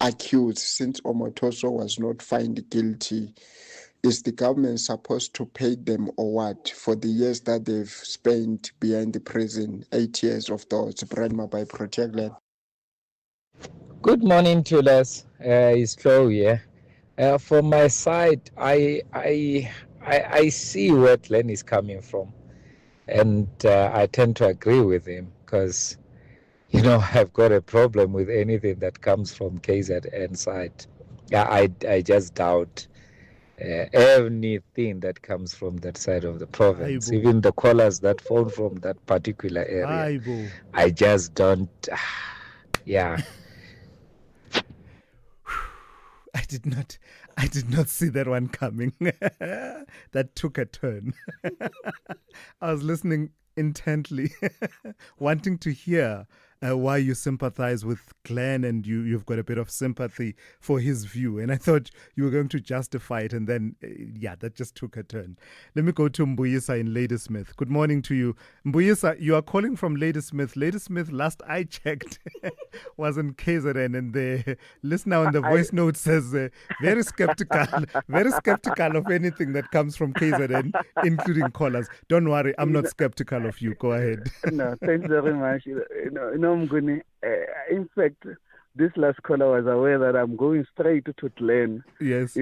accused, since Omotosho was not found guilty. Is the government supposed to pay them or what for the years that they've spent behind the prison? 8 years of those. Brandma by Project Land. Good morning, Thulas. It's Flo here. From my side, I see where Glenn is coming from, and I tend to agree with him because, I've got a problem with anything that comes from KZN side. I just doubt anything that comes from that side of the province. Even the callers that phone from that particular area, I just don't. Yeah. I did not see that one coming. That took a turn. I was listening intently, wanting to hear why you sympathize with Glenn and you've got a bit of sympathy for his view. And I thought you were going to justify it. And then, that just took a turn. Let me go to Mbuyisa in Ladysmith. Good morning to you. Mbuyisa, you are calling from Ladysmith. Ladysmith, last I checked, was in KZN. And the listener on the voice note says, very skeptical of anything that comes from KZN, including callers. Don't worry, I'm not skeptical of you. Go ahead. No, thanks very much. In fact, this last caller was aware that I'm going straight to Glen. Yes.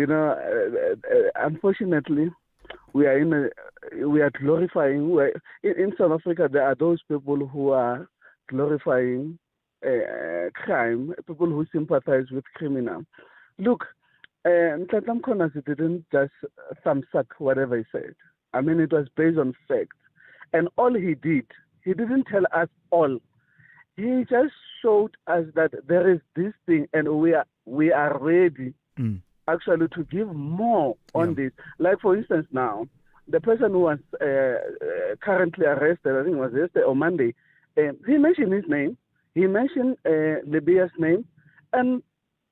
Unfortunately, we are glorifying. In South Africa, there are those people who are glorifying crime, people who sympathize with criminals. Look, Mtlatlam Konasi didn't just thumbs up whatever he said. I mean, it was based on facts. And all he didn't tell us all. He just showed us that there is this thing and we are ready actually to give more on this. Like, for instance, now, the person who was currently arrested, I think it was yesterday or Monday, he mentioned his name. He mentioned Libya's name. And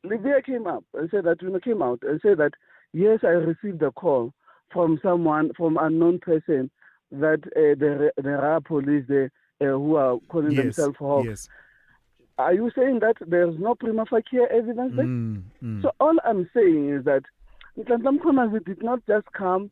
Libya came out and said that, yes, I received a call from unknown person that there are police there who are calling themselves hawks. Yes. Are you saying that there's no prima facie evidence there? So all I'm saying is that Mtlatlam Konasi did not just come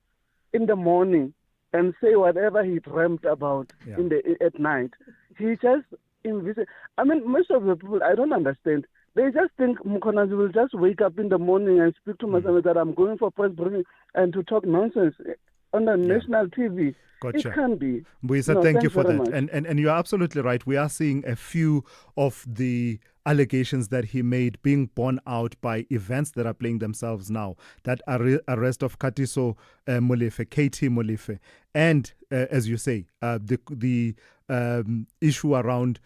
in the morning and say whatever he dreamt about at night. He just envisaged. I mean, most of the people, I don't understand. They just think Mkonasi will just wake up in the morning and speak to Masameh that I'm going for press briefing and to talk nonsense on the national TV. Gotcha. It can be. Buisa, thank you for that. Much. And you're absolutely right. We are seeing a few of the allegations that he made being borne out by events that are playing themselves now. That arrest of Katiso Molefe, KT Molefe, and as you say, the issue around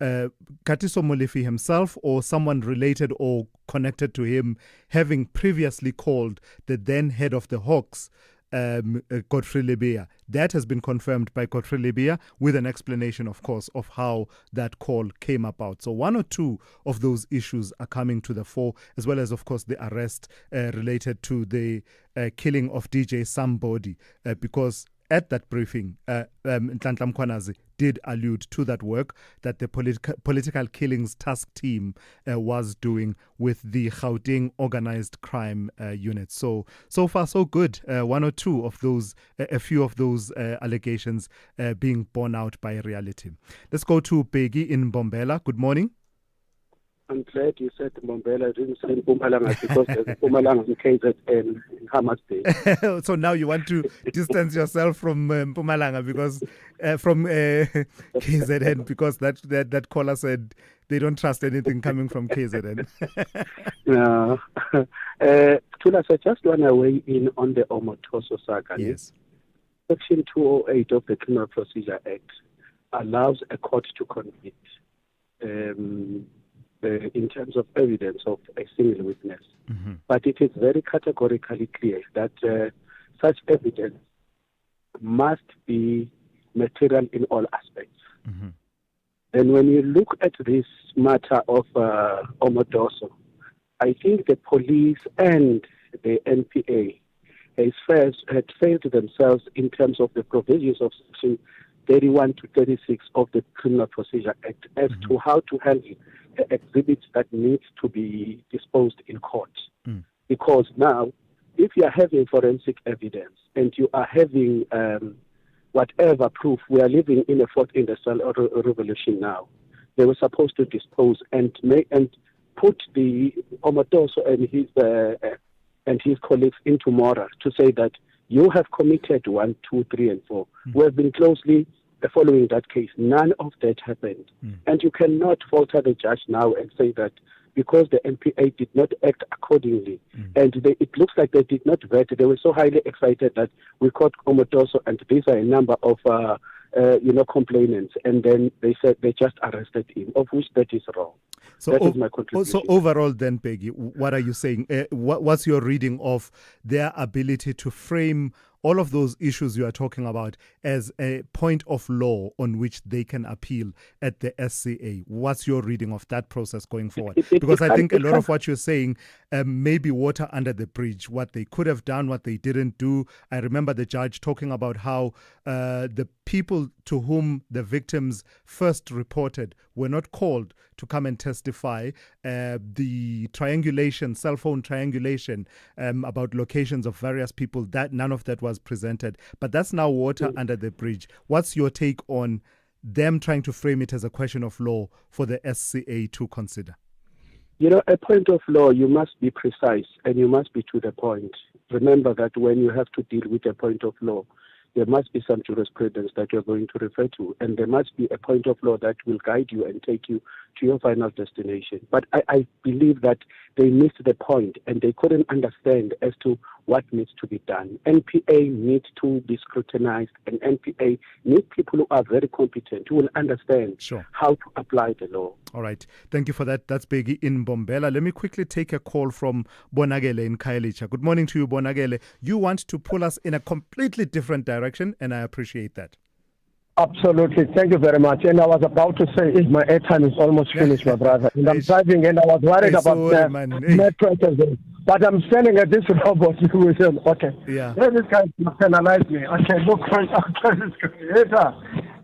Katiso Molefe himself or someone related or connected to him having previously called the then head of the Hawks, Godfrey Lebeya. That has been confirmed by Godfrey Lebeya with an explanation, of course, of how that call came about. So one or two of those issues are coming to the fore, as well as, of course, the arrest related to the killing of DJ Somebody, because at that briefing, Mtlatlam Konasi did allude to that work that the political killings task team was doing with the Gauteng organized crime unit. So far, so good. One or two of those, a few of those allegations being borne out by reality. Let's go to Peggy in Mbombela. Good morning. I'm glad you said Mbombela. I didn't say Mpumalanga because there's Mpumalanga in KZN in Hammarsdale. So now you want to distance yourself from Mpumalanga because from KZN because that caller said they don't trust anything coming from KZN. No. Thulas, I just want to weigh in on the Omotosho saga. Yes. Section 208 of the Criminal Procedure Act allows a court to convict in terms of evidence of a single witness. Mm-hmm. But it is very categorically clear that such evidence must be material in all aspects. Mm-hmm. And when you look at this matter of Omotosho, I think the police and the NPA had failed themselves in terms of the provisions of Section 31 to 36 of the Criminal Procedure Act as to how to handle exhibits that need to be disposed in court. Because now, if you are having forensic evidence and you are having whatever proof, we are living in a fourth industrial revolution now. They were supposed to dispose and put the Omotosho and his colleagues into Mora to say that you have committed 1, 2, 3, and 4. We have been closely following that case. None of that happened. And you cannot falter the judge now and say that because the NPA did not act accordingly, and it looks like they did not vet. They were so highly excited that we caught Omotosho, and these are a number of complainants, and then they said they just arrested him, of which that is wrong. So that is my contribution. So overall then, Peggy, what are you saying? What's your reading of their ability to frame all of those issues you are talking about as a point of law on which they can appeal at the SCA? What's your reading of that process going forward? Because I think a lot of what you're saying may be water under the bridge, what they could have done, what they didn't do. I remember the judge talking about how the people to whom the victims first reported were not called to come and testify. The triangulation, cell phone triangulation about locations of various people, that none of that was presented. But that's now water under the bridge. What's your take on them trying to frame it as a question of law for the SCA to consider? You know, a point of law, you must be precise and you must be to the point. Remember that when you have to deal with a point of law, there must be some jurisprudence that you're going to refer to, and there must be a point of law that will guide you and take you to your final destination. But I believe that they missed the point and they couldn't understand as to what needs to be done. NPA needs to be scrutinized, and NPA needs people who are very competent, who will understand how to apply the law. All right. Thank you for that. That's Begi in Bombela. Let me quickly take a call from Bonagele in Khayelitsha. Good morning to you, Bonagele. You want to pull us in a completely different direction, and I appreciate that. Absolutely. Thank you very much. And I was about to say, my airtime is almost finished, my brother. And I'm driving and I was worried about the but I'm standing at this robot who is okay. Yeah. This guy penalize me. Okay, look,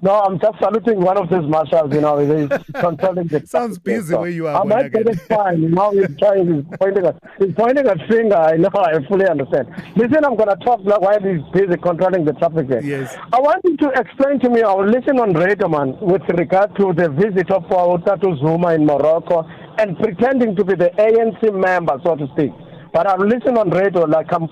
no, I'm just saluting one of these marshals, he's controlling the sounds busy where you are. I might get it fine. Now he's pointing a finger. I know, I fully understand. Listen, I'm gonna talk while he's busy controlling the traffic there. Yes. I want you to explain to me, I was listening on radio, man, with regard to the visit of Omotosho Zuma in Morocco and pretending to be the ANC member, so to speak. But I'm listening on radio like I'm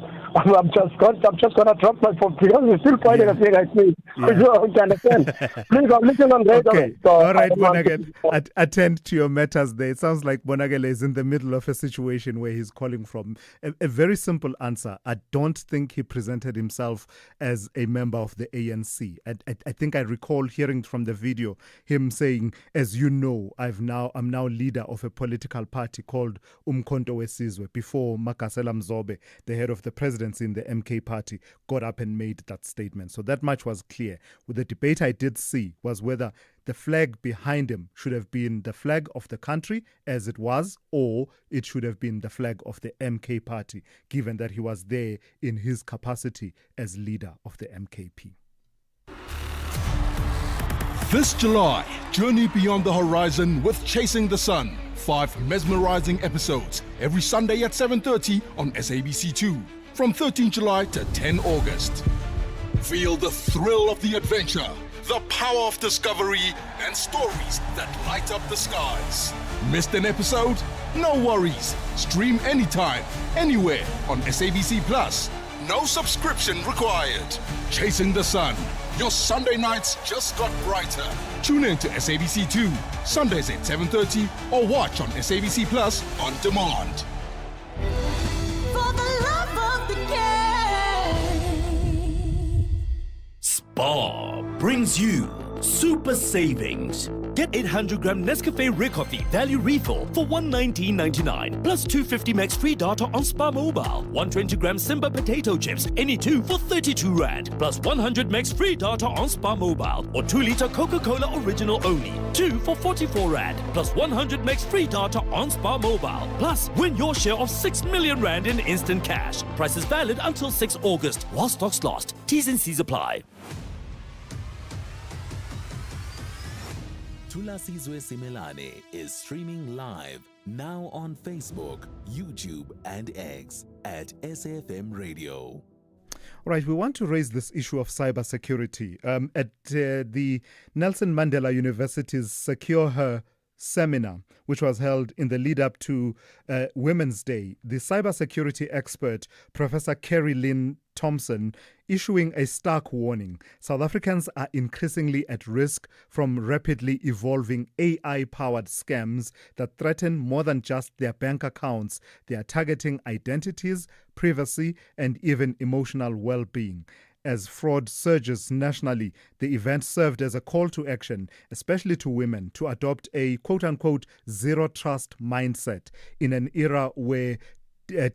just gonna drop my phone because he's still pointing a finger at me. Yeah. You understand? Please, I'm listening on radio. Okay. So all right, Bonagele, attend to your matters there. It sounds like Bonagele is in the middle of a situation where he's calling from. A very simple answer. I don't think he presented himself as a member of the ANC. I think I recall hearing from the video him saying, as you know, I'm now leader of a political party called Umkhonto weSizwe, before Makasela Mzobe, the head of the presidency in the MK party, got up and made that statement. So that much was clear. With the debate I did see was whether the flag behind him should have been the flag of the country as it was, or it should have been the flag of the MK party, given that he was there in his capacity as leader of the MKP. This July, journey beyond the horizon with Chasing the Sun. 5 mesmerizing episodes every Sunday at 7:30 on SABC2 from 13 July to 10 August. Feel the thrill of the adventure, the power of discovery, and stories that light up the skies. Missed an episode? No worries. Stream anytime, anywhere on SABC Plus. No subscription required. Chasing the Sun. Your Sunday nights just got brighter. Tune in to SABC2, Sundays at 7:30, or watch on SABC Plus on demand. For the love of the game. Spar brings you Super Savings. Get 800-gram Nescafe Rare Coffee value refill for $119.99 plus 250 megs free data on Spar Mobile. 120-gram Simba potato chips, any two for 32 Rand plus 100 megs free data on Spar Mobile. Or 2-liter Coca-Cola Original only, 2 for 44 Rand plus 100 megs free data on Spar Mobile. Plus, win your share of 6 million Rand in instant cash. Prices valid until 6 August while stocks last. T's and C's apply. Thulasizwe Simelane is streaming live now on Facebook, YouTube, and X at SFM Radio. All right, we want to raise this issue of cybersecurity. At the Nelson Mandela University's Secure Her seminar, which was held in the lead up to Women's Day, the cybersecurity expert, Professor Kerry Lynn Thompson, issuing a stark warning. South Africans are increasingly at risk from rapidly evolving AI-powered scams that threaten more than just their bank accounts. They are targeting identities, privacy, and even emotional well-being. As fraud surges nationally, the event served as a call to action, especially to women, to adopt a quote-unquote zero-trust mindset in an era where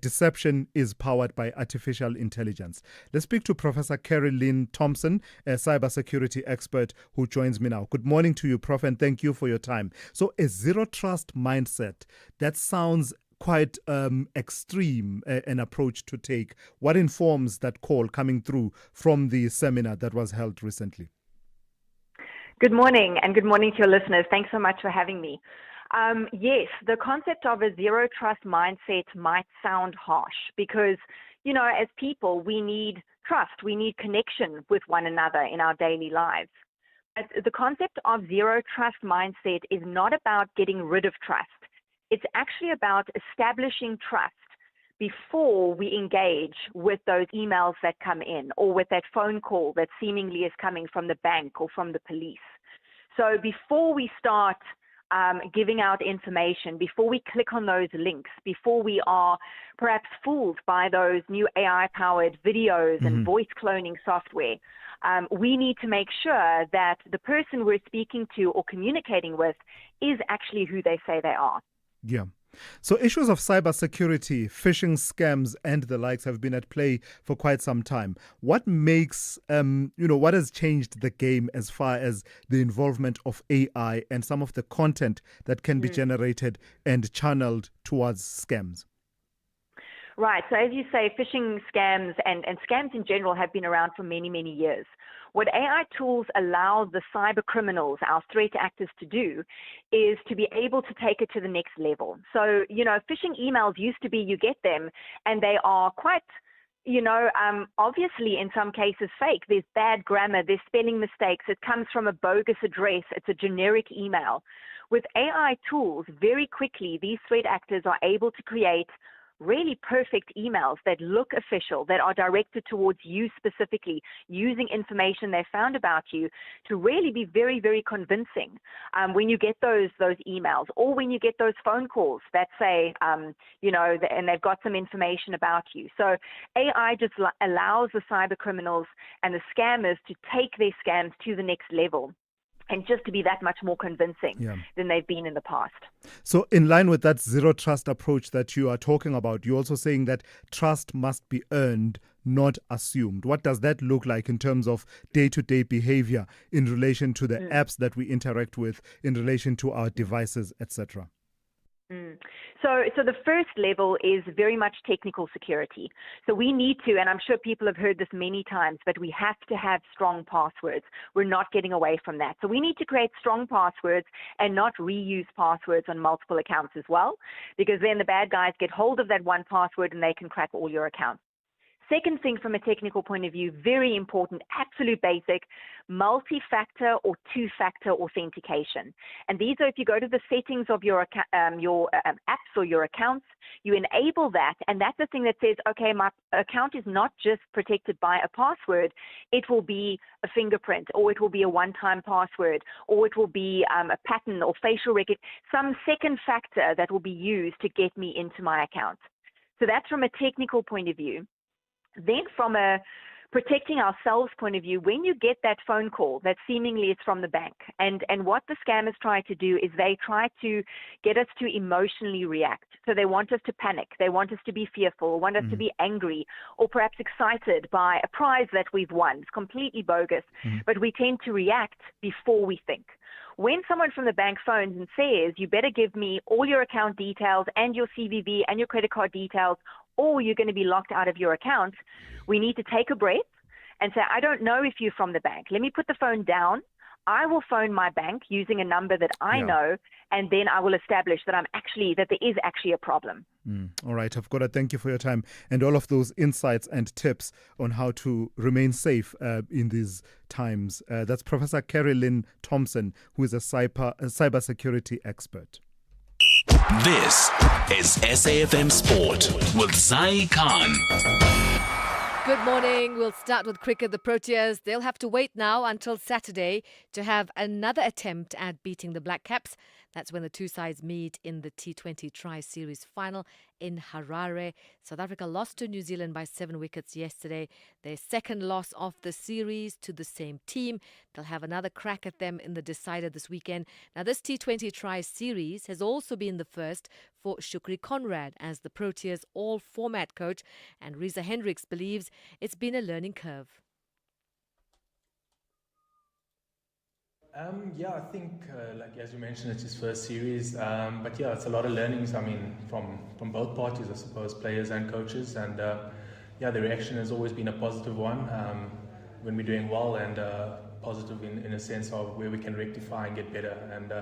deception is powered by artificial intelligence. Let's speak to Professor Kerry Lynn Thompson, a cybersecurity expert who joins me now. Good morning to you, Prof, and thank you for your time. So a zero-trust mindset, that sounds quite extreme an approach to take. What informs that call coming through from the seminar that was held recently? Good morning, and good morning to your listeners. Thanks so much for having me. Yes, the concept of a zero trust mindset might sound harsh because, you know, as people, we need trust, we need connection with one another in our daily lives. But the concept of zero trust mindset is not about getting rid of trust. It's actually about establishing trust before we engage with those emails that come in or with that phone call that seemingly is coming from the bank or from the police. So before we start giving out information, before we click on those links, before we are perhaps fooled by those new AI-powered videos and voice cloning software, we need to make sure that the person we're speaking to or communicating with is actually who they say they are. Yeah. So issues of cybersecurity, phishing scams and the likes have been at play for quite some time. What makes, what has changed the game as far as the involvement of AI and some of the content that can be generated and channeled towards scams? Right. So as you say, phishing scams and scams in general have been around for many, many years. What AI tools allow the cyber criminals, our threat actors, to do is to be able to take it to the next level. So, phishing emails used to be you get them and they are quite, obviously in some cases fake. There's bad grammar, there's spelling mistakes. It comes from a bogus address. It's a generic email. With AI tools, very quickly, these threat actors are able to create really perfect emails that look official, that are directed towards you specifically, using information they found about you to really be very, very convincing when you get those emails or when you get those phone calls that say, and they've got some information about you. So AI just allows the cyber criminals and the scammers to take their scams to the next level, and just to be that much more convincing than they've been in the past. So in line with that zero trust approach that you are talking about, you're also saying that trust must be earned, not assumed. What does that look like in terms of day-to-day behavior in relation to the apps that we interact with, in relation to our devices, etc.? So the first level is very much technical security. So we need to, and I'm sure people have heard this many times, but we have to have strong passwords. We're not getting away from that. So we need to create strong passwords and not reuse passwords on multiple accounts as well, because then the bad guys get hold of that one password and they can crack all your accounts. Second thing from a technical point of view, very important, absolute basic, multi-factor or two-factor authentication. And these are, if you go to the settings of your apps or your accounts, you enable that, and that's the thing that says, okay, my account is not just protected by a password, it will be a fingerprint, or it will be a one-time password, or it will be a pattern or facial recognition, some second factor that will be used to get me into my account. So that's from a technical point of view. Then from a protecting ourselves point of view, when you get that phone call that seemingly it's from the bank, and what the scammers try to do is they try to get us to emotionally react. So they want us to panic, they want us to be fearful, want us to be angry, or perhaps excited by a prize that we've won. It's completely bogus, but we tend to react before we think. When someone from the bank phones and says, you better give me all your account details and your CVV and your credit card details, or you're going to be locked out of your account, we need to take a breath and say, I don't know if you're from the bank. Let me put the phone down. I will phone my bank using a number that I know, and then I will establish that there is actually a problem. All right, I've got to thank you for your time and all of those insights and tips on how to remain safe in these times. That's Professor Carrie Lynn Thompson, who is a cybersecurity expert. This is SAFM Sport with Zai Khan. Good morning. We'll start with cricket. The Proteas, they'll have to wait now until Saturday to have another attempt at beating the Black Caps. That's when the two sides meet in the T20 Tri-Series final in Harare. South Africa lost to New Zealand by 7 wickets yesterday. Their second loss of the series to the same team. They'll have another crack at them in the decider this weekend. Now, this T20 Tri-Series has also been the first for Shukri Conrad as the Proteas all-format coach, and Reza Hendricks believes it's been a learning curve. I think, like as you mentioned, it's his first series. But yeah, it's a lot of learnings. I mean, from both parties, I suppose, players and coaches. And the reaction has always been a positive one when we're doing well, and positive in a sense of where we can rectify and get better. And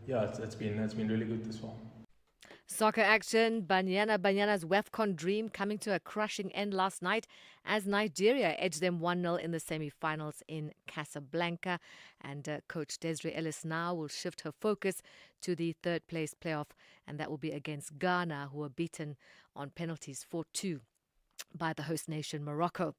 it's been really good this fall. Soccer action, Banyana's WAFCON dream coming to a crushing end last night as Nigeria edged them 1-0 in the semi-finals in Casablanca. And coach Desiree Ellis now will shift her focus to the third place playoff, and that will be against Ghana, who were beaten on penalties 4-2 by the host nation Morocco.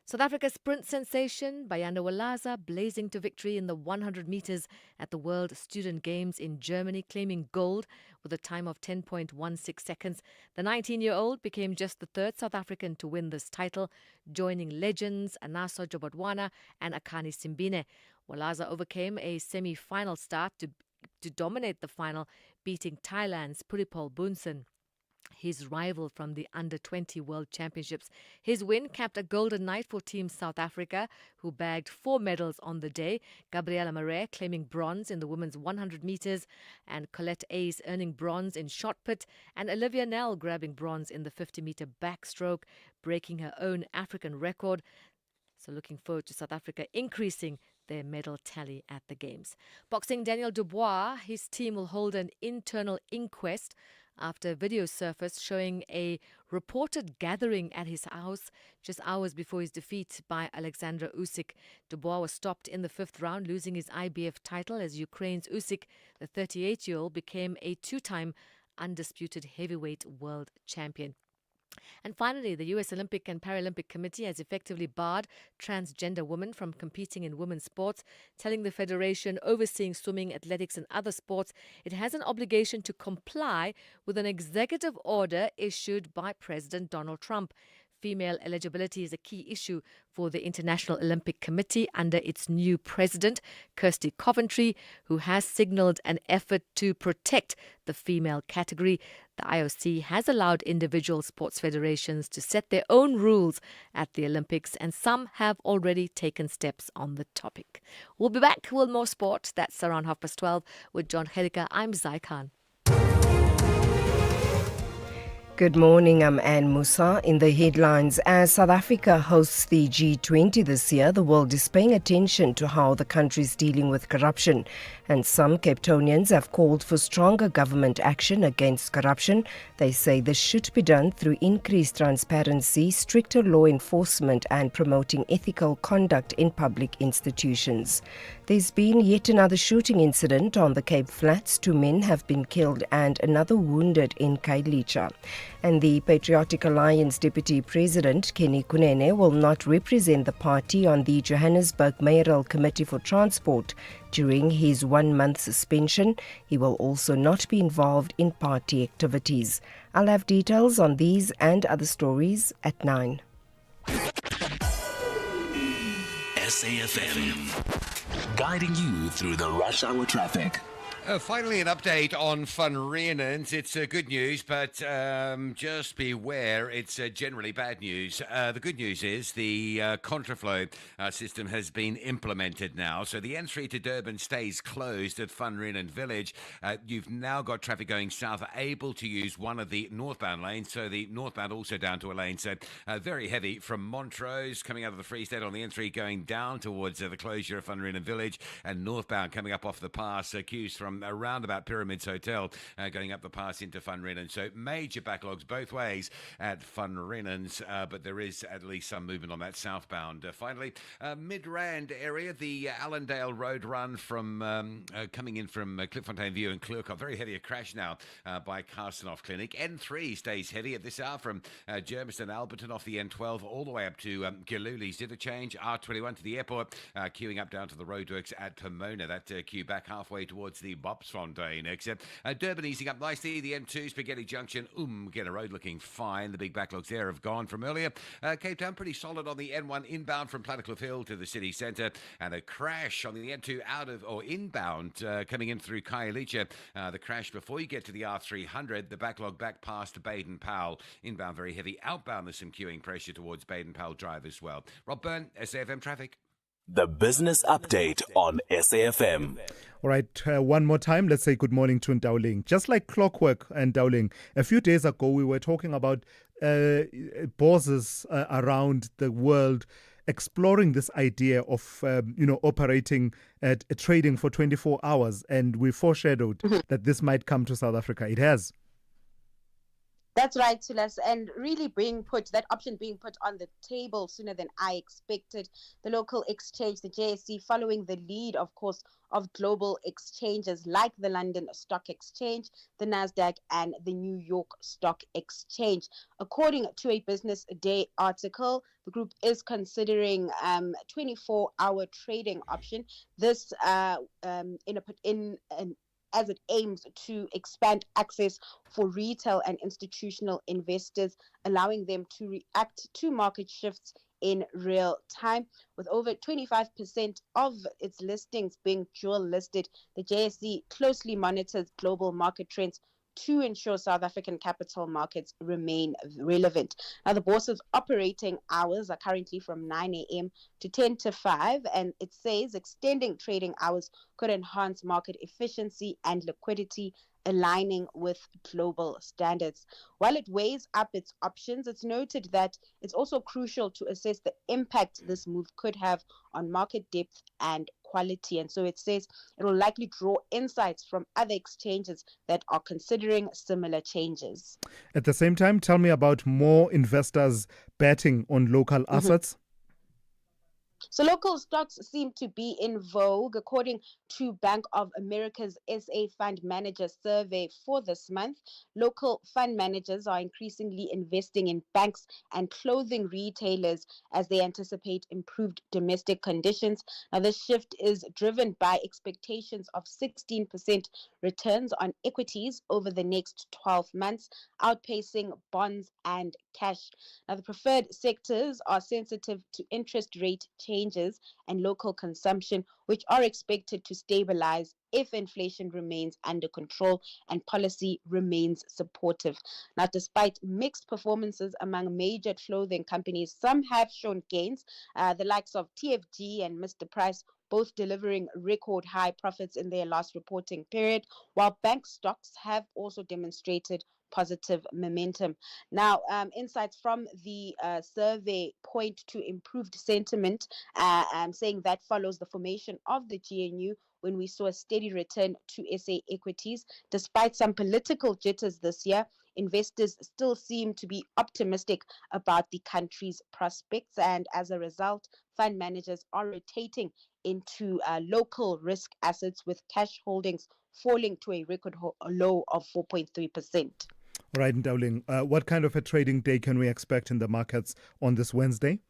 South Africa's sprint sensation, Bayanda Walaza, blazing to victory in the 100 metres at the World Student Games in Germany, claiming gold with a time of 10.16 seconds. The 19-year-old became just the third South African to win this title, joining legends Anaso Jobodwana and Akani Simbine. Walaza overcame a semi-final start to dominate the final, beating Thailand's Puripol Bunsen, his rival from the Under-20 World Championships. His win capped a golden night for Team South Africa, who bagged 4 medals on the day. Gabriela Marais claiming bronze in the women's 100 metres, and Colette Ace earning bronze in shot put, and Olivia Nell grabbing bronze in the 50-metre backstroke, breaking her own African record. So looking forward to South Africa increasing their medal tally at the Games. Boxing, Daniel Dubois, his team will hold an internal inquest after video surfaced showing a reported gathering at his house just hours before his defeat by Alexander Usyk. Dubois was stopped in the 5th round, losing his IBF title as Ukraine's Usyk, the 38-year-old, became a 2-time undisputed heavyweight world champion. And finally, the U.S. Olympic and Paralympic Committee has effectively barred transgender women from competing in women's sports, telling the federation overseeing swimming, athletics and other sports it has an obligation to comply with an executive order issued by President Donald Trump. Female eligibility is a key issue for the International Olympic Committee under its new president, Kirsty Coventry, who has signaled an effort to protect the female category. The IOC has allowed individual sports federations to set their own rules at the Olympics, and some have already taken steps on the topic. We'll be back with more sport. That's around 12:30 with John Helika. I'm Zai Khan. Good morning, I'm Anne Musa. In the headlines, as South Africa hosts the G20 this year, the world is paying attention to how the country is dealing with corruption. And some Cape Townians have called for stronger government action against corruption. They say this should be done through increased transparency, stricter law enforcement and promoting ethical conduct in public institutions. There's been yet another shooting incident on the Cape Flats. 2 men have been killed and another wounded in Kailicha. And the Patriotic Alliance Deputy President, Kenny Kunene, will not represent the party on the Johannesburg Mayoral Committee for Transport during his 1-month suspension. He will also not be involved in party activities. I'll have details on these and other stories at 9. SAFM, guiding you through the rush hour traffic. Finally, an update on Van Rieneens. It's good news, but just beware, it's generally bad news. The good news is the contraflow system has been implemented now. So the N3 to Durban stays closed at Van Rieneens Village. You've now got traffic going south able to use one of the northbound lanes. So the northbound also down to a lane. So very heavy from Montrose coming out of the Free State on the N3 going down towards the closure of Van Rieneens Village, and northbound coming up off the pass. Queues from around about Pyramids Hotel going up the pass into Van Rieneens. So major backlogs both ways at Van Rieneens, but there is at least some movement on that southbound. Finally, Midrand area, the Allendale Road run from coming in from Klipfontein View and Kluerkop. Very heavy a crash now by Carstenoff Clinic. N3 stays heavy at this hour from Germiston, Alberton off the N12 all the way up to Giluli's interchange. R21 to the airport, queuing up down to the roadworks at Pomona. That queue back halfway towards the Bobsfontein exit. Durban easing up nicely. The M2 Spaghetti Junction, Umgena Road looking fine. The big backlogs there have gone from earlier. Cape Town pretty solid on the N1 inbound from Plattekloof Hill to the city centre, and a crash on the N2 out of or inbound coming in through Khayelitsha. The crash before you get to the R300. The backlog back past Baden-Powell. Inbound very heavy. Outbound there's some queuing pressure towards Baden-Powell Drive as well. Rob Byrne, SAFM Traffic. The business update on SAFM. All right, one more time, let's say good morning to Ndauling. Just like clockwork and Ndauling, a few days ago we were talking about bosses around the world exploring this idea of, operating at trading for 24 hours. And we foreshadowed that this might come to South Africa. It has. That's right, Thulas, and really that option being put on the table sooner than I expected. The local exchange, the JSE, following the lead, of course, of global exchanges like the London Stock Exchange, the Nasdaq, and the New York Stock Exchange. According to a Business Day article, the group is considering 24-hour trading option. This as it aims to expand access for retail and institutional investors, allowing them to react to market shifts in real time. With over 25% of its listings being dual listed, the JSE closely monitors global market trends to ensure South African capital markets remain relevant. Now, the bourse's operating hours are currently from 9 a.m. to 10 to 5, and it says extending trading hours could enhance market efficiency and liquidity, aligning with global standards. While it weighs up its options, it's noted that it's also crucial to assess the impact this move could have on market depth and quality. And so it says it will likely draw insights from other exchanges that are considering similar changes. At the same time, tell me about more investors betting on local assets. So local stocks seem to be in vogue. According to Bank of America's SA Fund Manager survey for this month, local fund managers are increasingly investing in banks and clothing retailers as they anticipate improved domestic conditions. Now, this shift is driven by expectations of 16% returns on equities over the next 12 months, outpacing bonds and cash. Now, the preferred sectors are sensitive to interest rate changes and local consumption, which are expected to stabilize if inflation remains under control and policy remains supportive. Now, despite mixed performances among major clothing companies, some have shown gains, the likes of TFG and Mr. Price both delivering record high profits in their last reporting period, while bank stocks have also demonstrated positive momentum. Now, insights from the survey point to improved sentiment, saying that follows the formation of the GNU when we saw a steady return to SA equities. Despite some political jitters this year, investors still seem to be optimistic about the country's prospects, and as a result, fund managers are rotating into local risk assets, with cash holdings falling to a record low of 4.3%. All right, Ndauling, what kind of a trading day can we expect in the markets on this Wednesday?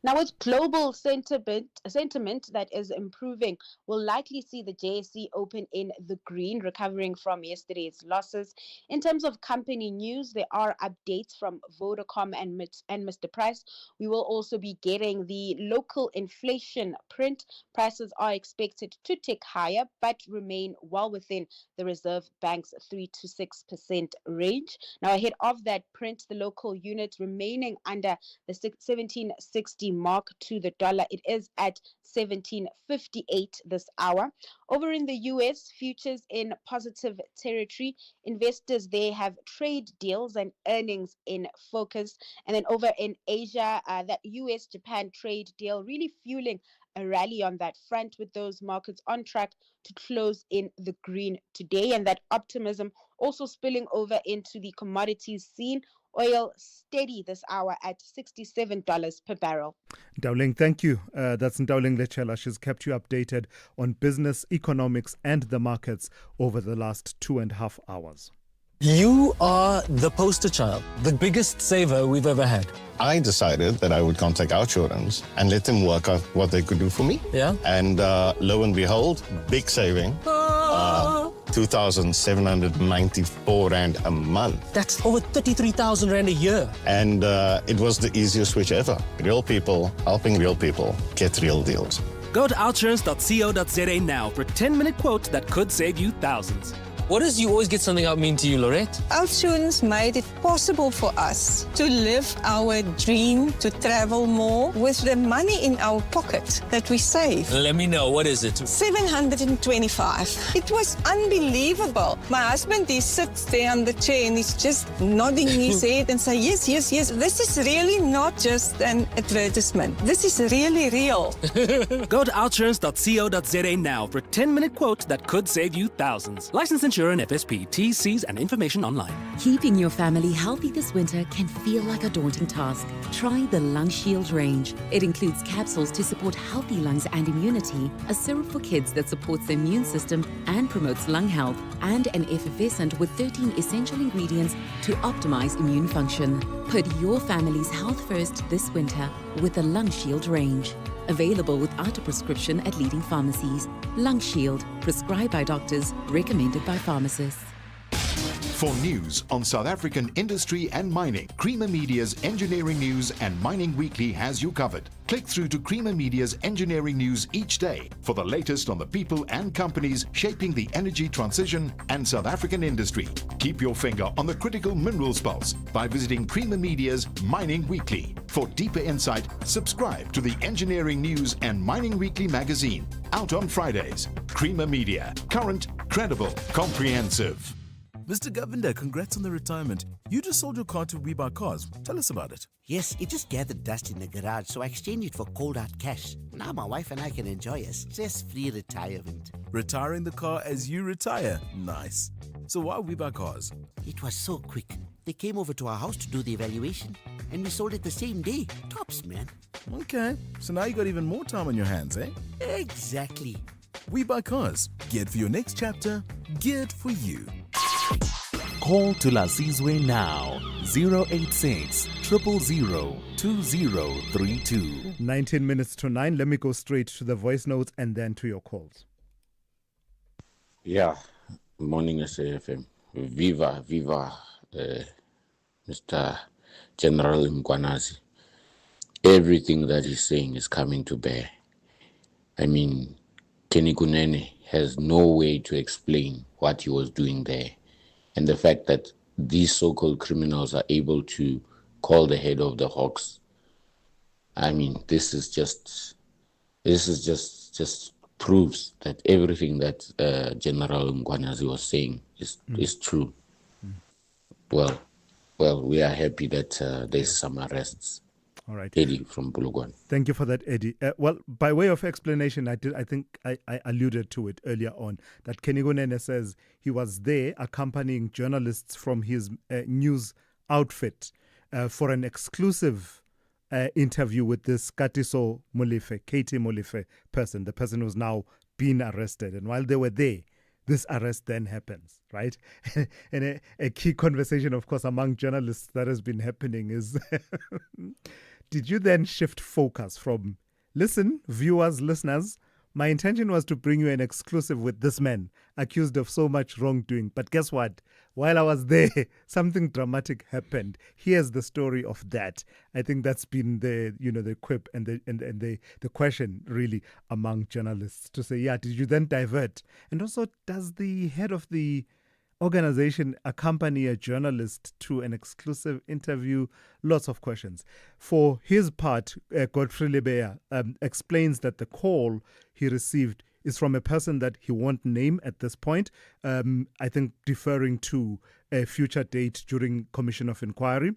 Now, with global sentiment that is improving, we'll likely see the JSE open in the green, recovering from yesterday's losses. In terms of company news, there are updates from Vodacom and Mr. Price. We will also be getting the local inflation print. Prices are expected to tick higher, but remain well within the Reserve Bank's 3 to 6% range. Now, ahead of that print, the local unit remaining under the 1760 mark to the dollar. It is at 17.58 this hour. Over in the US, futures in positive territory. Investors there have trade deals and earnings in focus. And then over in Asia, that US-Japan trade deal really fueling a rally on that front, with those markets on track to close in the green today. And that optimism also spilling over into the commodities scene. Oil steady this hour at $67 per barrel. Ndauling, thank you. That's Ndauling Lechela. She's kept you updated on business, economics, and the markets over the last 2.5 hours. You are the poster child, the biggest saver we've ever had. I decided that I would contact our children and let them work out what they could do for me. Yeah. And lo and behold, big saving. 2,794 Rand a month. That's over 33,000 Rand a year. And it was the easiest switch ever. Real people helping real people get real deals. Go to outsurance.co.za now for a 10-minute quote that could save you thousands. What does you always get something out mean to you, Lorette? Outsurance made it possible for us to live our dream to travel more with the money in our pocket that we save. Let me know, what is it? 725. It was unbelievable. My husband, he sits there on the chair and he's just nodding his head and say, yes, yes, yes. This is really not just an advertisement. This is really real. Go to outsurance.co.za now for a 10-minute quote that could save you thousands. Licensed insure an FSP. T's, C's and information online. Keeping your family healthy this winter can feel like a daunting task. Try the Lung Shield range. It includes capsules to support healthy lungs and immunity, a syrup for kids that supports the immune system and promotes lung health, and an effervescent with 13 essential ingredients to optimize immune function. Put your family's health first this winter with the Lung Shield range. Available without a prescription at leading pharmacies. Lung Shield, prescribed by doctors, recommended by pharmacists. For news on South African industry and mining, Creamer Media's Engineering News and Mining Weekly has you covered. Click through to Creamer Media's Engineering News each day for the latest on the people and companies shaping the energy transition and South African industry. Keep your finger on the critical minerals pulse by visiting Creamer Media's Mining Weekly. For deeper insight, subscribe to the Engineering News and Mining Weekly magazine, out on Fridays. Creamer Media, current, credible, comprehensive. Mr. Govender, congrats on the retirement. You just sold your car to We Buy Cars. Tell us about it. Yes, it just gathered dust in the garage, so I exchanged it for cold hard cash. Now my wife and I can enjoy a stress-free retirement. Retiring the car as you retire. Nice. So why We Buy Cars? It was so quick. They came over to our house to do the evaluation, and we sold it the same day. Tops, man. Okay, so now you got even more time on your hands, eh? Exactly. We Buy Cars. Geared for your next chapter. Geared for you. Call Thulasizwe now. 086 000 2032. 19 minutes to 9. Let me go straight to the voice notes and then to your calls. Yeah. Morning, SAFM. Viva, Mr. General Mkwanazi. Everything that he's saying is coming to bear. I mean, Kenny Kunene has no way to explain what he was doing there. And the fact that these so-called criminals are able to call the head of the Hawks. I mean, this is just proves that everything that General Mkwanazi was saying is true. Well, we are happy that there's some arrests. All right. Eddie from Bulugwan. Thank you for that, Eddie. Well, by way of explanation, I think I alluded to it earlier on, that Kenny Kunene says he was there accompanying journalists from his news outfit for an exclusive interview with this Katiso Molefe, Katie Molefe person, the person who's now been arrested. And while they were there, this arrest then happens, right? And a key conversation, of course, among journalists that has been happening is, did you then shift focus from, listen, viewers, listeners, my intention was to bring you an exclusive with this man accused of so much wrongdoing. But guess what? While I was there, something dramatic happened. Here's the story of that. I think that's been the quip and the question really among journalists to say, yeah, did you then divert? And also, does the head of the organization accompany a journalist to an exclusive interview? Lots of questions. For his part, Godfrey Lebeya explains that the call he received is from a person that he won't name at this point, I think deferring to a future date during Commission of Inquiry,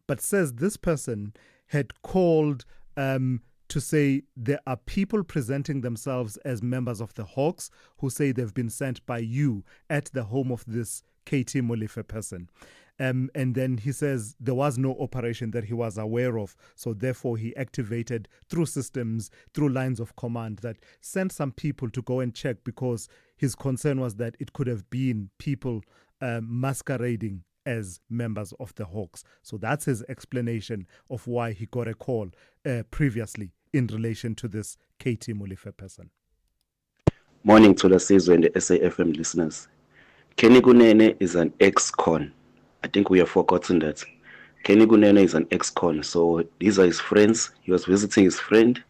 but says this person had called to say there are people presenting themselves as members of the Hawks who say they've been sent by you at the home of this KT Molefe person. And then he says there was no operation that he was aware of, so therefore he activated through systems, through lines of command, that sent some people to go and check, because his concern was that it could have been people masquerading as members of the Hawks. So that's his explanation of why he got a call previously in relation to this KT Molefe person. Morning to Thulasizwe and the SAFM listeners. Kenny Kunene is an ex-con. I think we have forgotten that. Kenny Kunene is an ex-con. So these are his friends. He was visiting his friend.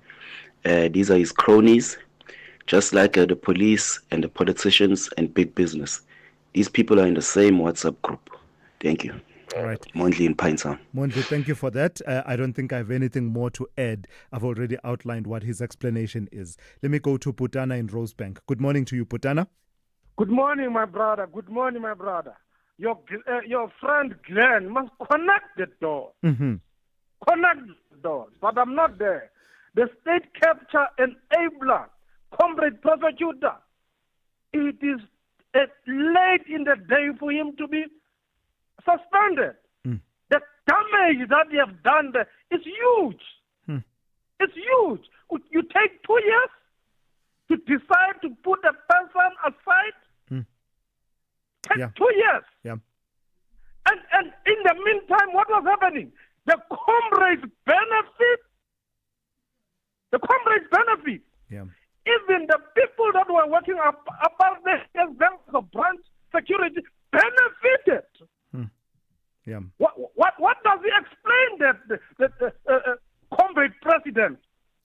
These are his cronies. Just like the police and the politicians and big business. These people are in the same WhatsApp group. Thank you. All right. Mondli in Pinetown. Mondli, thank you for that. I don't think I have anything more to add. I've already outlined what his explanation is. Let me go to Putana in Rosebank. Good morning to you, Putana. Good morning, my brother. Good morning, my brother. Your friend Glenn must connect the doors. Mm-hmm. Connect the doors. But I'm not there. The state capture enabler, comrade prosecutor. It is late in the day for him to be suspended. The damage that they have done there is huge. It's huge. You take 2 years to decide to put a person aside. Take 2 years. Yeah. And in the meantime, what was happening? The comrades benefit. The comrades benefit. Yeah. Even the people that were working about the of branch security benefited. Yeah. What does he explain that the comrade president?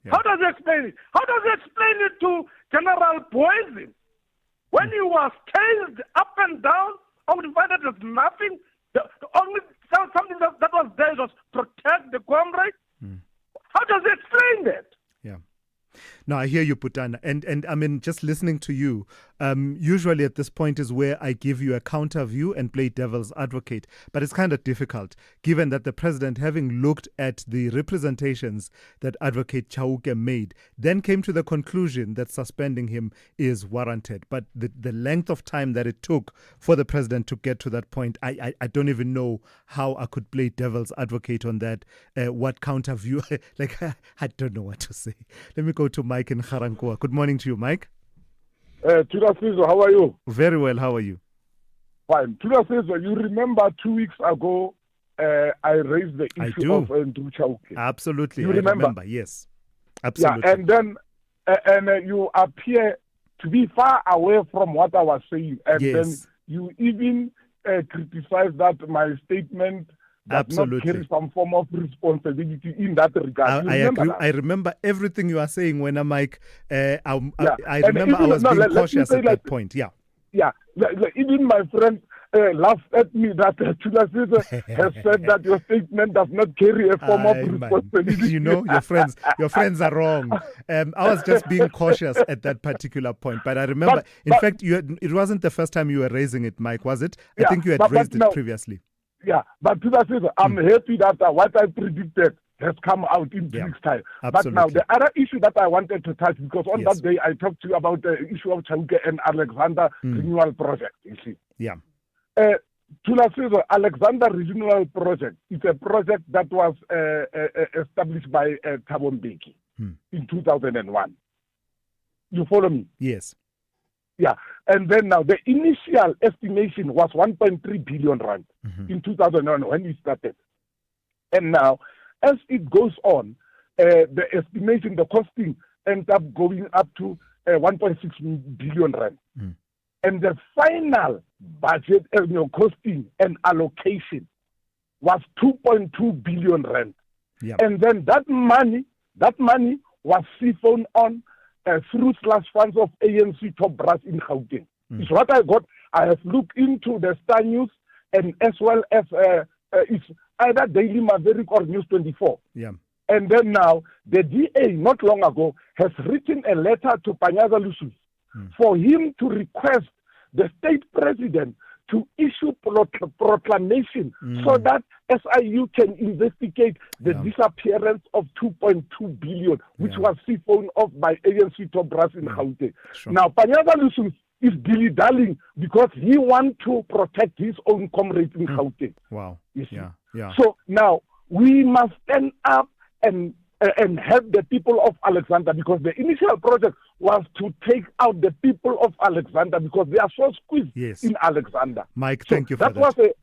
Yeah. How does he explain it? How does he explain it to General Poison? When he was chased up and down, I would find that there's nothing. The only something that was there was protect the comrade. How does he explain that? Yeah. No, I hear you, Putana. And I mean, just listening to you, usually at this point is where I give you a counter view and play devil's advocate. But it's kind of difficult, given that the president, having looked at the representations that Advocate Chauke made, then came to the conclusion that suspending him is warranted. But the length of time that it took for the president to get to that point, I don't even know how I could play devil's advocate on that. What counter view? I don't know what to say. Let me go to Mike in Garankuwa. Good morning to you, Mike. Thulasizwe, how are you? Very well. How are you? Fine. Thulasizwe, you remember 2 weeks ago I raised the issue of Ndru Chauke. Absolutely. You remember? Yes. Absolutely. Yeah, and then you appear to be far away from what I was saying. And then you even criticized that my statement does not carry some form of responsibility in that regard. I agree. I remember everything you are saying when I'm like, I remember I was being cautious at that point. Yeah. Yeah. Even my friend laughed at me that Thulasizwe has said that your statement does not carry a form of responsibility. You know, your friends are wrong. I was just being cautious at that particular point. But I remember, in fact, it wasn't the first time you were raising it, Mike, was it? I think you had raised it previously. Yeah, but Thulasizwe, I'm happy that what I predicted has come out in 2 weeks' time. Absolutely. But now, the other issue that I wanted to touch, because on that day I talked to you about the issue of Chauke and Alexander Renewal Project, you see. Yeah. Thulasizwe, Alexander Regional Project is a project that was established by Thabo Mbeki in 2001. You follow me? Yes. Yeah, and then now the initial estimation was 1.3 billion rand in 2001 when we started. And now, as it goes on, the estimation, the costing ends up going up to 1.6 billion rand. And the final budget, costing and allocation was 2.2 billion rand. Yeah. And then that money was siphoned on through slush funds of ANC top brass in Gauteng. It's what I got. I have looked into the Star News and as well as it's either Daily Maverick or News 24. Yeah. And then now, the DA not long ago has written a letter to Panyaza Lusus for him to request the state president to issue proclamation so that SIU can investigate the disappearance of 2.2 billion, which was siphoned off by ANC top brass in Gauteng. Sure. Now, Panyaza Lusus is dilly-dallying because he wants to protect his own comrades in Gauteng. Wow. You see? Yeah. So now we must stand up and help the people of Alexander, because the initial project was to take out the people of Alexander because they are so squeezed in Alexander. Mike, thank you for that.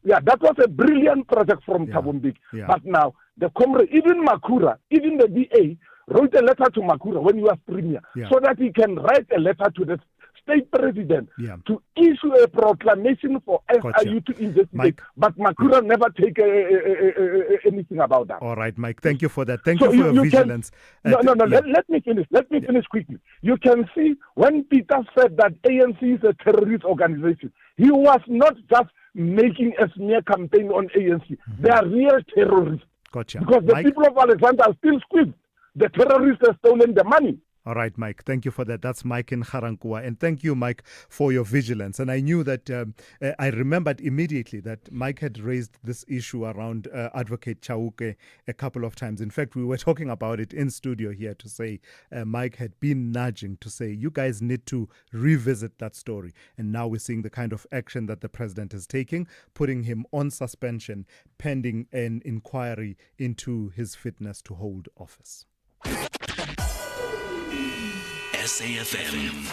That was a brilliant project from Thabo Mbeki. Yeah. But now the comrade, even Makura, even the DA wrote a letter to Makura when he was premier, so that he can write a letter to the state president to issue a proclamation for SIU to investigate. Mike. But Makura never take anything about that. All right, Mike. Thank you for that. Thank you for your vigilance. Let me finish. Let me finish quickly. You can see when Peter said that ANC is a terrorist organization, he was not just making a smear campaign on ANC. They are real terrorists. Gotcha. Because the people of Alexander are still squeezed. The terrorists have stolen the money. All right, Mike. Thank you for that. That's Mike in Garankuwa. And thank you, Mike, for your vigilance. And I knew that, I remembered immediately that Mike had raised this issue around Advocate Chauke a couple of times. In fact, we were talking about it in studio here to say Mike had been nudging to say, you guys need to revisit that story. And now we're seeing the kind of action that the president is taking, putting him on suspension pending an inquiry into his fitness to hold office. SAFM,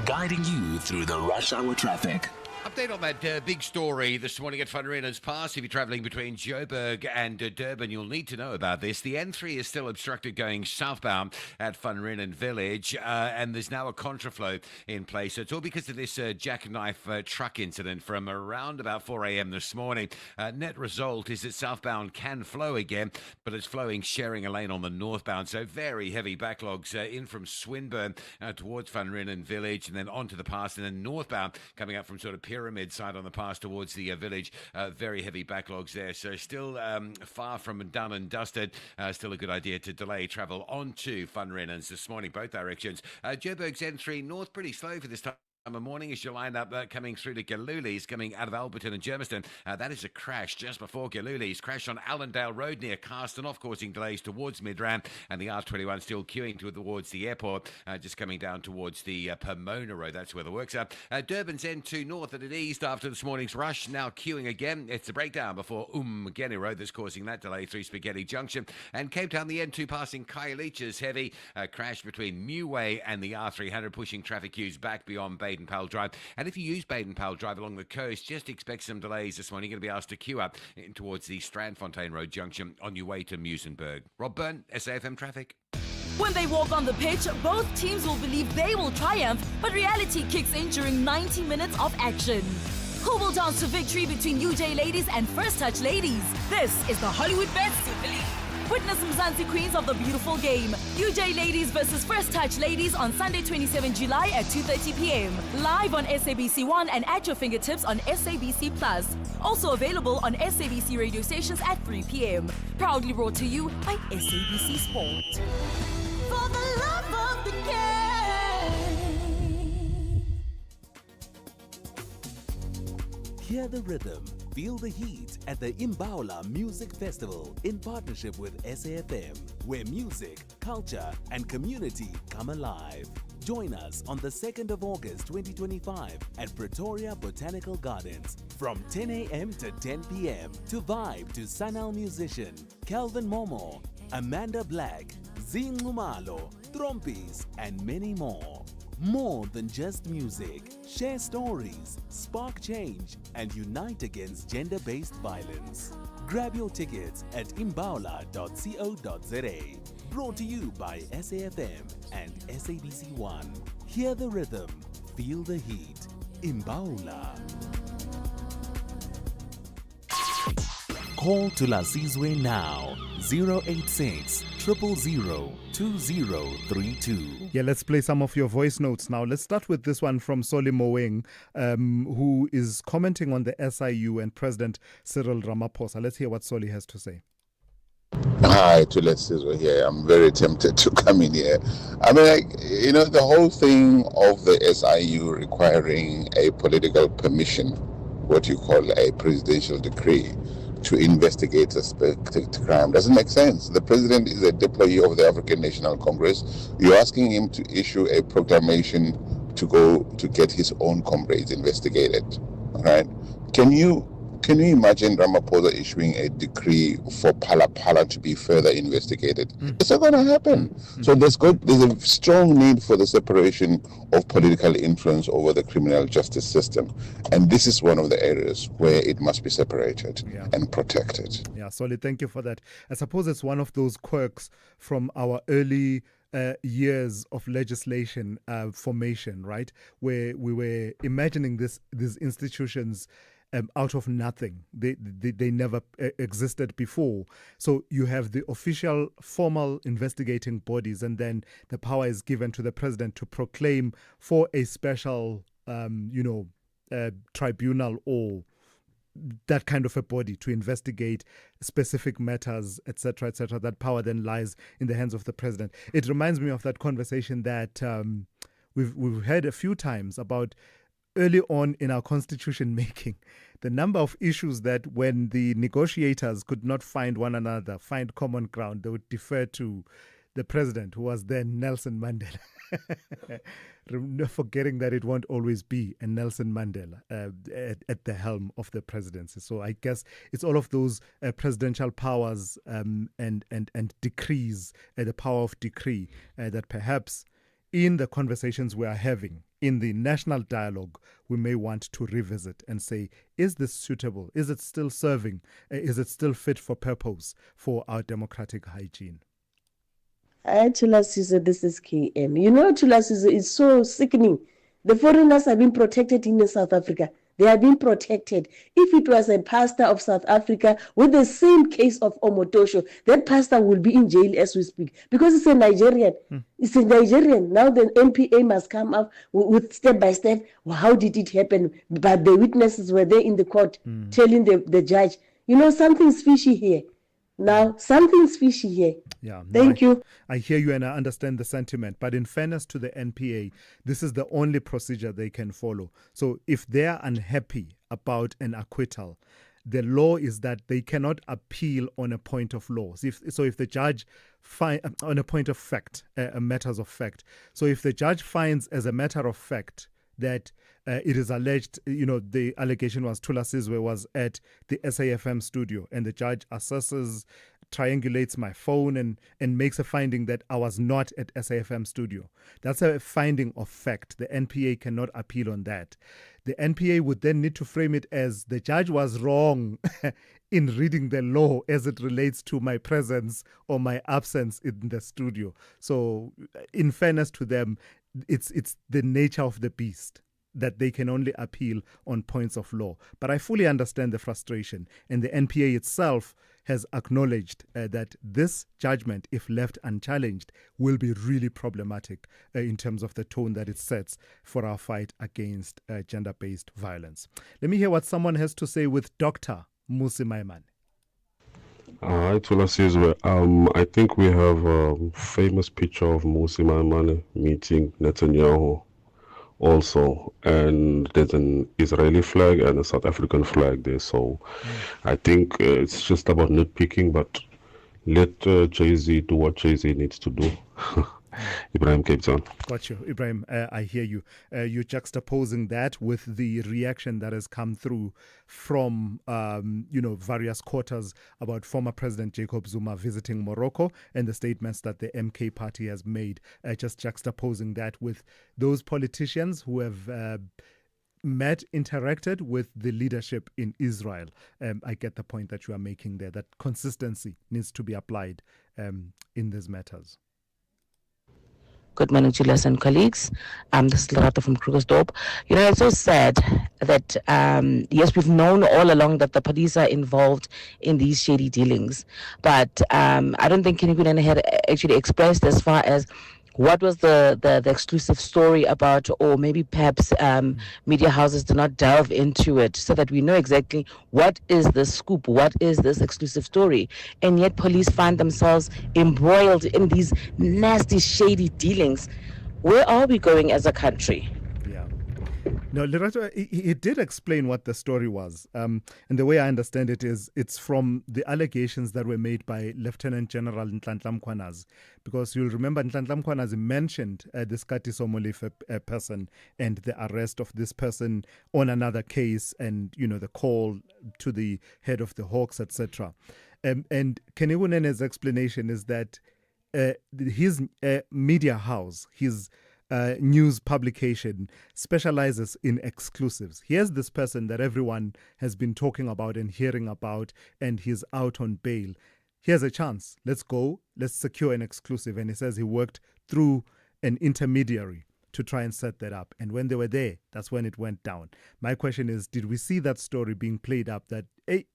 guiding you through the rush hour traffic. Update on that big story this morning at Van Riene's Pass. If you're travelling between Joburg and Durban, you'll need to know about this. The N3 is still obstructed going southbound at Van Rienen Village, and there's now a contraflow in place. So it's all because of this jackknife truck incident from around about 4 a.m. this morning. Net result is that southbound can flow again, but it's flowing, sharing a lane on the northbound. So very heavy backlogs in from Swinburne towards Van Rienen Village, and then onto the pass, and then northbound coming up from sort of Pyramid side on the pass towards the village. Very heavy backlogs there. So still far from done and dusted. Still a good idea to delay travel onto Van Rienens this morning, both directions. Joburg's N3 North, pretty slow for this time of morning as you line up coming through to Galuli's, coming out of Alberton and Germiston. That is a crash just before Galuli's. Crash on Allendale Road near Carstenoff, causing delays towards Midrand, and the R21 still queuing towards the airport, just coming down towards the Pomona Road. That's where the works are. Durban's N2 North at it east after this morning's rush, now queuing again. It's a breakdown before Umgeni Road that's causing that delay through Spaghetti Junction. And Cape Town, the N2 passing Khayelitsha is heavy. Crash between Meway and the R300, pushing traffic queues back beyond Baden-Powell Drive. And if you use Baden-Powell Drive along the coast, just expect some delays this morning. You're going to be asked to queue up in towards the Strandfontein Road junction on your way to Muizenberg. Rob Byrne, SAFM Traffic. When they walk on the pitch, both teams will believe they will triumph, but reality kicks in during 90 minutes of action. Who will dance to victory between UJ ladies and First Touch ladies? This is the Hollywood Best Super League. Witness Mzansi Queens of the beautiful game. UJ Ladies versus First Touch Ladies on Sunday 27 July at 2:30 p.m. Live on SABC 1 and at your fingertips on SABC Plus. Also available on SABC radio stations at 3 p.m. Proudly brought to you by SABC Sport. For the love of the game. Hear the rhythm, feel the heat at the Imbaula Music Festival in partnership with SAFM, where music, culture, and community come alive. Join us on the 2nd of August 2025 at Pretoria Botanical Gardens from 10 a.m. to 10 p.m. to vibe to Sanal musician Calvin Momo, Amanda Black, Zingumalo, Trompis, and many more. More than just music. Share stories, spark change, and unite against gender-based violence. Grab your tickets at imbaula.co.za. Brought to you by SAFM and SABC 1. Hear the rhythm, feel the heat. Imbaula. Call Thulasizwe now. 086 000 2032. Yeah, let's play some of your voice notes now. Let's start with this one from Soli Moeng, who is commenting on the SIU and President Cyril Ramaphosa. Let's hear what Soli has to say. Hi, Thulasizwe here. I'm very tempted to come in here. I mean, the whole thing of the SIU requiring a political permission, what you call a presidential decree, to investigate suspected crime doesn't make sense. The president is a deployee of the African National Congress. You're asking him to issue a proclamation to go to get his own comrades investigated. All right? Can you imagine Ramaphosa issuing a decree for Phala to be further investigated? It's not going to happen. So there's a strong need for the separation of political influence over the criminal justice system. And this is one of the areas where it must be separated and protected. Yeah, Soli, thank you for that. I suppose it's one of those quirks from our early years of legislation formation, right? Where we were imagining these institutions out of nothing. They never existed before. So you have the official, formal investigating bodies, and then the power is given to the president to proclaim for a special, tribunal or that kind of a body to investigate specific matters, etc., etc. That power then lies in the hands of the president. It reminds me of that conversation that we've had a few times about early on in our constitution making, the number of issues that when the negotiators could not find one another, find common ground, they would defer to the president, who was then Nelson Mandela. Forgetting that it won't always be a Nelson Mandela at the helm of the presidency. So I guess it's all of those presidential powers and decrees, the power of decree, that perhaps in the conversations we are having, in the national dialogue, we may want to revisit and say, is this suitable? Is it still serving? Is it still fit for purpose for our democratic hygiene? Thulasizwe, this is KM. You know, Thulasizwe is so sickening. The foreigners have been protected in South Africa. They have been protected. If it was a pastor of South Africa with the same case of Omotosho, that pastor will be in jail as we speak because it's a Nigerian. It's a Nigerian. Now the NPA must come up with step by step. Well, how did it happen? But the witnesses were there in the court telling the judge, you know, something's fishy here. Now, something's fishy here. Yeah, Thank you. I hear you and I understand the sentiment. But in fairness to the NPA, this is the only procedure they can follow. So if they are unhappy about an acquittal, the law is that they cannot appeal on a point of law. So if the judge on a point of fact, matters of fact. So if the judge finds as a matter of fact that it is alleged, you know, the allegation was Thulasizwe was at the SAFM studio and the judge assesses, triangulates my phone and makes a finding that I was not at SAFM studio. That's a finding of fact. The NPA cannot appeal on that. The NPA would then need to frame it as the judge was wrong in reading the law as it relates to my presence or my absence in the studio. So in fairness to them, it's the nature of the beast that they can only appeal on points of law. But I fully understand the frustration. And the NPA itself has acknowledged that this judgment, if left unchallenged, will be really problematic in terms of the tone that it sets for our fight against gender-based violence. Let me hear what someone has to say with Dr. Mmusi Maimane. Hi, Thulasizwe. I think we have a famous picture of Mmusi Maimane meeting Netanyahu also, and there's an Israeli flag and a South African flag there. So I think it's just about nitpicking, but let Jay-Z do what Jay-Z needs to do. Ibrahim, Cape Town. Got you, Ibrahim. I hear you. You're juxtaposing that with the reaction that has come through from, various quarters about former President Jacob Zuma visiting Morocco and the statements that the MK party has made. Just juxtaposing that with those politicians who have interacted with the leadership in Israel. I get the point that you are making there, that consistency needs to be applied in these matters. Good morning, Julius and colleagues. This is Loretta from Krugersdorp. You know, it's so sad that, yes, we've known all along that the police are involved in these shady dealings. But I don't think Kenny Kunene had actually expressed as far as what was the exclusive story about, or maybe perhaps media houses do not delve into it so that we know exactly what is the scoop, what is this exclusive story. And yet police find themselves embroiled in these nasty, shady dealings. Where are we going as a country? No, Lerato, he did explain what the story was. And the way I understand it is it's from the allegations that were made by Lieutenant General Nhlanhla Mkhwanazi. Because you'll remember Nhlanhla Mkhwanazi mentioned this Katiso Molefe person and the arrest of this person on another case and, you know, the call to the head of the Hawks, etc. And Kenny Kunene's explanation is that his media house, his news publication specializes in exclusives. Here's this person that everyone has been talking about and hearing about, and he's out on bail. Here's a chance. Let's go. Let's secure an exclusive. And he says he worked through an intermediary to try and set that up. And when they were there, that's when it went down. My question is, did we see that story being played up that, hey,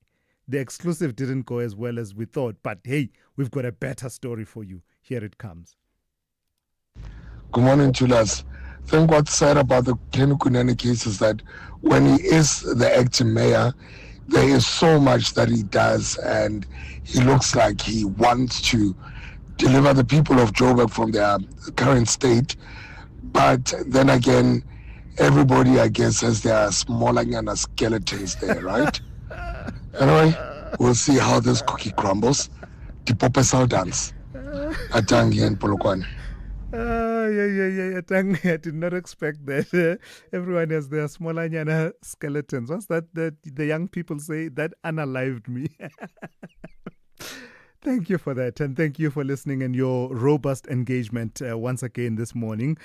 the exclusive didn't go as well as we thought, but hey, we've got a better story for you. Here it comes. Good morning, Julius. I think what's sad about the Kenny Kunene case is that when he is the acting mayor, there is so much that he does, and he looks like he wants to deliver the people of Joburg from their current state. But then again, everybody, I guess, has their smaller skeletons there, right? Anyway, we'll see how this cookie crumbles. The Popesal dance. Atangi and Polokwane. Yeah. I did not expect that. Everyone has their smaller skeletons. What's that the young people say? That unalived me. Thank you for that, and thank you for listening and your robust engagement once again this morning.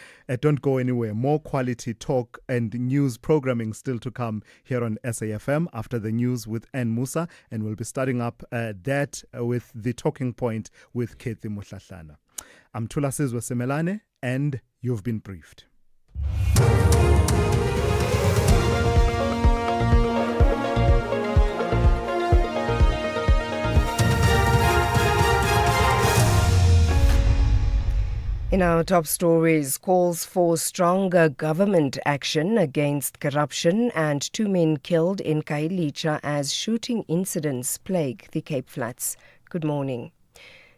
Don't go anywhere. More quality talk and news programming still to come here on SAFM after the news with Ann Musa, and we'll be starting up that with the talking point with Kathy Mutlahlana. I'm Thulasizwe Simelane, and you've been briefed. In our top stories, calls for stronger government action against corruption and 2 men killed in Khayelitsha as shooting incidents plague the Cape Flats. Good morning.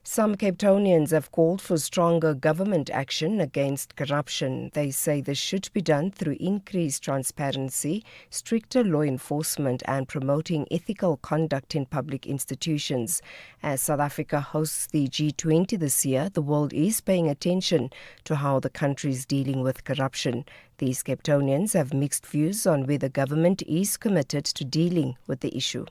Some Cape Townians have called for stronger government action against corruption. They say this should be done through increased transparency, stricter law enforcement and promoting ethical conduct in public institutions. As South Africa hosts the G20 this year, the world is paying attention to how the country is dealing with corruption. These Cape Townians have mixed views on whether government is committed to dealing with the issue.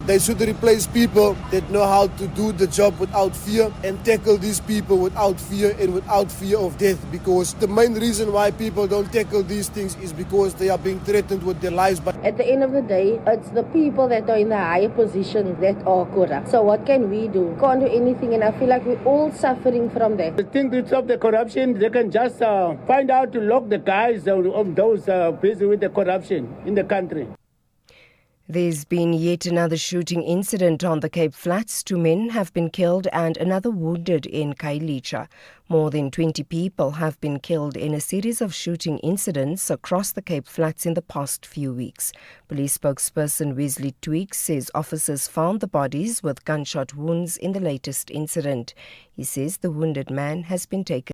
They should replace people that know how to do the job without fear and tackle these people without fear and without fear of death, because the main reason why people don't tackle these things is because they are being threatened with their lives. But at the end of the day, it's the people that are in the higher position that are corrupt. So what can we do? Can't do anything, and I feel like we're all suffering from that. I think to stop the corruption, they can just find out to lock the guys of those busy with the corruption in the country. There's been yet another shooting incident on the Cape Flats. 2 men have been killed and another wounded in Khayelitsha. More than 20 people have been killed in a series of shooting incidents across the Cape Flats in the past few weeks. Police spokesperson Wesley Tweaks says officers found the bodies with gunshot wounds in the latest incident. He says the wounded man has been taken